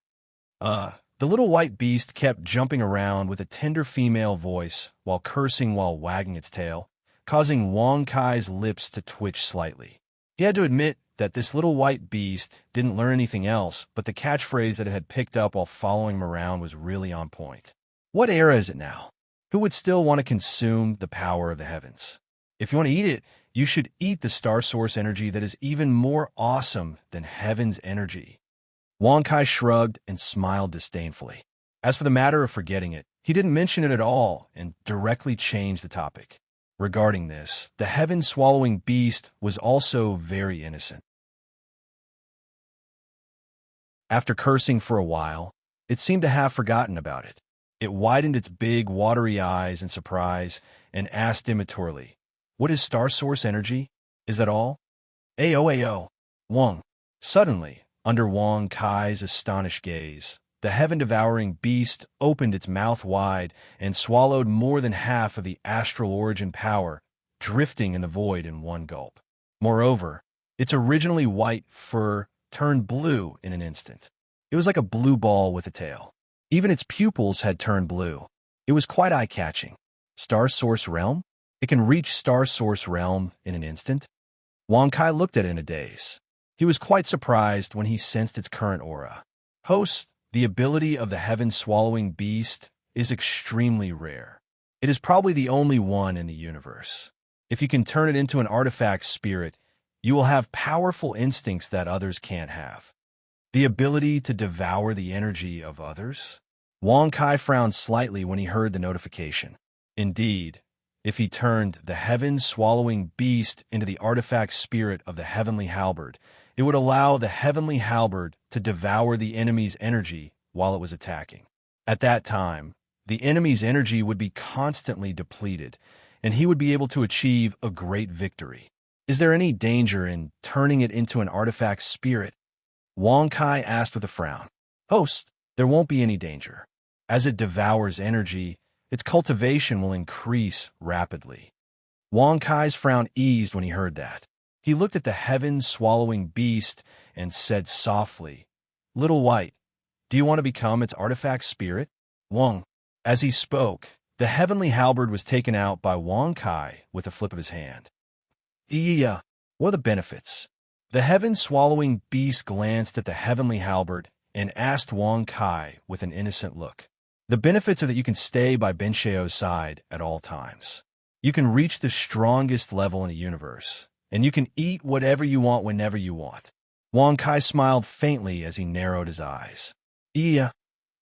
The little white beast kept jumping around with a tender female voice while cursing while wagging its tail, causing Wang Kai's lips to twitch slightly. He had to admit that this little white beast didn't learn anything else, but the catchphrase that it had picked up while following him around was really on point. What era is it now? Who would still want to consume the power of the heavens? If you want to eat it, you should eat the star source energy that is even more awesome than heaven's energy. Wang Kai shrugged and smiled disdainfully. As for the matter of forgetting it, he didn't mention it at all and directly changed the topic. Regarding this, the heaven-swallowing beast was also very innocent. After cursing for a while, it seemed to have forgotten about it. It widened its big, watery eyes in surprise and asked immaturely, What is star source energy? Is that all? Ayo. Wang. Suddenly, under Wang Kai's astonished gaze, the heaven-devouring beast opened its mouth wide and swallowed more than half of the astral origin power, drifting in the void in one gulp. Moreover, its originally white fur turned blue in an instant. It was like a blue ball with a tail. Even its pupils had turned blue. It was quite eye-catching. Star Source Realm? It can reach Star Source Realm in an instant? Wang Kai looked at it in a daze. He was quite surprised when he sensed its current aura. Host, the ability of the heaven-swallowing beast is extremely rare. It is probably the only one in the universe. If you can turn it into an artifact spirit, you will have powerful instincts that others can't have. The ability to devour the energy of others? Wang Kai frowned slightly when he heard the notification. Indeed, if he turned the heaven-swallowing beast into the artifact spirit of the heavenly halberd, it would allow the heavenly halberd to devour the enemy's energy while it was attacking. At that time, the enemy's energy would be constantly depleted, and he would be able to achieve a great victory. Is there any danger in turning it into an artifact spirit? Wang Kai asked with a frown. Host, there won't be any danger. As it devours energy, its cultivation will increase rapidly. Wang Kai's frown eased when he heard that. He looked at the heaven-swallowing beast and said softly, Little White, do you want to become its artifact spirit? Wang. As he spoke, the heavenly halberd was taken out by Wang Kai with a flip of his hand. Yeah, what are the benefits? The heaven-swallowing beast glanced at the heavenly halberd and asked Wang Kai with an innocent look. The benefits are that you can stay by Ben Xiao's side at all times. You can reach the strongest level in the universe, and you can eat whatever you want whenever you want. Wang Kai smiled faintly as he narrowed his eyes. Yeah,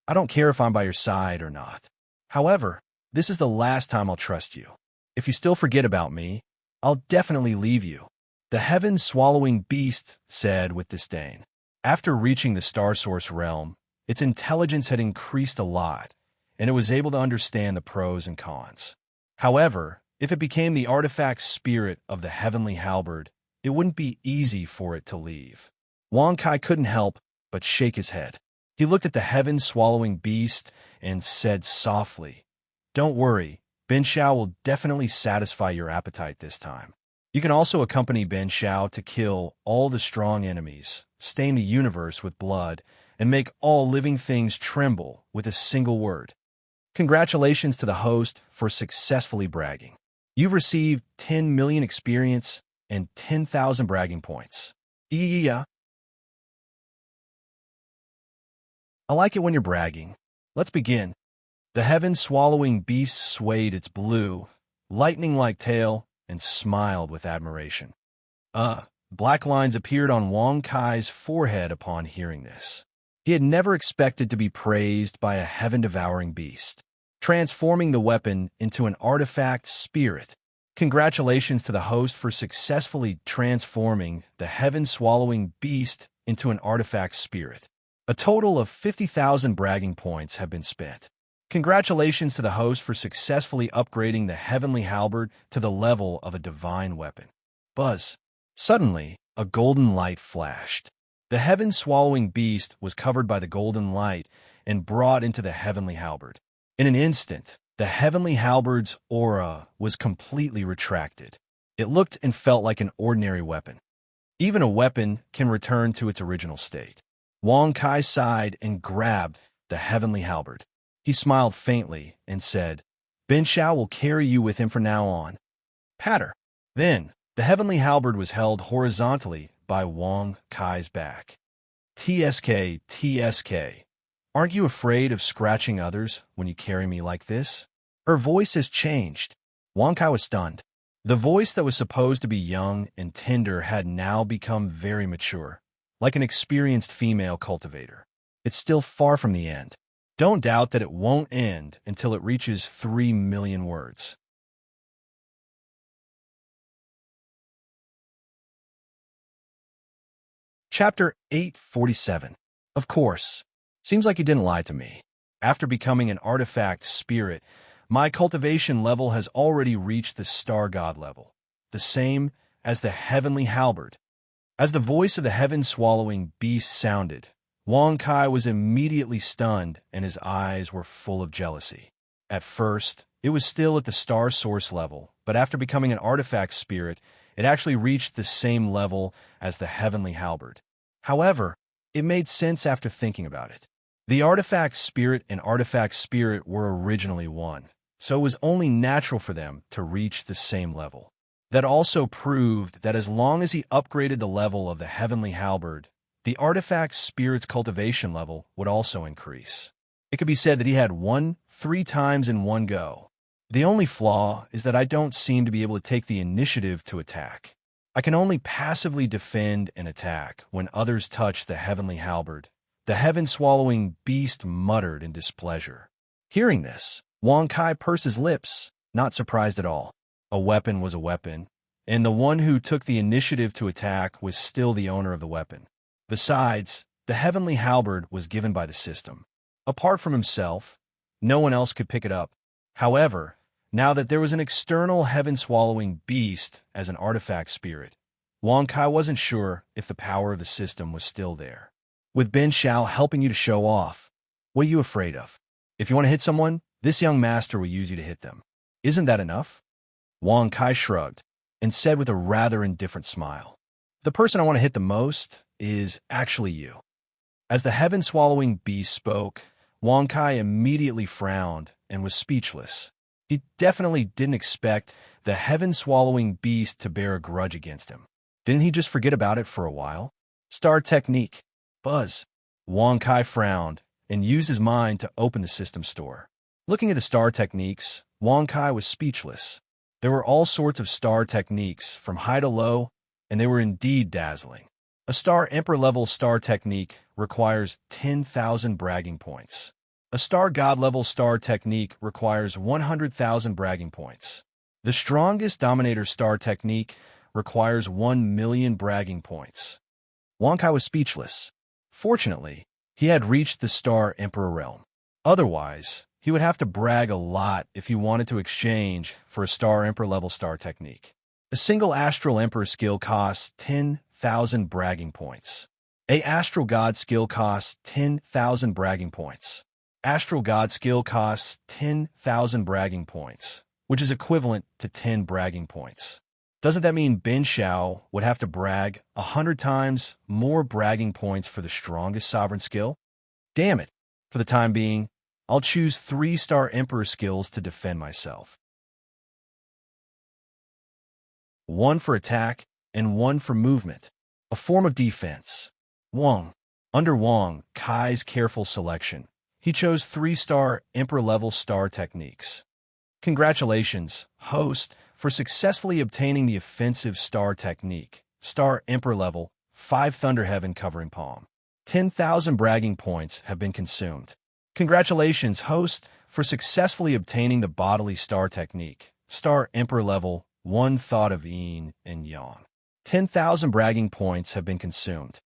I don't care if I'm by your side or not. However, this is the last time I'll trust you. If you still forget about me, I'll definitely leave you. The heaven-swallowing beast said with disdain. After reaching the Star Source realm, its intelligence had increased a lot, and it was able to understand the pros and cons. However, if it became the artifact spirit of the heavenly halberd, it wouldn't be easy for it to leave. Wang Kai couldn't help but shake his head. He looked at the heaven-swallowing beast and said softly, Don't worry, Ben Xiao will definitely satisfy your appetite this time. You can also accompany Ben Xiao to kill all the strong enemies, stain the universe with blood, and make all living things tremble with a single word. Congratulations to the host for successfully bragging. You've received 10 million experience and 10,000 bragging points. Yeah. I like it when you're bragging. Let's begin. The heaven-swallowing beast swayed its blue, lightning-like tail and smiled with admiration. Black lines appeared on Wang Kai's forehead upon hearing this. He had never expected to be praised by a heaven-devouring beast, transforming the weapon into an artifact spirit. Congratulations to the host for successfully transforming the heaven-swallowing beast into an artifact spirit. A total of 50,000 bragging points have been spent. Congratulations to the host for successfully upgrading the heavenly halberd to the level of a divine weapon. Buzz. Suddenly, a golden light flashed. The heaven-swallowing beast was covered by the golden light and brought into the heavenly halberd. In an instant, the heavenly halberd's aura was completely retracted. It looked and felt like an ordinary weapon. Even a weapon can return to its original state. Wang Kai sighed and grabbed the heavenly halberd. He smiled faintly and said, Ben Xiao will carry you with him from now on. Patter. Then, the heavenly halberd was held horizontally by Wang Kai's back. TSK, TSK. Aren't you afraid of scratching others when you carry me like this? Her voice has changed. Wang Kai was stunned. The voice that was supposed to be young and tender had now become very mature, like an experienced female cultivator. It's still far from the end. Don't doubt that it won't end until it reaches 3 million words. Chapter 847. Of course. Seems like you didn't lie to me. After becoming an artifact spirit, my cultivation level has already reached the star god level, the same as the heavenly halberd. As the voice of the heaven-swallowing beast sounded, Wang Kai was immediately stunned and his eyes were full of jealousy. At first, it was still at the star source level, but after becoming an artifact spirit, it actually reached the same level as the heavenly halberd. However, it made sense after thinking about it. The artifact spirit and artifact spirit were originally one, so it was only natural for them to reach the same level. That also proved that as long as he upgraded the level of the heavenly halberd, the artifact spirit's cultivation level would also increase. It could be said that he had 3 times in one go. The only flaw is that I don't seem to be able to take the initiative to attack. I can only passively defend and attack when others touch the heavenly halberd. The heaven-swallowing beast muttered in displeasure. Hearing this, Wang Kai pursed his lips, not surprised at all. A weapon was a weapon, and the one who took the initiative to attack was still the owner of the weapon. Besides, the heavenly halberd was given by the system. Apart from himself, no one else could pick it up. However, now that there was an external heaven-swallowing beast as an artifact spirit, Wang Kai wasn't sure if the power of the system was still there. With Ben Shao helping you to show off, what are you afraid of? If you want to hit someone, this young master will use you to hit them. Isn't that enough? Wang Kai shrugged and said with a rather indifferent smile, "The person I want to hit the most is actually you." As the heaven-swallowing beast spoke, Wang Kai immediately frowned and was speechless. He definitely didn't expect the heaven-swallowing beast to bear a grudge against him. Didn't he just forget about it for a while? Star technique. Buzz. Wang Kai frowned and used his mind to open the system store. Looking at the star techniques, Wang Kai was speechless. There were all sorts of star techniques from high to low, and they were indeed dazzling. A star emperor-level star technique requires 10,000 bragging points. A star god-level star technique requires 100,000 bragging points. The strongest dominator star technique requires 1,000,000 bragging points. Wang Kai was speechless. Fortunately, he had reached the Star Emperor realm. Otherwise, he would have to brag a lot if he wanted to exchange for a Star Emperor-level star technique. A single Astral Emperor skill costs 10,000 bragging points. A Astral God skill costs 10,000 bragging points. Astral God skill costs 10,000 bragging points, which is equivalent to 10 bragging points. Doesn't that mean Ben Shao would have to brag 100 times more bragging points for the strongest sovereign skill? Damn it. For the time being, I'll choose 3-star Emperor skills to defend myself. 1 for attack and 1 for movement, a form of defense. Under Wang Kai's careful selection, he chose 3-star Emperor-level star techniques. Congratulations, host, for successfully obtaining the offensive star technique, Star Emperor level, 5 Thunder Heaven covering palm. 10,000 bragging points have been consumed. Congratulations, host, for successfully obtaining the bodily star technique, Star Emperor level, 1 Thought of Yin and Yang. 10,000 bragging points have been consumed.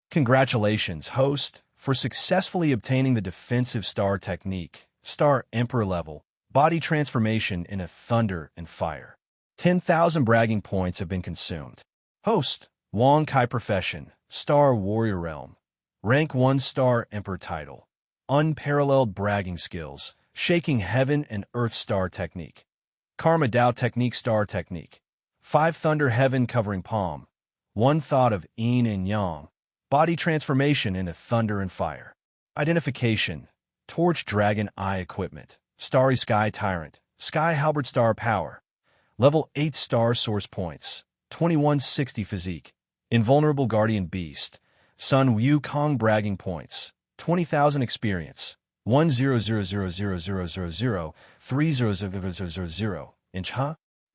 Congratulations, host, for successfully obtaining the defensive star technique, Star Emperor level, body transformation in a thunder and fire. 10,000 bragging points have been consumed. Host, Wang Kai profession, Star Warrior realm. Rank 1 Star Emperor title. Unparalleled bragging skills, shaking heaven and earth star technique. Karma Dao technique star technique. 5 Thunder Heaven covering palm. 1 Thought of Yin and Yang. Body transformation into thunder and fire. Identification. Torch Dragon Eye equipment. Starry Sky Tyrant. Sky Halberd Star Power. Level 8 Star Source Points. 2160 Physique. Invulnerable Guardian Beast. Sun Wukong Bragging Points. 20,000 Experience. 1000000300000 inch.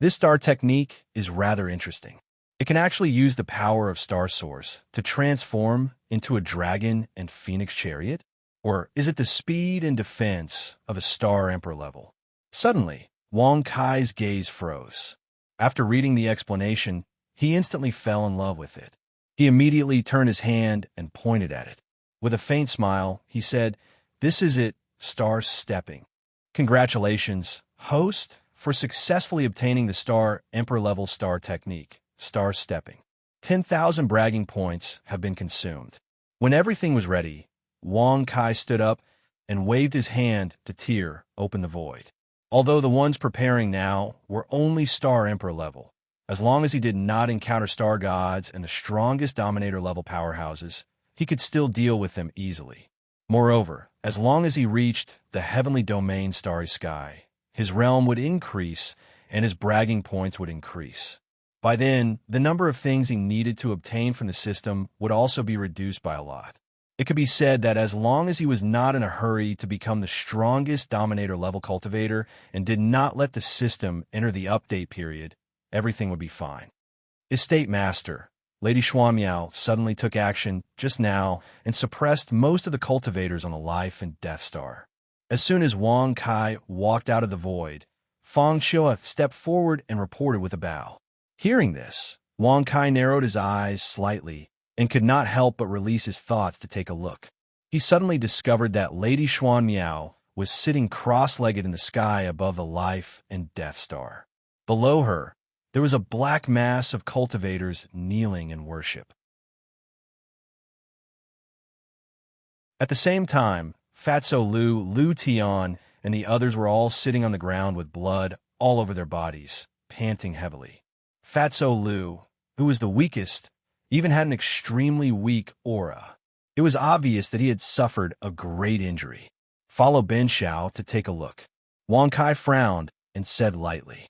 This star technique is rather interesting. It can actually use the power of Star Source to transform into a dragon and phoenix chariot? Or is it the speed and defense of a Star Emperor level? Suddenly, Wang Kai's gaze froze. After reading the explanation, he instantly fell in love with it. He immediately turned his hand and pointed at it. With a faint smile, he said, "This is it, Star Stepping." Congratulations, host, for successfully obtaining the Star Emperor-level star technique, Star Stepping. 10,000 bragging points have been consumed. When everything was ready, Wang Kai stood up and waved his hand to tear open the void. Although the ones preparing now were only Star Emperor level, as long as he did not encounter star gods and the strongest dominator level powerhouses, he could still deal with them easily. Moreover, as long as he reached the heavenly domain Starry Sky, his realm would increase and his bragging points would increase. By then, the number of things he needed to obtain from the system would also be reduced by a lot. It could be said that as long as he was not in a hurry to become the strongest dominator level cultivator and did not let the system enter the update period, everything would be fine. Estate Master, Lady Xuanmiao, suddenly took action just now and suppressed most of the cultivators on the Life and Death Star. As soon as Wang Kai walked out of the void, Fang Shua stepped forward and reported with a bow. Hearing this, Wang Kai narrowed his eyes slightly and could not help but release his thoughts to take a look. He suddenly discovered that Lady Xuan Miao was sitting cross-legged in the sky above the life and death star. Below her, there was a black mass of cultivators kneeling in worship. At the same time, Fatso Lu, Lu Tian, and the others were all sitting on the ground with blood all over their bodies, panting heavily. Fatso Lu, who was the weakest, even had an extremely weak aura. It was obvious that he had suffered a great injury. Follow Ben Shao to take a look. Wang Kai frowned and said lightly,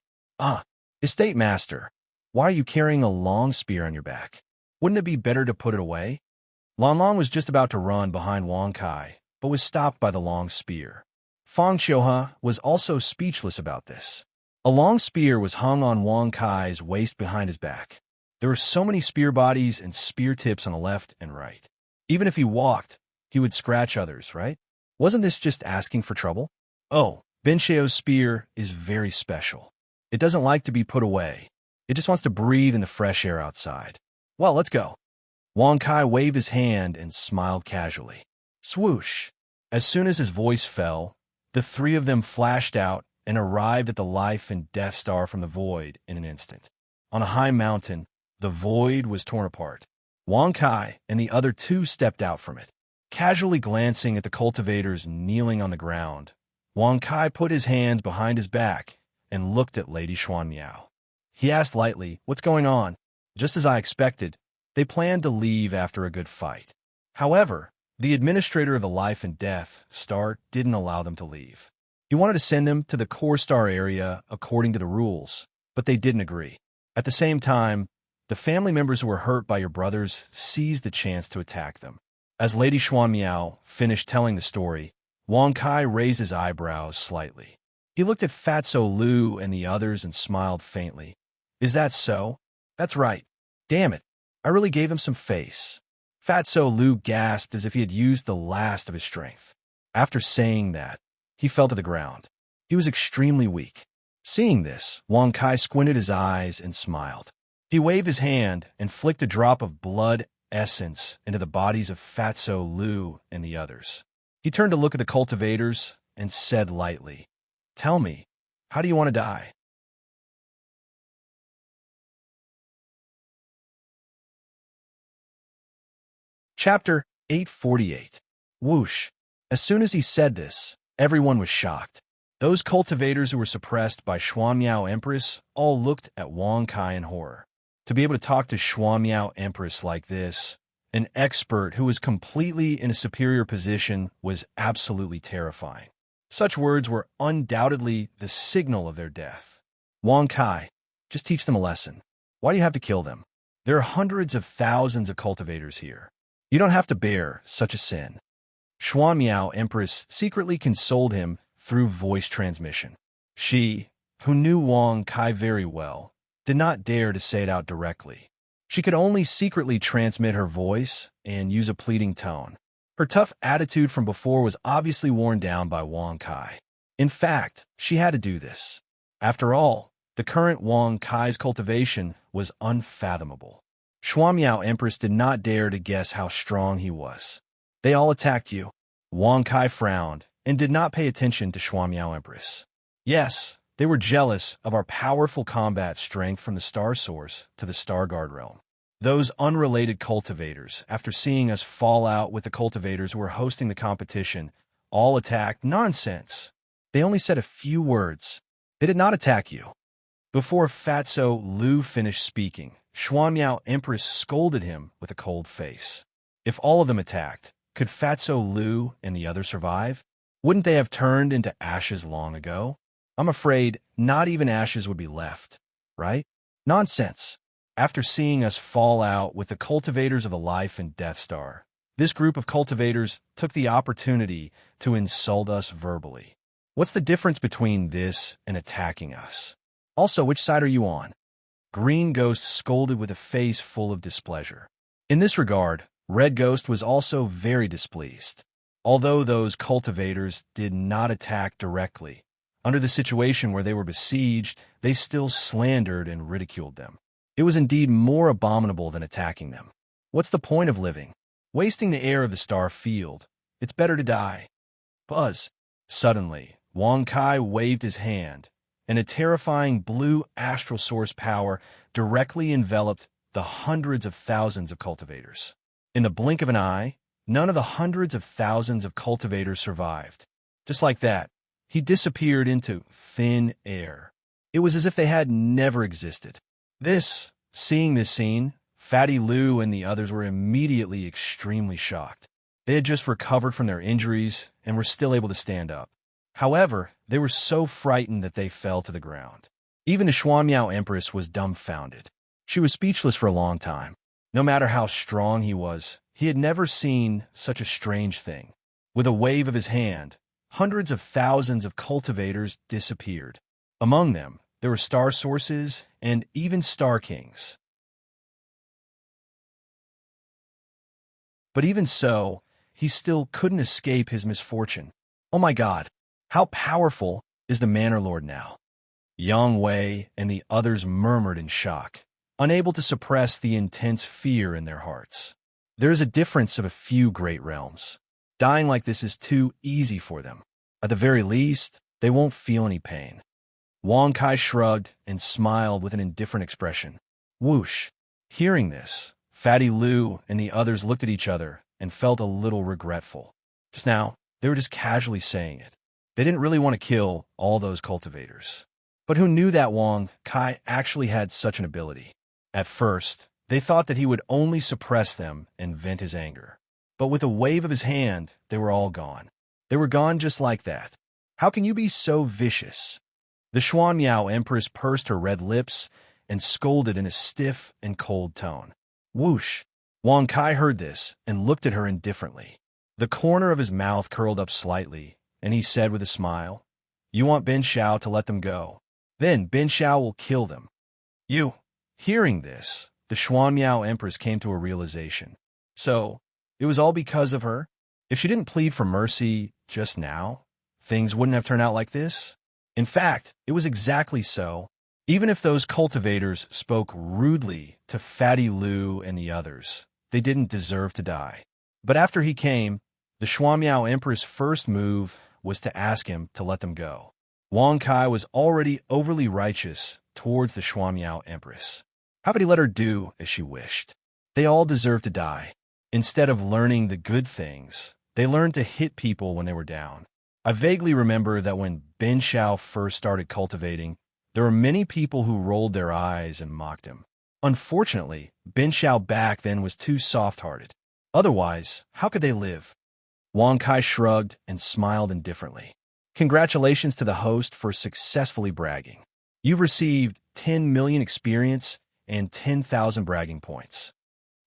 Estate Master, why are you carrying a long spear on your back? Wouldn't it be better to put it away? Lan Lan was just about to run behind Wang Kai, but was stopped by the long spear. Fang Xiuhe was also speechless about this. A long spear was hung on Wang Kai's waist behind his back. There were so many spear bodies and spear tips on the left and right. Even if he walked, he would scratch others, right? Wasn't this just asking for trouble? Oh, Ben Xiao's spear is very special. It doesn't like to be put away. It just wants to breathe in the fresh air outside. Well, let's go. Wang Kai waved his hand and smiled casually. Swoosh! As soon as his voice fell, the three of them flashed out and arrived at the life and death star from the void in an instant. On a high mountain, the void was torn apart. Wang Kai and the other two stepped out from it. Casually glancing at the cultivators kneeling on the ground, Wang Kai put his hands behind his back and looked at Lady Xuan Miao. He asked lightly, "What's going on?" Just as I expected, they planned to leave after a good fight. However, the administrator of the Life and Death Star didn't allow them to leave. He wanted to send them to the core star area according to the rules, but they didn't agree. At the same time, the family members who were hurt by your brothers seized the chance to attack them. As Lady Xuan Miao finished telling the story, Wang Kai raised his eyebrows slightly. He looked at Fatso Lu and the others and smiled faintly. Is that so? That's right. Damn it. I really gave him some face. Fatso Lu gasped as if he had used the last of his strength. After saying that, he fell to the ground. He was extremely weak. Seeing this, Wang Kai squinted his eyes and smiled. He waved his hand and flicked a drop of blood essence into the bodies of Fatso Lu and the others. He turned to look at the cultivators and said lightly, "Tell me, how do you want to die?" Chapter 848. Whoosh. As soon as he said this, everyone was shocked. Those cultivators who were suppressed by Xuan Miao Empress all looked at Wang Kai in horror. To be able to talk to Xuan Miao Empress like this, an expert who was completely in a superior position, was absolutely terrifying. Such words were undoubtedly the signal of their death. Wang Kai, just teach them a lesson. Why do you have to kill them? There are hundreds of thousands of cultivators here. You don't have to bear such a sin. Xuan Miao Empress secretly consoled him through voice transmission. She, who knew Wang Kai very well, did not dare to say it out directly. She could only secretly transmit her voice and use a pleading tone. Her tough attitude from before was obviously worn down by Wang Kai. In fact, she had to do this. After all, the current Wang Kai's cultivation was unfathomable. Xuan Miao Empress did not dare to guess how strong he was. They all attacked you. Wang Kai frowned and did not pay attention to Xuan Miao Empress. Yes, they were jealous of our powerful combat strength from the Star Source to the Star Guard realm. Those unrelated cultivators, after seeing us fall out with the cultivators who were hosting the competition, all attacked. Nonsense. They only said a few words. They did not attack you. Before Fatso Lu finished speaking, Xuan Miao Empress scolded him with a cold face. If all of them attacked, could Fatso Lu and the others survive? Wouldn't they have turned into ashes long ago? I'm afraid not even ashes would be left, right? Nonsense. After seeing us fall out with the cultivators of the Life and Death Star, this group of cultivators took the opportunity to insult us verbally. What's the difference between this and attacking us? Also, which side are you on? Green Ghost scolded with a face full of displeasure. In this regard, Red Ghost was also very displeased. Although those cultivators did not attack directly, Under the situation where they were besieged, they still slandered and ridiculed them. It was indeed more abominable than attacking them. What's the point of living? Wasting the air of the star field. It's better to die. Buzz. Suddenly, Wang Kai waved his hand, and a terrifying blue astral source power directly enveloped the hundreds of thousands of cultivators. In the blink of an eye, none of the hundreds of thousands of cultivators survived. Just like that, he disappeared into thin air. It was as if they had never existed. Seeing this scene, Fatty Lou and the others were immediately extremely shocked. They had just recovered from their injuries and were still able to stand up. However, they were so frightened that they fell to the ground. Even the Xuanmiao Empress was dumbfounded. She was speechless for a long time. No matter how strong he was, he had never seen such a strange thing. With a wave of his hand, hundreds of thousands of cultivators disappeared. Among them, there were star sources and even star kings. But even so, he still couldn't escape his misfortune. Oh my God, how powerful is the Manor Lord now? Yang Wei and the others murmured in shock, unable to suppress the intense fear in their hearts. There is a difference of a few great realms. Dying like this is too easy for them. At the very least, they won't feel any pain. Wang Kai shrugged and smiled with an indifferent expression. Whoosh! Hearing this, Fatty Lou and the others looked at each other and felt a little regretful. Just now, they were just casually saying it. They didn't really want to kill all those cultivators. But who knew that Wang Kai actually had such an ability? At first, they thought that he would only suppress them and vent his anger. But with a wave of his hand, they were all gone. They were gone just like that. How can you be so vicious? The Xuanmiao Empress pursed her red lips and scolded in a stiff and cold tone. Whoosh! Wang Kai heard this and looked at her indifferently. The corner of his mouth curled up slightly, and he said with a smile, You want Bin Xiao to let them go. Then Bin Xiao will kill them. You. Hearing this, the Xuanmiao Empress came to a realization. So, it was all because of her? If she didn't plead for mercy just now, things wouldn't have turned out like this? In fact, it was exactly so. Even if those cultivators spoke rudely to Fatty Lou and the others, they didn't deserve to die. But after he came, the Xuanmiao Emperor's first move was to ask him to let them go. Wang Kai was already overly righteous towards the Xuanmiao Empress. How could he let her do as she wished? They all deserved to die. Instead of learning the good things, they learned to hit people when they were down. I vaguely remember that when Bin Xiao first started cultivating, there were many people who rolled their eyes and mocked him. Unfortunately, Bin Xiao back then was too soft-hearted. Otherwise, how could they live? Wang Kai shrugged and smiled indifferently. Congratulations to the host for successfully bragging. You've received 10 million experience and 10,000 bragging points.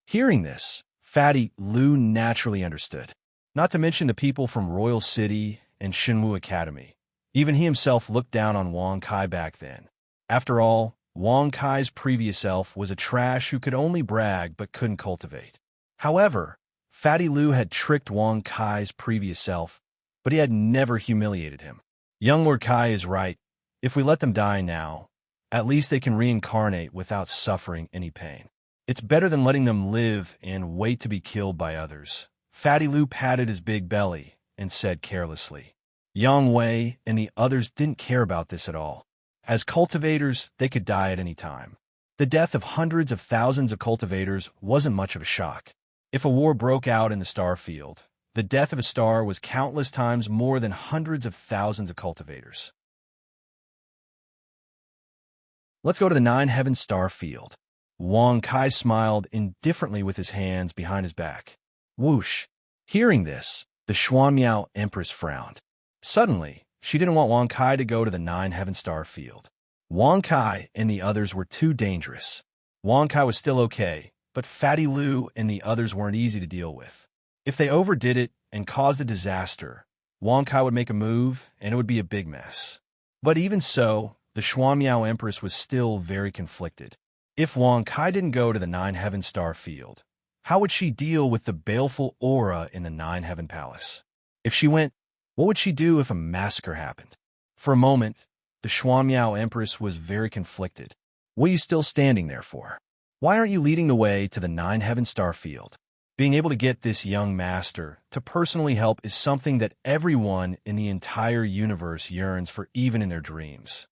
Hearing this, Fatty Lou naturally understood. Not to mention the people from Royal City and Shenwu Academy. Even he himself looked down on Wang Kai back then. After all, Wang Kai's previous self was a trash who could only brag but couldn't cultivate. However, Fatty Lou had tricked Wang Kai's previous self, but he had never humiliated him. Young Lord Kai is right. If we let them die now, at least they can reincarnate without suffering any pain. It's better than letting them live and wait to be killed by others. Fatty Lou patted his big belly and said carelessly. Yang Wei and the others didn't care about this at all. As cultivators, they could die at any time. The death of hundreds of thousands of cultivators wasn't much of a shock. If a war broke out in the star field, the death of a star was countless times more than hundreds of thousands of cultivators. Let's go to the Nine-Heaven star field. Wang Kai smiled indifferently with his hands behind his back. Whoosh! Hearing this, the Xuanmiao Empress frowned. Suddenly, she didn't want Wang Kai to go to the Nine-Heaven star field. Wang Kai and the others were too dangerous. Wang Kai was still okay, but Fatty Lou and the others weren't easy to deal with. If they overdid it and caused a disaster, Wang Kai would make a move and it would be a big mess. But even so, the Xuanmiao Empress was still very conflicted. If Wang Kai didn't go to the Nine-Heaven star field, how would she deal with the baleful aura in the Nine-Heaven palace? If she went, what would she do if a massacre happened? For a moment, the Xuanmiao Empress was very conflicted. What are you still standing there for? Why aren't you leading the way to the Nine-Heaven Star Field? Being able to get this young master to personally help is something that everyone in the entire universe yearns for, even in their dreams.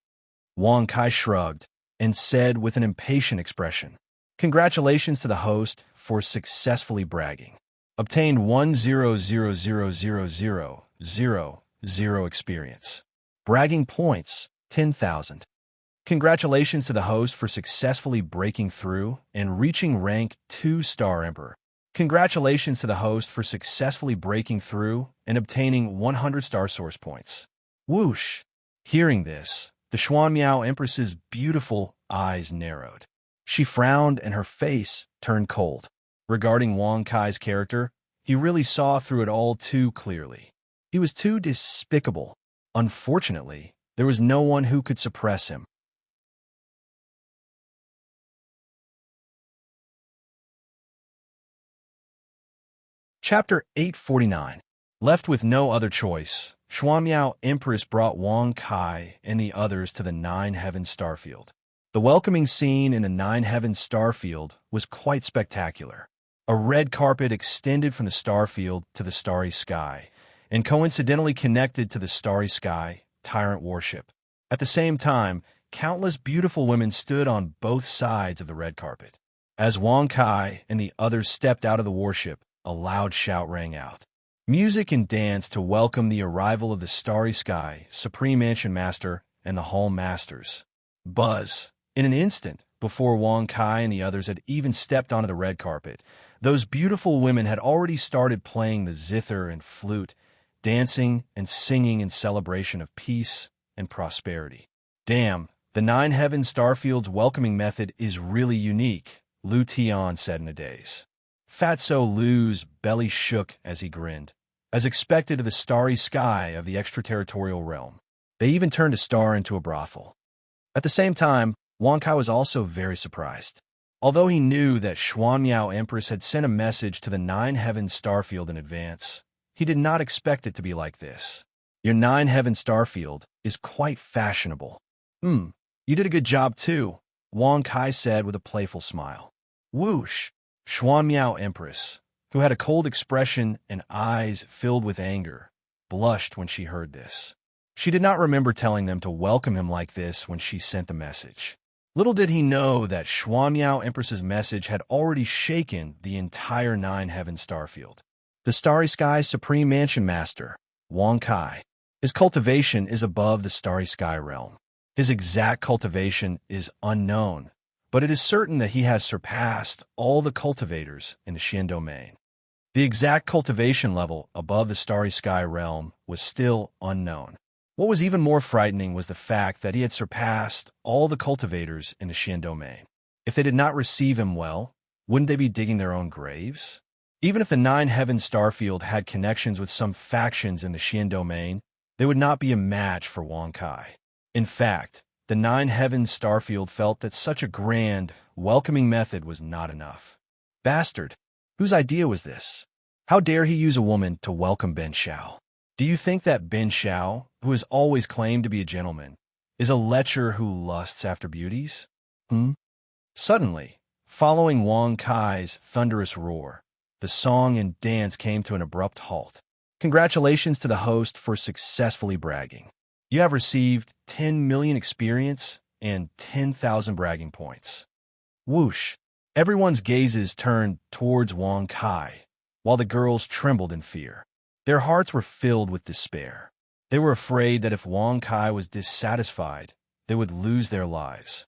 Wang Kai shrugged and said with an impatient expression, "Congratulations to the host for successfully bragging. Obtained 100,000 experience. Bragging points, 10,000. Congratulations to the host for successfully breaking through and reaching rank 2-star Emperor. Congratulations to the host for successfully breaking through and obtaining 100-star source points." Whoosh! Hearing this, the Xuanmiao Empress's beautiful eyes narrowed. She frowned and her face turned cold. Regarding Wang Kai's character, he really saw through it all too clearly. He was too despicable. Unfortunately, there was no one who could suppress him. Chapter 849. Left with no other choice, Xuanmiao Empress brought Wang Kai and the others to the Nine-Heaven Starfield. The welcoming scene in the Nine-Heaven Starfield was quite spectacular. A red carpet extended from the starfield to the starry sky, and coincidentally connected to the starry sky tyrant worship. At the same time, countless beautiful women stood on both sides of the red carpet. As Wang Kai and the others stepped out of the worship, a loud shout rang out. Music and dance to welcome the arrival of the starry sky, Supreme Mansion Master, and the Hall Masters. Buzz. In an instant, before Wang Kai and the others had even stepped onto the red carpet, those beautiful women had already started playing the zither and flute, dancing and singing in celebration of peace and prosperity. "Damn, the Nine-Heaven Starfield's welcoming method is really unique," Lu Tian said in a daze. Fatso Lu's belly shook as he grinned. As expected of the starry sky of the extraterritorial realm, they even turned a star into a brothel. At the same time, Wang Kai was also very surprised. Although he knew that Xuanmiao Empress had sent a message to the Nine-Heaven Starfield in advance, he did not expect it to be like this. "Your Nine-Heaven Starfield is quite fashionable." You did a good job too," Wang Kai said with a playful smile. Whoosh! Xuanmiao Empress, who had a cold expression and eyes filled with anger, blushed when she heard this. She did not remember telling them to welcome him like this when she sent the message. Little did he know that Xuanmiao Empress's message had already shaken the entire Nine-Heaven Starfield. The Starry Sky Supreme Mansion Master, Wang Kai. His cultivation is above the Starry Sky realm. His exact cultivation is unknown, but it is certain that he has surpassed all the cultivators in the Xian domain. The exact cultivation level above the Starry Sky realm was still unknown. What was even more frightening was the fact that he had surpassed all the cultivators in the Xian domain. If they did not receive him well, wouldn't they be digging their own graves? Even if the Nine-Heaven Starfield had connections with some factions in the Xian domain, they would not be a match for Wang Kai. In fact, the Nine-Heaven Starfield felt that such a grand, welcoming method was not enough. Bastard! Whose idea was this? How dare he use a woman to welcome Ben Shao? Do you think that Ben Shao, who has always claimed to be a gentleman, is a lecher who lusts after beauties? Suddenly, following Wang Kai's thunderous roar, the song and dance came to an abrupt halt. Congratulations to the host for successfully bragging. You have received 10 million experience and 10,000 bragging points. Whoosh! Everyone's gazes turned towards Wang Kai, while the girls trembled in fear. Their hearts were filled with despair. They were afraid that if Wang Kai was dissatisfied, they would lose their lives.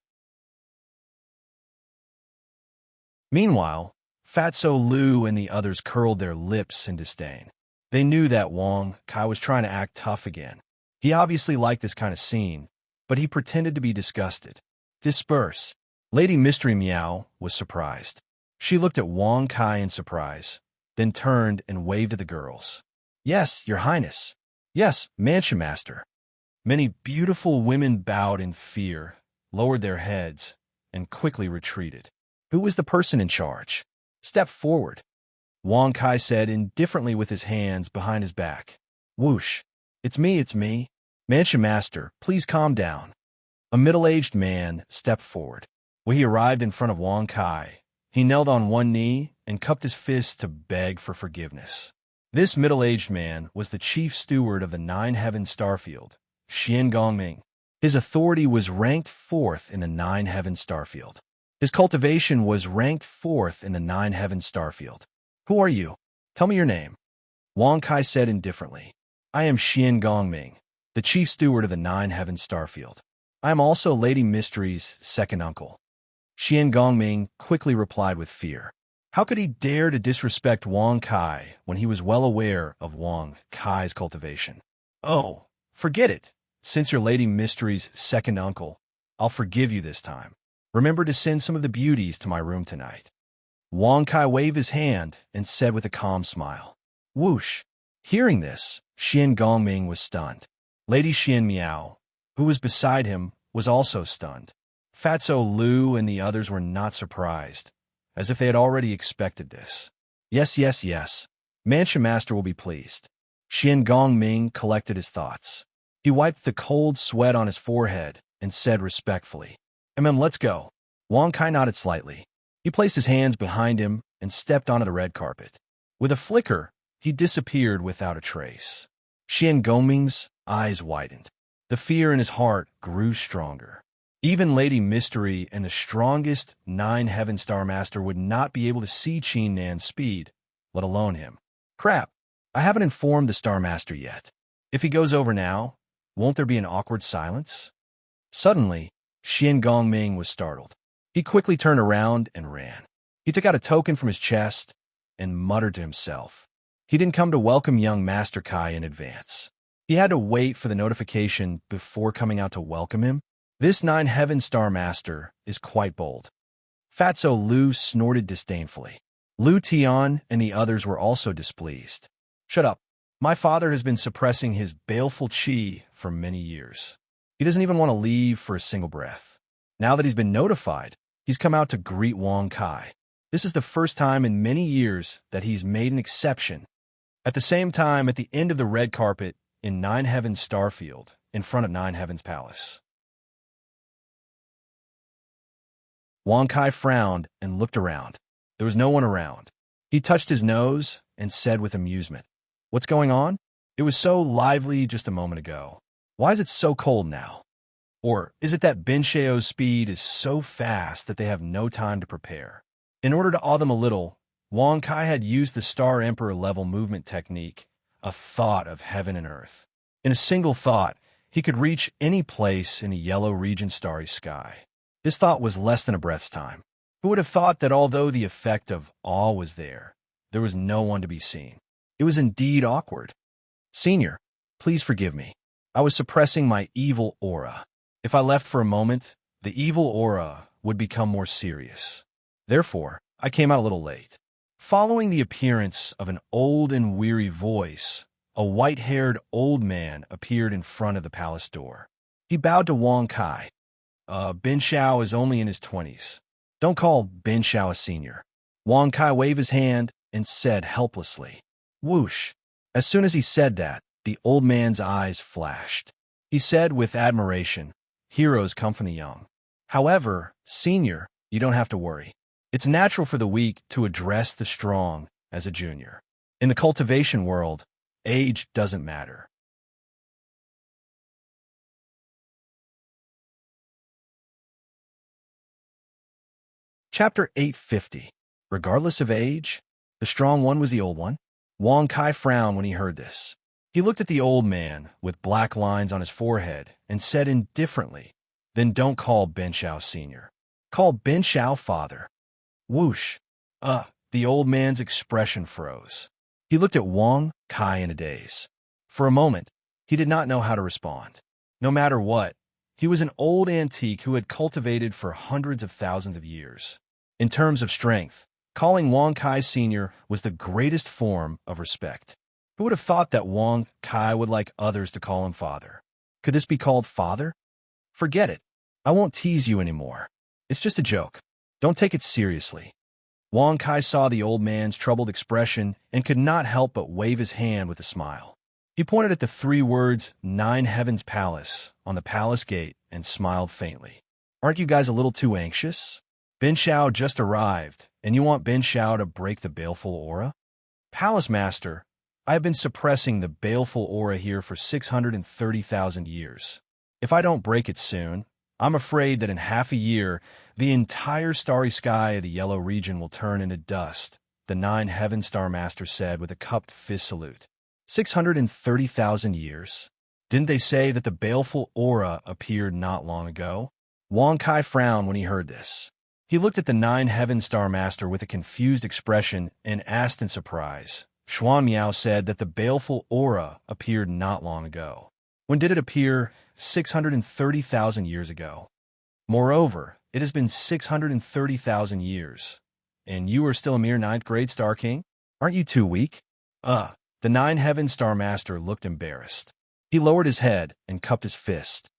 Meanwhile, Fatso Lu and the others curled their lips in disdain. They knew that Wang Kai was trying to act tough again. He obviously liked this kind of scene, but he pretended to be disgusted. Disperse. Lady Mystery Meow was surprised. She looked at Wang Kai in surprise, then turned and waved at the girls. "Yes, Your Highness. Yes, Mansion Master." Many beautiful women bowed in fear, lowered their heads, and quickly retreated. Who was the person in charge? Step forward, Wang Kai said indifferently with his hands behind his back. Whoosh! It's me. Mansion Master, please calm down. A middle-aged man stepped forward. When he arrived in front of Wang Kai, he knelt on one knee and cupped his fists to beg for forgiveness. This middle-aged man was the chief steward of the Nine Heavens Starfield, Xian Gongming. His authority was ranked 4th in the Nine Heavens Starfield. His cultivation was ranked 4th in the Nine Heavens Starfield. Who are you? Tell me your name. Wang Kai said indifferently. I am Xian Gongming, the chief steward of the Nine Heavens Starfield. I am also Lady Mystery's second uncle. Xian Gongming quickly replied with fear. How could he dare to disrespect Wang Kai when he was well aware of Wang Kai's cultivation? Oh, forget it. Since you're Lady Mystery's second uncle, I'll forgive you this time. Remember to send some of the beauties to my room tonight. Wang Kai waved his hand and said with a calm smile. Whoosh! Hearing this, Xian Gongming was stunned. Lady Xian Miao, who was beside him, was also stunned. Fatso Lu and the others were not surprised, as if they had already expected this. Yes. Mansion Master will be pleased. Xian Gongming collected his thoughts. He wiped the cold sweat on his forehead and said respectfully, let's go. Wang Kai nodded slightly. He placed his hands behind him and stepped onto the red carpet. With a flicker, he disappeared without a trace. Xian Gongming's eyes widened. The fear in his heart grew stronger. Even Lady Mystery and the strongest Nine Heaven Star Master would not be able to see Qin Nan's speed, let alone him. Crap, I haven't informed the Star Master yet. If he goes over now, won't there be an awkward silence? Suddenly, Xian Gongming was startled. He quickly turned around and ran. He took out a token from his chest and muttered to himself. He didn't come to welcome young Master Kai in advance. He had to wait for the notification before coming out to welcome him. This Nine Heaven Star Master is quite bold. Fatso Lu snorted disdainfully. Lu Tian and the others were also displeased. Shut up. My father has been suppressing his baleful qi for many years. He doesn't even want to leave for a single breath. Now that he's been notified, he's come out to greet Wang Kai. This is the first time in many years that he's made an exception. At the same time, at the end of the red carpet in Nine Heavens Starfield, in front of Nine Heavens Palace. Wang Kai frowned and looked around. There was no one around. He touched his nose and said with amusement, What's going on? It was so lively just a moment ago. Why is it so cold now? Or is it that Bin Xiao's speed is so fast that they have no time to prepare? In order to awe them a little, Wang Kai had used the Star Emperor level movement technique, a thought of heaven and earth. In a single thought, he could reach any place in the yellow region starry sky. His thought was less than a breath's time. Who would have thought that although the effect of awe was there was no one to be seen? It was indeed awkward. Senior, please forgive me. I was suppressing my evil aura. If I left for a moment, the evil aura would become more serious. Therefore, I came out a little late. Following the appearance of an old and weary voice, a white-haired old man appeared in front of the palace door. He bowed to Wang Kai. Bin Xiao is only in his 20s. Don't call Bin Xiao a senior. Wang Kai waved his hand and said helplessly. Whoosh! As soon as he said that, the old man's eyes flashed. He said with admiration, Heroes come from the young. However, senior, you don't have to worry. It's natural for the weak to address the strong as a junior. In the cultivation world, age doesn't matter. Chapter 850. Regardless of age, the strong one was the old one. Wang Kai frowned when he heard this. He looked at the old man with black lines on his forehead and said indifferently, Then don't call Bin Xiao senior. Call Bin Xiao father. Whoosh! The old man's expression froze. He looked at Wang Kai in a daze. For a moment, he did not know how to respond. No matter what, he was an old antique who had cultivated for hundreds of thousands of years. In terms of strength, calling Wang Kai senior was the greatest form of respect. Who would have thought that Wang Kai would like others to call him father? Could this be called father? Forget it. I won't tease you anymore. It's just a joke. Don't take it seriously. Wang Kai saw the old man's troubled expression and could not help but wave his hand with a smile. He pointed at the three words, Nine Heavens Palace, on the palace gate and smiled faintly. Aren't you guys a little too anxious? Ben Shao just arrived, and you want Ben Shao to break the baleful aura? Palace Master, I have been suppressing the baleful aura here for 630,000 years. If I don't break it soon, I'm afraid that in half a year, the entire starry sky of the yellow region will turn into dust, the Nine Heaven Star Master said with a cupped fist salute. 630,000 years? Didn't they say that the baleful aura appeared not long ago? Wang Kai frowned when he heard this. He looked at the Nine Heaven Star Master with a confused expression and asked in surprise. Xuan Miao said that the baleful aura appeared not long ago. When did it appear? 630,000 years ago. Moreover, it has been 630,000 years. And you are still a mere ninth grade Star King? Aren't you too weak? The Nine Heaven Star Master looked embarrassed. He lowered his head and cupped his fist.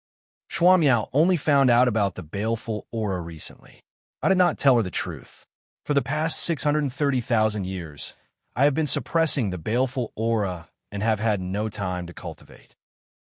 Xuan Miao only found out about the baleful aura recently. I did not tell her the truth. For the past 630,000 years, I have been suppressing the baleful aura and have had no time to cultivate.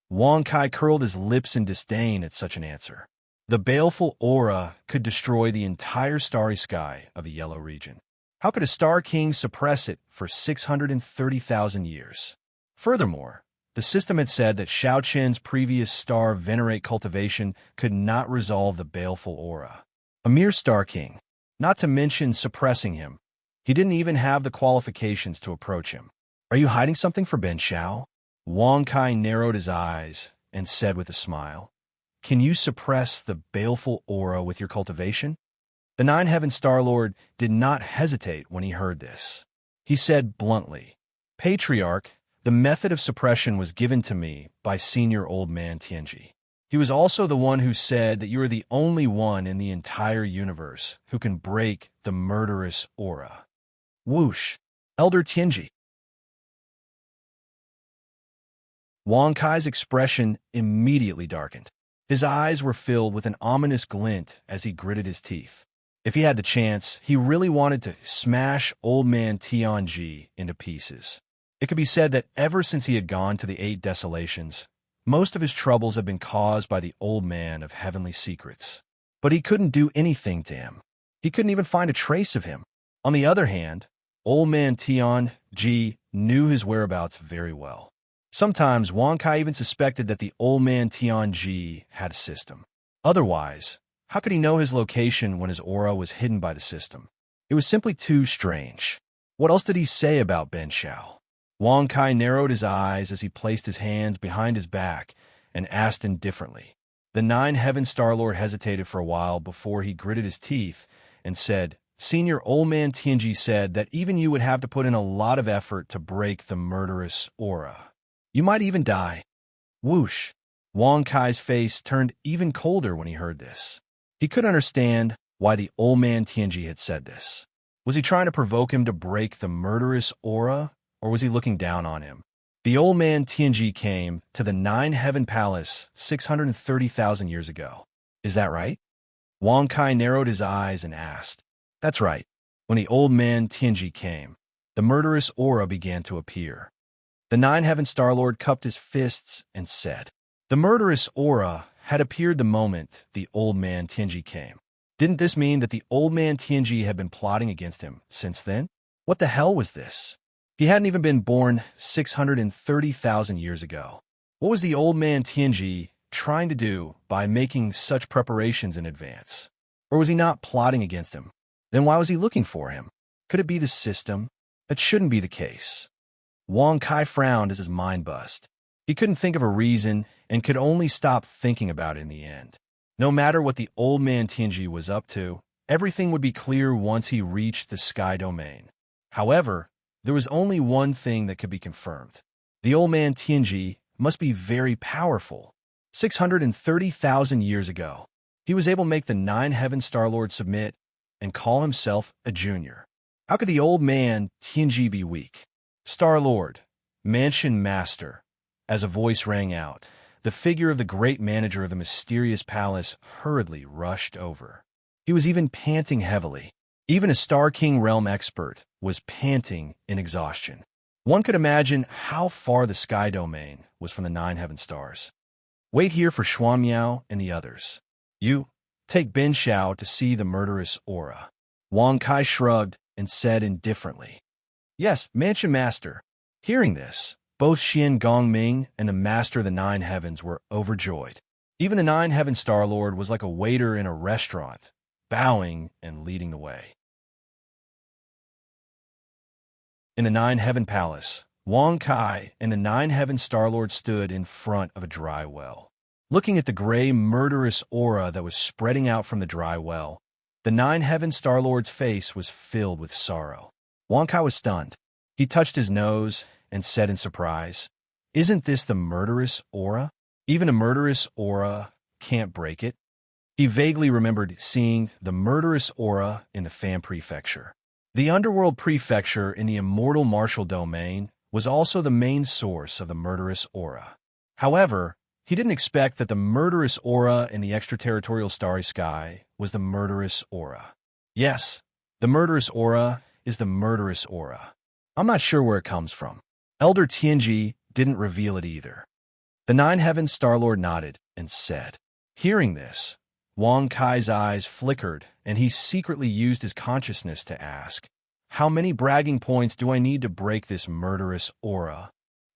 Wang Kai curled his lips in disdain at such an answer. The baleful aura could destroy the entire starry sky of the yellow region. How could a Star King suppress it for 630,000 years? Furthermore, the system had said that Shao Chen's previous star venerate cultivation could not resolve the baleful aura. A mere Star King, not to mention suppressing him. He didn't even have the qualifications to approach him. Are you hiding something for Ben Shao? Wang Kai narrowed his eyes and said with a smile, Can you suppress the baleful aura with your cultivation? The Nine Heaven Star Lord did not hesitate when he heard this. He said bluntly, Patriarch, the method of suppression was given to me by Senior Old Man Tianji. He was also the one who said that you are the only one in the entire universe who can break the murderous aura. Whoosh! Elder Tianji. Wang Kai's expression immediately darkened. His eyes were filled with an ominous glint as he gritted his teeth. If he had the chance, he really wanted to smash Old Man Tianji into pieces. It could be said that ever since he had gone to the Eight Desolations, most of his troubles have been caused by the Old Man of Heavenly Secrets. But he couldn't do anything to him. He couldn't even find a trace of him. On the other hand, Old Man Tianji knew his whereabouts very well. Sometimes Wang Kai even suspected that the Old Man Tianji had a system. Otherwise, how could he know his location when his aura was hidden by the system? It was simply too strange. What else did he say about Ben Shao? Wang Kai narrowed his eyes as he placed his hands behind his back and asked indifferently. The Nine Heaven Star Lord hesitated for a while before he gritted his teeth and said, Senior Old Man Tianji said that even you would have to put in a lot of effort to break the murderous aura. You might even die. Whoosh! Wang Kai's face turned even colder when he heard this. He couldn't understand why the Old Man Tianji had said this. Was he trying to provoke him to break the murderous aura, or was he looking down on him? The Old Man Tianji came to the Nine Heaven Palace 630,000 years ago. Is that right? Wang Kai narrowed his eyes and asked. That's right. When the Old Man Tianji came, the murderous aura began to appear. The Nine Heaven Star Lord cupped his fists and said, The murderous aura had appeared the moment the Old Man Tianji came. Didn't this mean that the Old Man Tianji had been plotting against him since then? What the hell was this? He hadn't even been born 630,000 years ago. What was the Old Man Tianji trying to do by making such preparations in advance? Or was he not plotting against him? Then why was he looking for him? Could it be the system? That shouldn't be the case. Wang Kai frowned as his mind buzzed. He couldn't think of a reason and could only stop thinking about it in the end. No matter what the Old Man Tianji was up to, everything would be clear once he reached the sky domain. However, there was only one thing that could be confirmed. The Old Man Tianji must be very powerful. 630,000 years ago, he was able to make the Nine Heaven Star Lord submit and call himself a junior. How could the Old Man Tianji be weak? Star Lord, Mansion Master. As a voice rang out, the figure of the great manager of the mysterious palace hurriedly rushed over. He was even panting heavily. Even a Star King realm expert was panting in exhaustion. One could imagine how far the sky domain was from the nine heaven stars. Wait here for Xuan Miao and the others. You, take Bin Xiao to see the murderous aura. Wang Kai shrugged and said indifferently, Yes, Mansion Master. Hearing this, both Xian Gongming and the Master of the Nine Heavens were overjoyed. Even the Nine Heaven Star Lord was like a waiter in a restaurant, bowing and leading the way. In the Nine Heaven Palace, Wang Kai and the Nine Heaven Star Lord stood in front of a dry well. Looking at the gray, murderous aura that was spreading out from the dry well, the Nine Heaven Star Lord's face was filled with sorrow. Wang Kai was stunned. He touched his nose and said in surprise, Isn't this the murderous aura? Even a murderous aura can't break it. He vaguely remembered seeing the murderous aura in the Fan Prefecture. The Underworld Prefecture in the immortal martial domain was also the main source of the murderous aura. However, he didn't expect that the murderous aura in the extraterritorial starry sky was the murderous aura. Yes, the murderous aura is the murderous aura. I'm not sure where it comes from. Elder Tianji didn't reveal it either. The Nine Heavens Star Lord nodded and said, Hearing this, Wang Kai's eyes flickered, and he secretly used his consciousness to ask, How many bragging points do I need to break this murderous aura?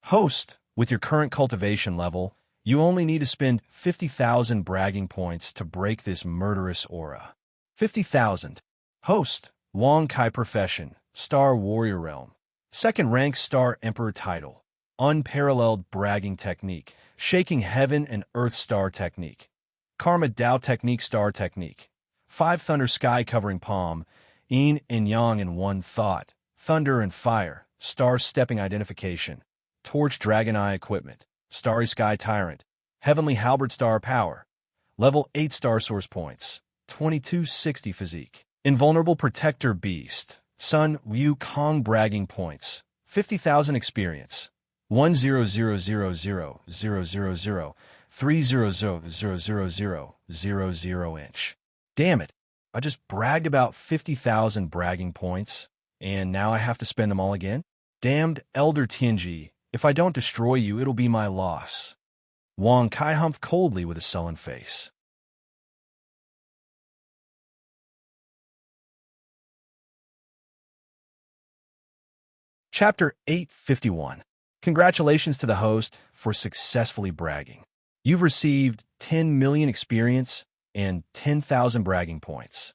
Host, with your current cultivation level, you only need to spend 50,000 bragging points to break this murderous aura. 50,000. Host, Wang Kai profession, Star Warrior Realm. Second rank Star Emperor title. Unparalleled bragging technique. Shaking heaven and earth star technique. Karma Dao Technique Star Technique. 5 Thunder Sky Covering Palm, Yin and Yang in one thought, Thunder and Fire, Star Stepping Identification, Torch Dragon Eye Equipment, Starry Sky Tyrant, Heavenly Halberd Star Power, Level 8 Star Source Points, 2260 Physique, Invulnerable Protector Beast, Sun Wu Kong Bragging Points, 50,000 Experience, 100000000 3000000 inch. Damn it, I just bragged about 50,000 bragging points, and now I have to spend them all again? Damned Elder Tianji, if I don't destroy you, it'll be my loss. Wang Kai humphed coldly with a sullen face. Chapter 851. Congratulations to the host for successfully bragging. You've received 10 million experience and 10,000 bragging points.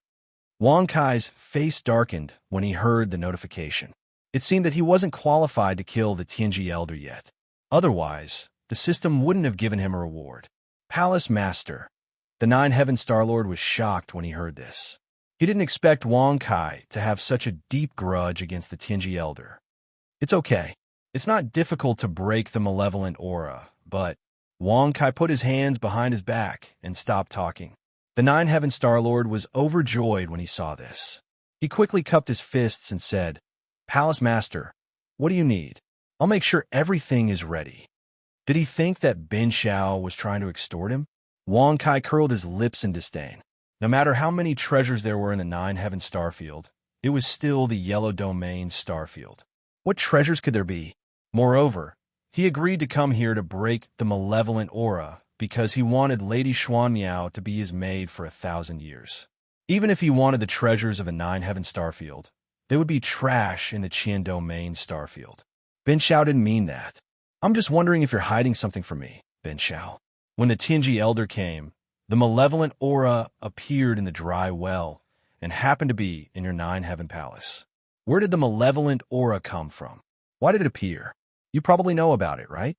Wang Kai's face darkened when he heard the notification. It seemed that he wasn't qualified to kill the Tianji Elder yet. Otherwise, the system wouldn't have given him a reward. Palace Master. The Nine Heaven Star Lord was shocked when he heard this. He didn't expect Wang Kai to have such a deep grudge against the Tianji Elder. It's okay. It's not difficult to break the malevolent aura, but Wang Kai put his hands behind his back and stopped talking. The Nine Heaven Star Lord was overjoyed when he saw this. He quickly cupped his fists and said, Palace Master, what do you need? I'll make sure everything is ready. Did he think that Bin Xiao was trying to extort him? Wang Kai curled his lips in disdain. No matter how many treasures there were in the Nine Heaven Starfield, it was still the Yellow Domain Starfield. What treasures could there be? Moreover, he agreed to come here to break the malevolent aura because he wanted Lady Xuan Miao to be his maid for 1,000 years. Even if he wanted the treasures of the Nine Heaven Starfield, they would be trash in the Qian Domain Starfield. Bin Xiao didn't mean that. I'm just wondering if you're hiding something from me, Bin Xiao. When the Tianji Elder came, the malevolent aura appeared in the dry well and happened to be in your Nine Heaven Palace. Where did the malevolent aura come from? Why did it appear? You probably know about it, right?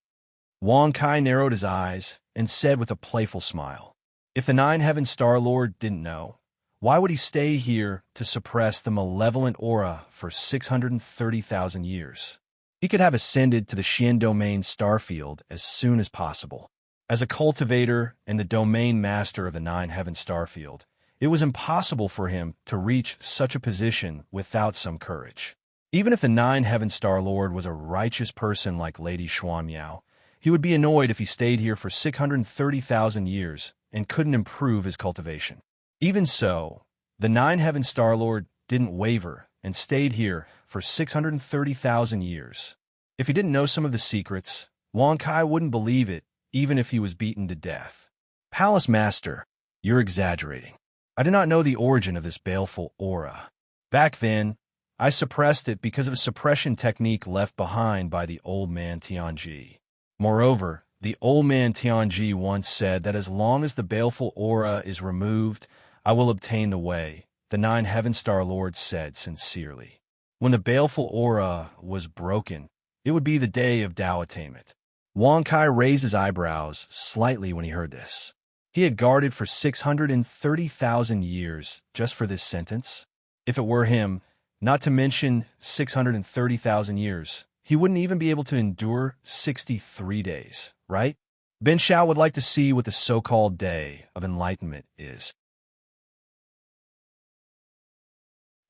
Wang Kai narrowed his eyes and said with a playful smile, If the Nine Heaven Star Lord didn't know, why would he stay here to suppress the malevolent aura for 630,000 years? He could have ascended to the Xian Domain Starfield as soon as possible. As a cultivator and the domain master of the Nine Heaven Starfield, it was impossible for him to reach such a position without some courage. Even if the Nine Heaven Star Lord was a righteous person like Lady Xuan Miao, he would be annoyed if he stayed here for 630,000 years and couldn't improve his cultivation. Even so, the Nine Heaven Star Lord didn't waver and stayed here for 630,000 years. If he didn't know some of the secrets, Wang Kai wouldn't believe it, even if he was beaten to death. Palace Master, you're exaggerating. I did not know the origin of this baleful aura. Back then, I suppressed it because of a suppression technique left behind by the old man Tianji. Moreover, the old man Tianji once said that as long as the baleful aura is removed, I will obtain the way, the 9 Heaven Star Lords said sincerely. When the baleful aura was broken, it would be the day of Tao attainment. Wang Kai raised his eyebrows slightly when he heard this. He had guarded for 630,000 years just for this sentence. If it were him, not to mention 630,000 years, he wouldn't even be able to endure 63 days, right? Ben Shao would like to see what the so-called day of enlightenment is.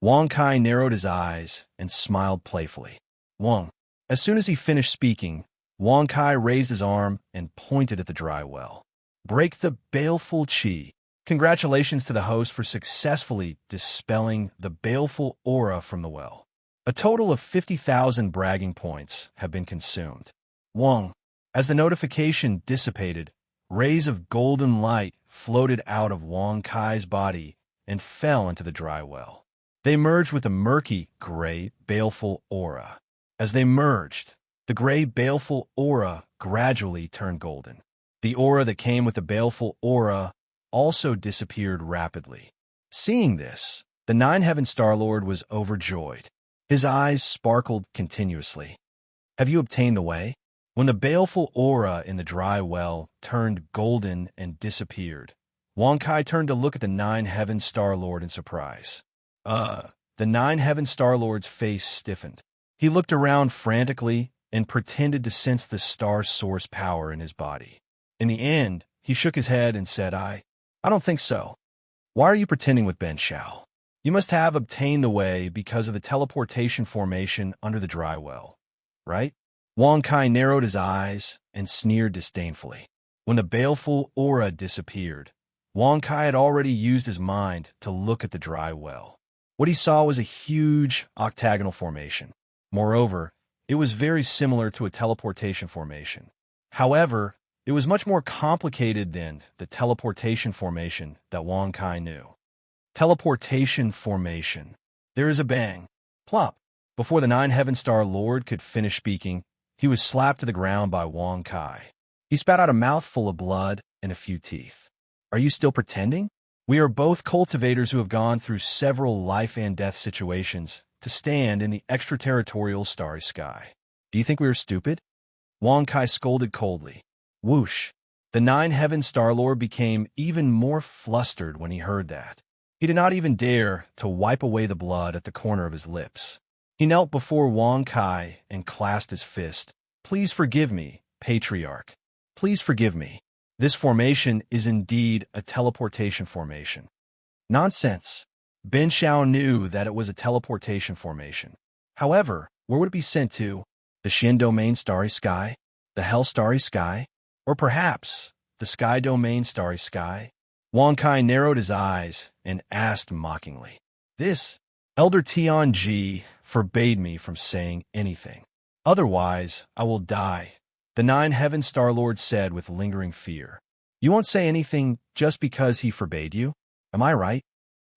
Wang Kai narrowed his eyes and smiled playfully. Wang. As soon as he finished speaking, Wang Kai raised his arm and pointed at the dry well. Break the baleful qi. Congratulations to the host for successfully dispelling the baleful aura from the well. A total of 50,000 bragging points have been consumed. Wang. As the notification dissipated, rays of golden light floated out of Wang Kai's body and fell into the dry well. They merged with the murky, gray, baleful aura. As they merged, the gray, baleful aura gradually turned golden. The aura that came with the baleful aura also disappeared rapidly. Seeing this, the 9 Heaven Star Lord was overjoyed. His eyes sparkled continuously. Have you obtained the way? When the baleful aura in the dry well turned golden and disappeared, Wang Kai turned to look at the 9 Heaven Star Lord in surprise. The 9 Heaven Star Lord's face stiffened. He looked around frantically and pretended to sense the star source power in his body. In the end, he shook his head and said, I don't think so. Why are you pretending with Ben Shao? You must have obtained the way because of the teleportation formation under the dry well, right? Wang Kai narrowed his eyes and sneered disdainfully. When the baleful aura disappeared, Wang Kai had already used his mind to look at the dry well. What he saw was a huge octagonal formation. Moreover, it was very similar to a teleportation formation. However, it was much more complicated than the teleportation formation that Wang Kai knew. Teleportation formation. There is a bang. Plop. Before the 9 Heaven Star Lord could finish speaking, he was slapped to the ground by Wang Kai. He spat out a mouthful of blood and a few teeth. Are you still pretending? We are both cultivators who have gone through several life and death situations to stand in the extraterritorial starry sky. Do you think we are stupid? Wang Kai scolded coldly. Whoosh! The 9 Heaven Star Lord became even more flustered when he heard that. He did not even dare to wipe away the blood at the corner of his lips. He knelt before Wang Kai and clasped his fist. Please forgive me, Patriarch. Please forgive me. This formation is indeed a teleportation formation. Nonsense. Ben Shao knew that it was a teleportation formation. However, where would it be sent to? The Shin Domain Starry Sky? The Hell Starry Sky? Or perhaps the Sky Domain Starry Sky? Wang Kai narrowed his eyes and asked mockingly. This Elder Tianji forbade me from saying anything. Otherwise, I will die, the 9 Heaven Star Lord said with lingering fear. You won't say anything just because he forbade you? Am I right?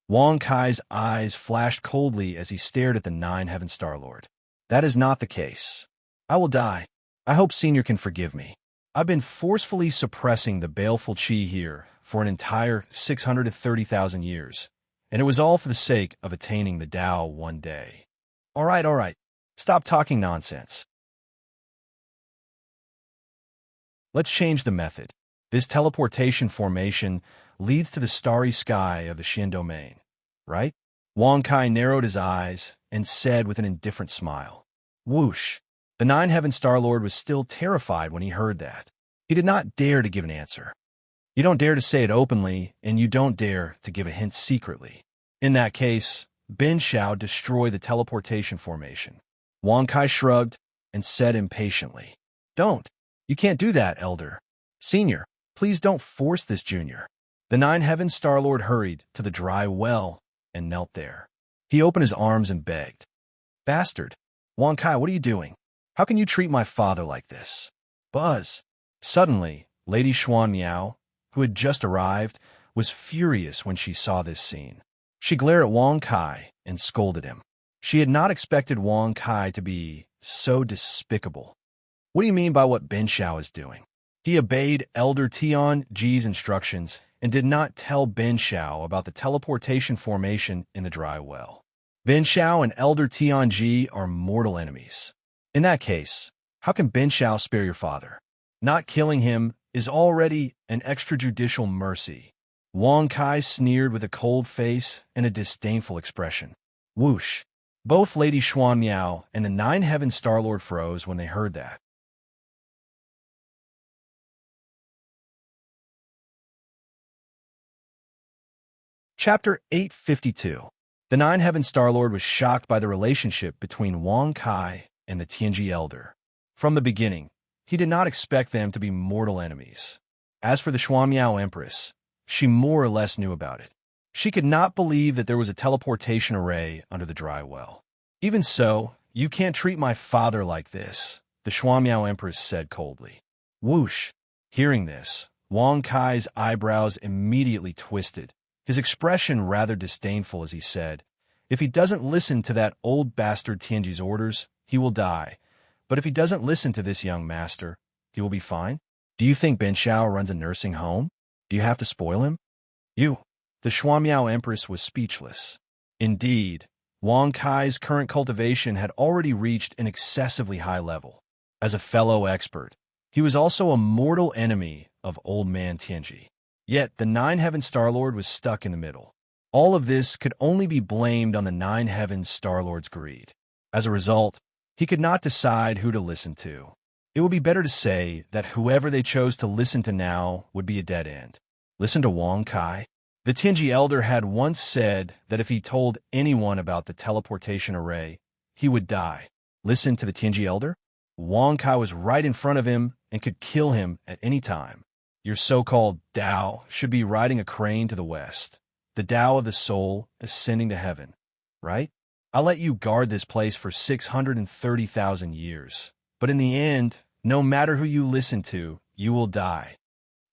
Wang Kai's eyes flashed coldly as he stared at the 9 Heaven Star Lord. That is not the case. I will die. I hope Senior can forgive me. I've been forcefully suppressing the baleful qi here for an entire 630,000 years, and it was all for the sake of attaining the Tao one day. All right. Stop talking nonsense. Let's change the method. This teleportation formation leads to the starry sky of the Shin Domain, right? Wang Kai narrowed his eyes and said with an indifferent smile. Whoosh! The 9 Heaven Star Lord was still terrified when he heard that. He did not dare to give an answer. You don't dare to say it openly, and you don't dare to give a hint secretly. In that case, Ben Shao destroy the teleportation formation. Wang Kai shrugged and said impatiently, Don't. You can't do that, Elder. Senior, please don't force this, Junior. The 9 Heaven Star Lord hurried to the dry well and knelt there. He opened his arms and begged. Bastard. Wang Kai, what are you doing? How can you treat my father like this? Buzz. Suddenly, Lady Xuan Miao, who had just arrived, was furious when she saw this scene. She glared at Wang Kai and scolded him. She had not expected Wang Kai to be so despicable. What do you mean by what Ben Xiao is doing? He obeyed Elder Tian Ji's instructions and did not tell Ben Xiao about the teleportation formation in the dry well. Ben Xiao and Elder Tian Ji are mortal enemies. In that case, how can Ben Xiao spare your father? Not killing him is already an extrajudicial mercy. Wang Kai sneered with a cold face and a disdainful expression. Whoosh! Both Lady Xuan Miao and the Nine-Heaven Star-Lord froze when they heard that. Chapter 852. The Nine-Heaven Star-Lord was shocked by the relationship between Wang Kai and the Tianji Elder. From the beginning, he did not expect them to be mortal enemies. As for the Xuanmiao Empress, she more or less knew about it. She could not believe that there was a teleportation array under the dry well. Even so, you can't treat my father like this, the Xuanmiao Empress said coldly. Whoosh! Hearing this, Wang Kai's eyebrows immediately twisted, his expression rather disdainful as he said, "If he doesn't listen to that old bastard Tianji's orders, he will die. But if he doesn't listen to this young master, he will be fine? Do you think Ben Xiao runs a nursing home? Do you have to spoil him?" You. The Xuanmiao Empress was speechless. Indeed, Wang Kai's current cultivation had already reached an excessively high level. As a fellow expert, he was also a mortal enemy of old man Tianji. Yet the Nine-Heaven Star-Lord was stuck in the middle. All of this could only be blamed on the Nine-Heaven Star-Lord's greed. As a result, he could not decide who to listen to. It would be better to say that whoever they chose to listen to now would be a dead end. Listen to Wang Kai? The Tianji Elder had once said that if he told anyone about the teleportation array, he would die. Listen to the Tianji Elder? Wang Kai was right in front of him and could kill him at any time. Your so-called Tao should be riding a crane to the west, the Tao of the soul ascending to heaven, right? I'll let you guard this place for 630,000 years. But in the end, no matter who you listen to, you will die.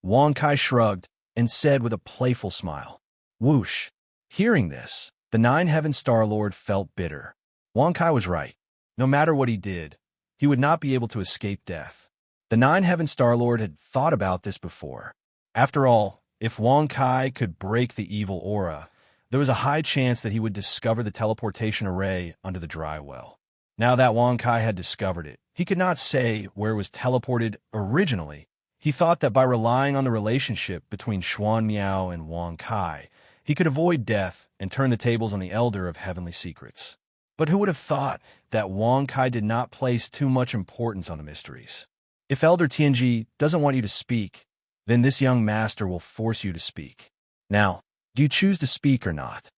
Wang Kai shrugged and said with a playful smile. Whoosh! Hearing this, the Nine-Heaven Star-Lord felt bitter. Wang Kai was right. No matter what he did, he would not be able to escape death. The Nine-Heaven Star-Lord had thought about this before. After all, if Wang Kai could break the evil aura, there was a high chance that he would discover the teleportation array under the dry well. Now that Wang Kai had discovered it, he could not say where it was teleported originally. He thought that by relying on the relationship between Xuan Miao and Wang Kai, he could avoid death and turn the tables on the Elder of Heavenly Secrets. But who would have thought that Wang Kai did not place too much importance on the mysteries? If Elder Tianji doesn't want you to speak, then this young master will force you to speak. Now, do you choose to speak or not?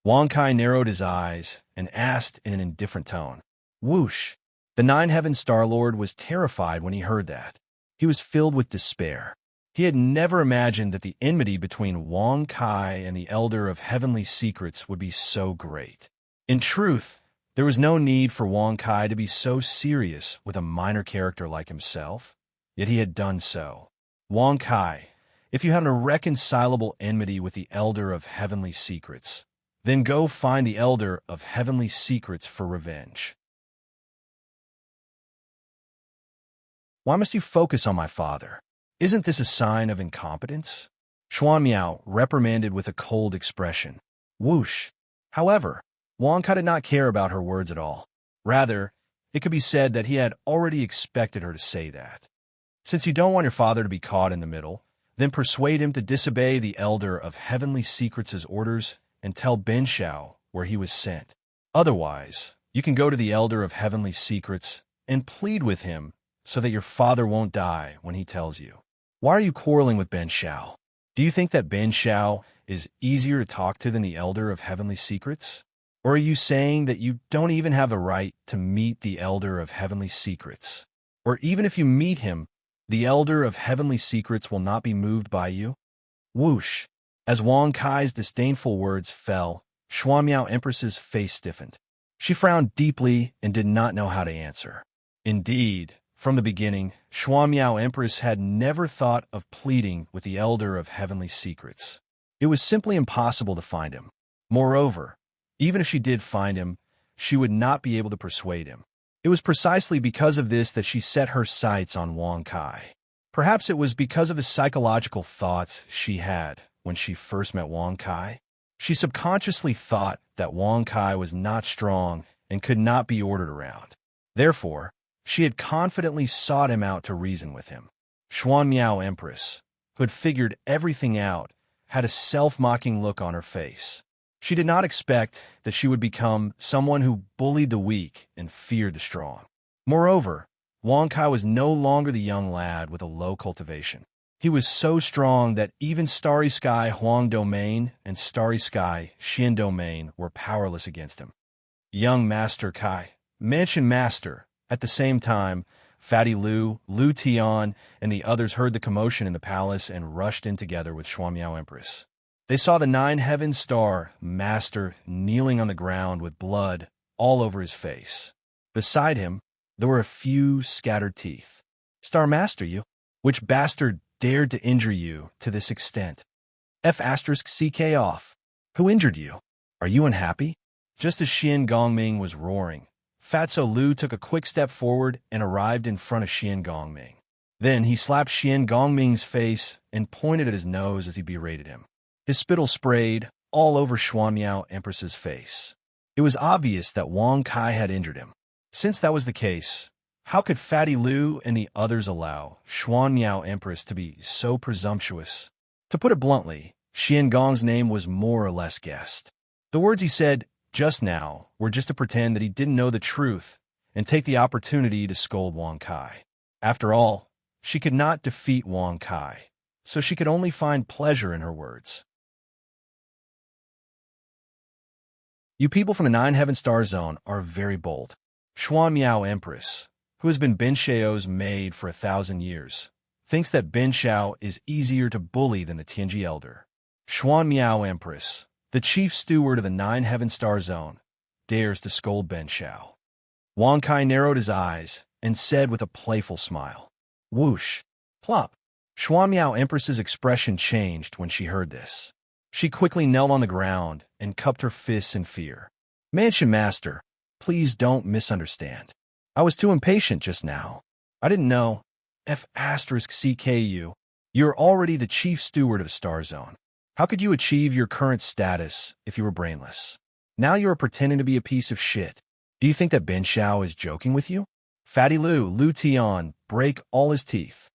Wang Kai narrowed his eyes and asked in an indifferent tone. Whoosh! The Nine-Heaven Star-Lord was terrified when he heard that. He was filled with despair. He had never imagined that the enmity between Wang Kai and the Elder of Heavenly Secrets would be so great. In truth, there was no need for Wang Kai to be so serious with a minor character like himself, yet he had done so. Wang Kai, if you have an irreconcilable enmity with the Elder of Heavenly Secrets, then go find the Elder of Heavenly Secrets for revenge. Why must you focus on my father? Isn't this a sign of incompetence? Xuan Miao reprimanded with a cold expression. Whoosh! However, Wang Kai did not care about her words at all. Rather, it could be said that he had already expected her to say that. Since you don't want your father to be caught in the middle, then persuade him to disobey the Elder of Heavenly Secrets' orders and tell Ben Xiao where he was sent. Otherwise, you can go to the Elder of Heavenly Secrets and plead with him so that your father won't die when he tells you. Why are you quarreling with Ben Xiao? Do you think that Ben Xiao is easier to talk to than the Elder of Heavenly Secrets? Or are you saying that you don't even have the right to meet the Elder of Heavenly Secrets? Or even if you meet him, the Elder of Heavenly Secrets will not be moved by you? Whoosh! As Wang Kai's disdainful words fell, Xuan Miao Empress's face stiffened. She frowned deeply and did not know how to answer. Indeed, from the beginning, Xuanmiao Empress had never thought of pleading with the Elder of Heavenly Secrets. It was simply impossible to find him. Moreover, even if she did find him, she would not be able to persuade him. It was precisely because of this that she set her sights on Wang Kai. Perhaps it was because of the psychological thoughts she had when she first met Wang Kai. She subconsciously thought that Wang Kai was not strong and could not be ordered around. Therefore, she had confidently sought him out to reason with him. Xuanmiao Empress, who had figured everything out, had a self-mocking look on her face. She did not expect that she would become someone who bullied the weak and feared the strong. Moreover, Wang Kai was no longer the young lad with a low cultivation. He was so strong that even Starry Sky Huang Domain and Starry Sky Xian Domain were powerless against him. Young Master Kai, Mansion Master. At the same time, Fatty Lu, Lu Tian, and the others heard the commotion in the palace and rushed in together with Xuanmiao Empress. They saw the Nine-Heaven Star Master kneeling on the ground with blood all over his face. Beside him, there were a few scattered teeth. Star Master, you? Which bastard dared to injure you to this extent? F***CK off. Who injured you? Are you unhappy? Just as Xian Gongming was roaring, Fatso Lu took a quick step forward and arrived in front of Xian Gongming. Then he slapped Xian Gongming's face and pointed at his nose as he berated him. His spittle sprayed all over Xuanmiao Empress's face. It was obvious that Wang Kai had injured him. Since that was the case, how could Fatty Lu and the others allow Xuanmiao Empress to be so presumptuous? To put it bluntly, Xian Gong's name was more or less guessed. The words he said just now were just to pretend that he didn't know the truth and take the opportunity to scold Wang Kai. After all, she could not defeat Wang Kai, so she could only find pleasure in her words. You people from the Nine-Heaven Star Zone are very bold. Xuanmiao Empress, who has been Bin Xiao's maid for 1,000 years, thinks that Bin Xiao is easier to bully than the Tianji Elder. Xuanmiao Empress, the chief steward of the Nine-Heaven Star Zone, dares to scold Bin Xiao. Wang Kai narrowed his eyes and said with a playful smile, "Whoosh, plop." Xuanmiao Empress's expression changed when she heard this. She quickly knelt on the ground and cupped her fists in fear. "Mansion Master, please don't misunderstand. I was too impatient just now. I didn't know. F***CKU. You're already the chief steward of Star Zone. How could you achieve your current status if you were brainless? Now you are pretending to be a piece of shit. Do you think that Bin Xiao is joking with you? Fatty Lu, Lu Tian, break all his teeth."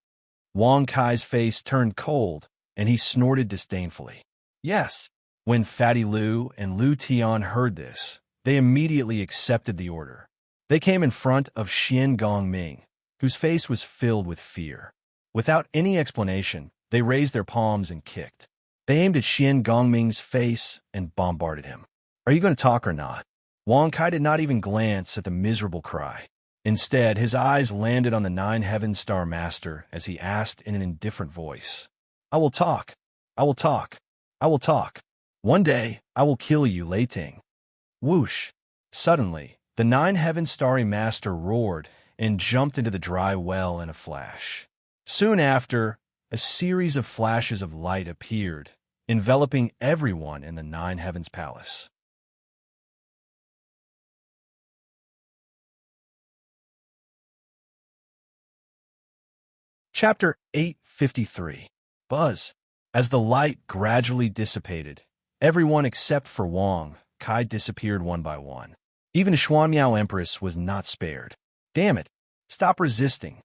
Wang Kai's face turned cold, and he snorted disdainfully. Yes. When Fatty Lu and Lu Tian heard this, they immediately accepted the order. They came in front of Xian Gongming, whose face was filled with fear. Without any explanation, they raised their palms and kicked. They aimed at Xian Gongming's face and bombarded him. "Are you going to talk or not?" Wang Kai did not even glance at the miserable cry. Instead, his eyes landed on the Nine-Heaven Star Master as he asked in an indifferent voice, "I will talk. I will talk. I will talk. One day, I will kill you, Lei Ting." Whoosh! Suddenly, the Nine-Heaven Starry Master roared and jumped into the dry well in a flash. Soon after, a series of flashes of light appeared, enveloping everyone in the Nine Heavens Palace. Chapter 853. Buzz. As the light gradually dissipated, everyone except for Wang Kai disappeared one by one. Even Xuanmiao Empress was not spared. "Damn it! Stop resisting."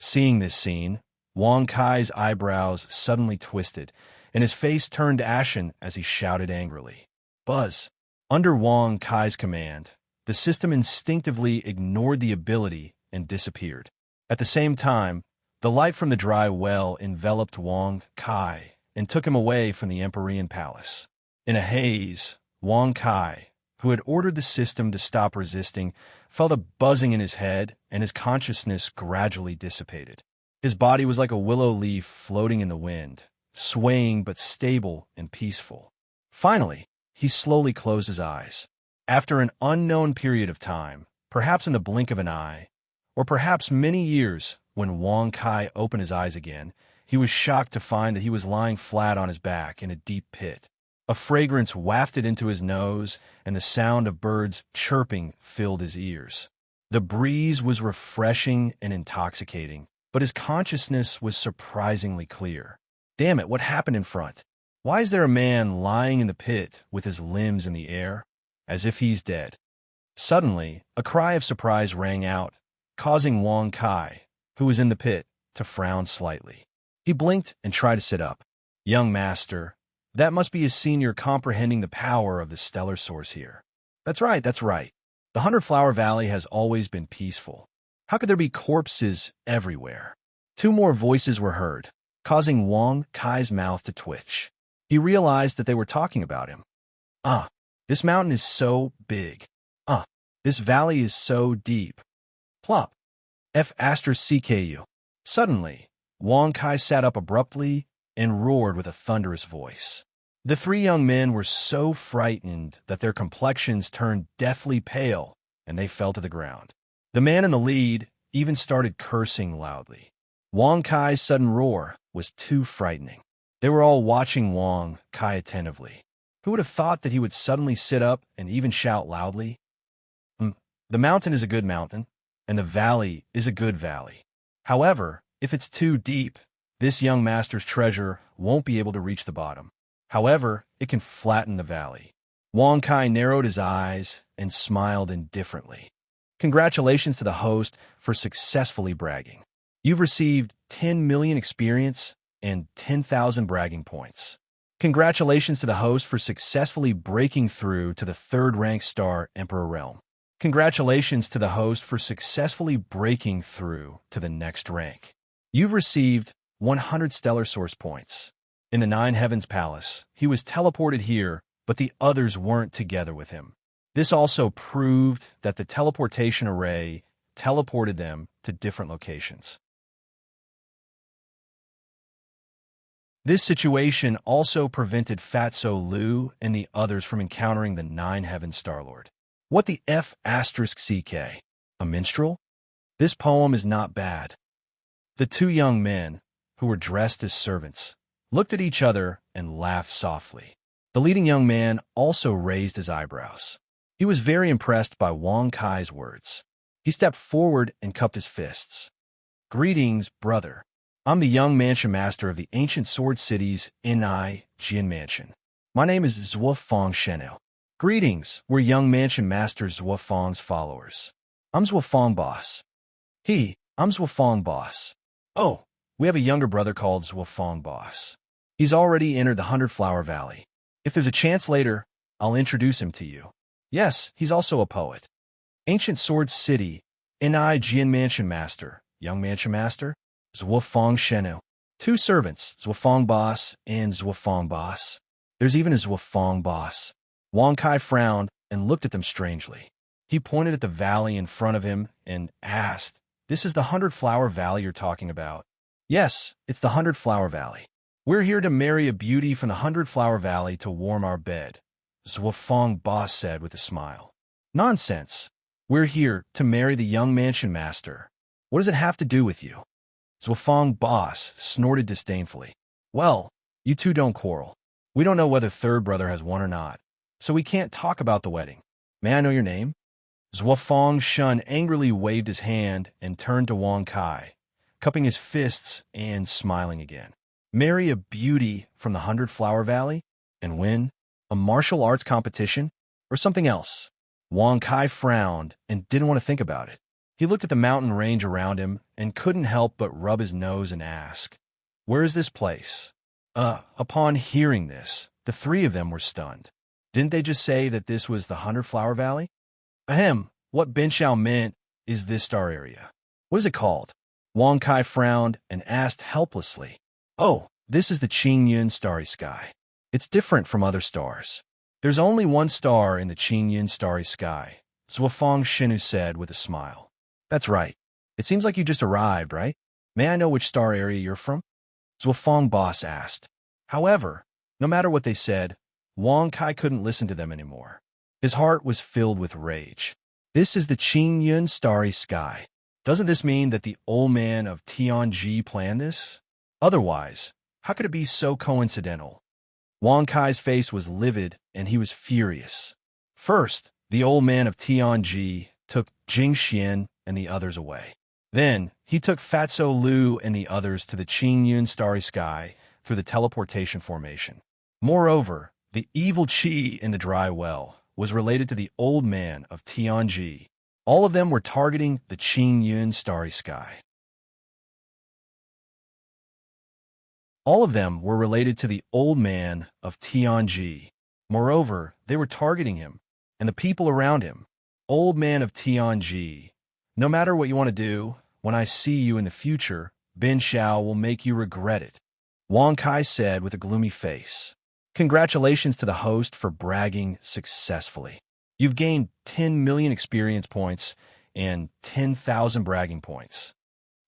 Seeing this scene, Wang Kai's eyebrows suddenly twisted, and his face turned ashen as he shouted angrily, "Buzz!" Under Wang Kai's command, the system instinctively ignored the ability and disappeared. At the same time, the light from the dry well enveloped Wang Kai and took him away from the Empyrean Palace. In a haze, Wang Kai, who had ordered the system to stop resisting, felt a buzzing in his head, and his consciousness gradually dissipated. His body was like a willow leaf floating in the wind, swaying but stable and peaceful. Finally, he slowly closed his eyes. After an unknown period of time, perhaps in the blink of an eye, or perhaps many years. When Wang Kai opened his eyes again, he was shocked to find that he was lying flat on his back in a deep pit. A fragrance wafted into his nose, and the sound of birds chirping filled his ears. The breeze was refreshing and intoxicating, but his consciousness was surprisingly clear. Damn it, what happened in front? Why is there a man lying in the pit with his limbs in the air, as if he's dead? Suddenly, a cry of surprise rang out, causing Wang Kai, who was in the pit, to frown slightly. He blinked and tried to sit up. Young master, that must be his senior comprehending the power of the stellar source here. That's right, that's right. The 100-Flower Valley has always been peaceful. How could there be corpses everywhere? Two more voices were heard, causing Wang Kai's mouth to twitch. He realized that they were talking about him. This mountain is so big. This valley is so deep. Plop. F***CKU. Suddenly, Wang Kai sat up abruptly and roared with a thunderous voice. The three young men were so frightened that their complexions turned deathly pale, and they fell to the ground. The man in the lead even started cursing loudly. Wang Kai's sudden roar was too frightening. They were all watching Wang Kai attentively. Who would have thought that he would suddenly sit up and even shout loudly? The mountain is a good mountain, and the valley is a good valley. However, if it's too deep, this young master's treasure won't be able to reach the bottom. However, it can flatten the valley. Wang Kai narrowed his eyes and smiled indifferently. Congratulations to the host for successfully bragging. You've received 10 million experience and 10,000 bragging points. Congratulations to the host for successfully breaking through to the third-ranked star Emperor realm. Congratulations to the host for successfully breaking through to the next rank. You've received 100 stellar source points. In the Nine Heavens Palace, he was teleported here, but the others weren't together with him. This also proved that the teleportation array teleported them to different locations. This situation also prevented Fatso Lu and the others from encountering the Nine Heavens Starlord. What the F***CK? A minstrel? This poem is not bad. The two young men, who were dressed as servants, looked at each other and laughed softly. The leading young man also raised his eyebrows. He was very impressed by Wang Kai's words. He stepped forward and cupped his fists. Greetings, brother. I'm the young mansion master of the ancient sword city's Ni Jian Mansion. My name is Zhuo Fang Shenel. Greetings, we're young mansion master Zhuo Fang's followers. I'm Zhuo Fang boss. I'm Zhuo Fang boss. Oh, we have a younger brother called Zhuo Fang boss. He's already entered the 100-Flower Valley. If there's a chance later, I'll introduce him to you. Yes, he's also a poet. Ancient Sword City, Ni Jian Mansion Master, Young Mansion Master, Zhuo Fang Shenel. Two servants, Zhuo Fang boss and Zhuo Fang boss. There's even a Zhuo Fang boss. Wang Kai frowned and looked at them strangely. He pointed at the valley in front of him and asked, "This is the 100-Flower Valley you're talking about?" "Yes, it's the 100-Flower Valley. We're here to marry a beauty from the 100-Flower Valley to warm our bed," Zhuo Fang boss said with a smile. "Nonsense. We're here to marry the young mansion master. What does it have to do with you?" Zhuo Fang boss snorted disdainfully. "Well, you two don't quarrel. We don't know whether third brother has won or not, so we can't talk about the wedding. May I know your name?" Zhuo Fang Shun angrily waved his hand and turned to Wang Kai, cupping his fists and smiling again. Marry a beauty from the 100-Flower Valley? And win? A martial arts competition? Or something else? Wang Kai frowned and didn't want to think about it. He looked at the mountain range around him and couldn't help but rub his nose and ask, "Where is this place?" Upon hearing this, the three of them were stunned. Didn't they just say that this was the 100-Flower Valley? Ahem, what Ben Xiao meant is this star area. What is it called? Wang Kai frowned and asked helplessly. "Oh, this is the Qingyun Starry Sky. It's different from other stars. There's only one star in the Qingyun Starry Sky," Zhuo Fang Shinu said with a smile. "That's right. It seems like you just arrived, right? May I know which star area you're from?" Zhuo Fang boss asked. However, no matter what they said, Wang Kai couldn't listen to them anymore. His heart was filled with rage. "This is the Qingyun Starry Sky. Doesn't this mean that the old man of Tianji planned this? Otherwise, how could it be so coincidental? Wang Kai's face was livid, and he was furious. First, the old man of Tianji took Jing Xian and the others away. Then, he took Fatso Lu and the others to the Qingyun Starry Sky through the teleportation formation. Moreover, the evil Qi in the dry well was related to the old man of Tianji. All of them were targeting the Qingyun Starry Sky. All of them were related to the old man of Tianji. Moreover, they were targeting him and the people around him. Old man of Tianji, no matter what you want to do, when I see you in the future, Bin Xiao will make you regret it, Wang Kai said with a gloomy face. Congratulations to the host for bragging successfully. You've gained 10 million experience points and 10,000 bragging points.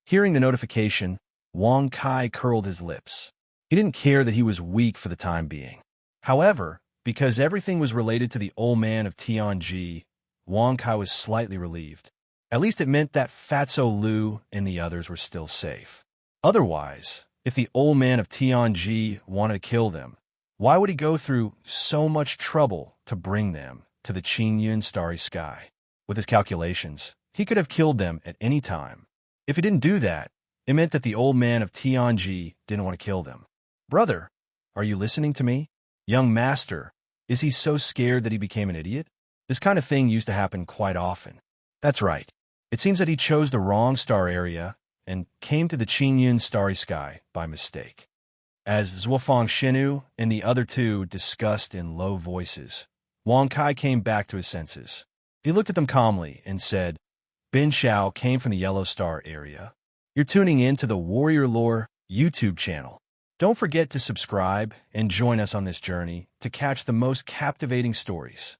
Hearing the notification, Wang Kai curled his lips. He didn't care that he was weak for the time being. However, because everything was related to the old man of Tianji, Wang Kai was slightly relieved. At least it meant that Fatso Lu and the others were still safe. Otherwise, if the old man of Tianji wanted to kill them, why would he go through so much trouble to bring them to the Qingyun Starry Sky? With his calculations, he could have killed them at any time. If he didn't do that, it meant that the old man of Tianji didn't want to kill them. Brother, are you listening to me? Young master, is he so scared that he became an idiot? This kind of thing used to happen quite often. That's right. It seems that he chose the wrong star area and came to the Qingyun Starry Sky by mistake. As Zhuofang Shinu and the other two discussed in low voices, Wang Kai came back to his senses. He looked at them calmly and said, Bin Xiao came from the Yellow Star area. You're tuning in to the Warrior Lore YouTube channel. Don't forget to subscribe and join us on this journey to catch the most captivating stories.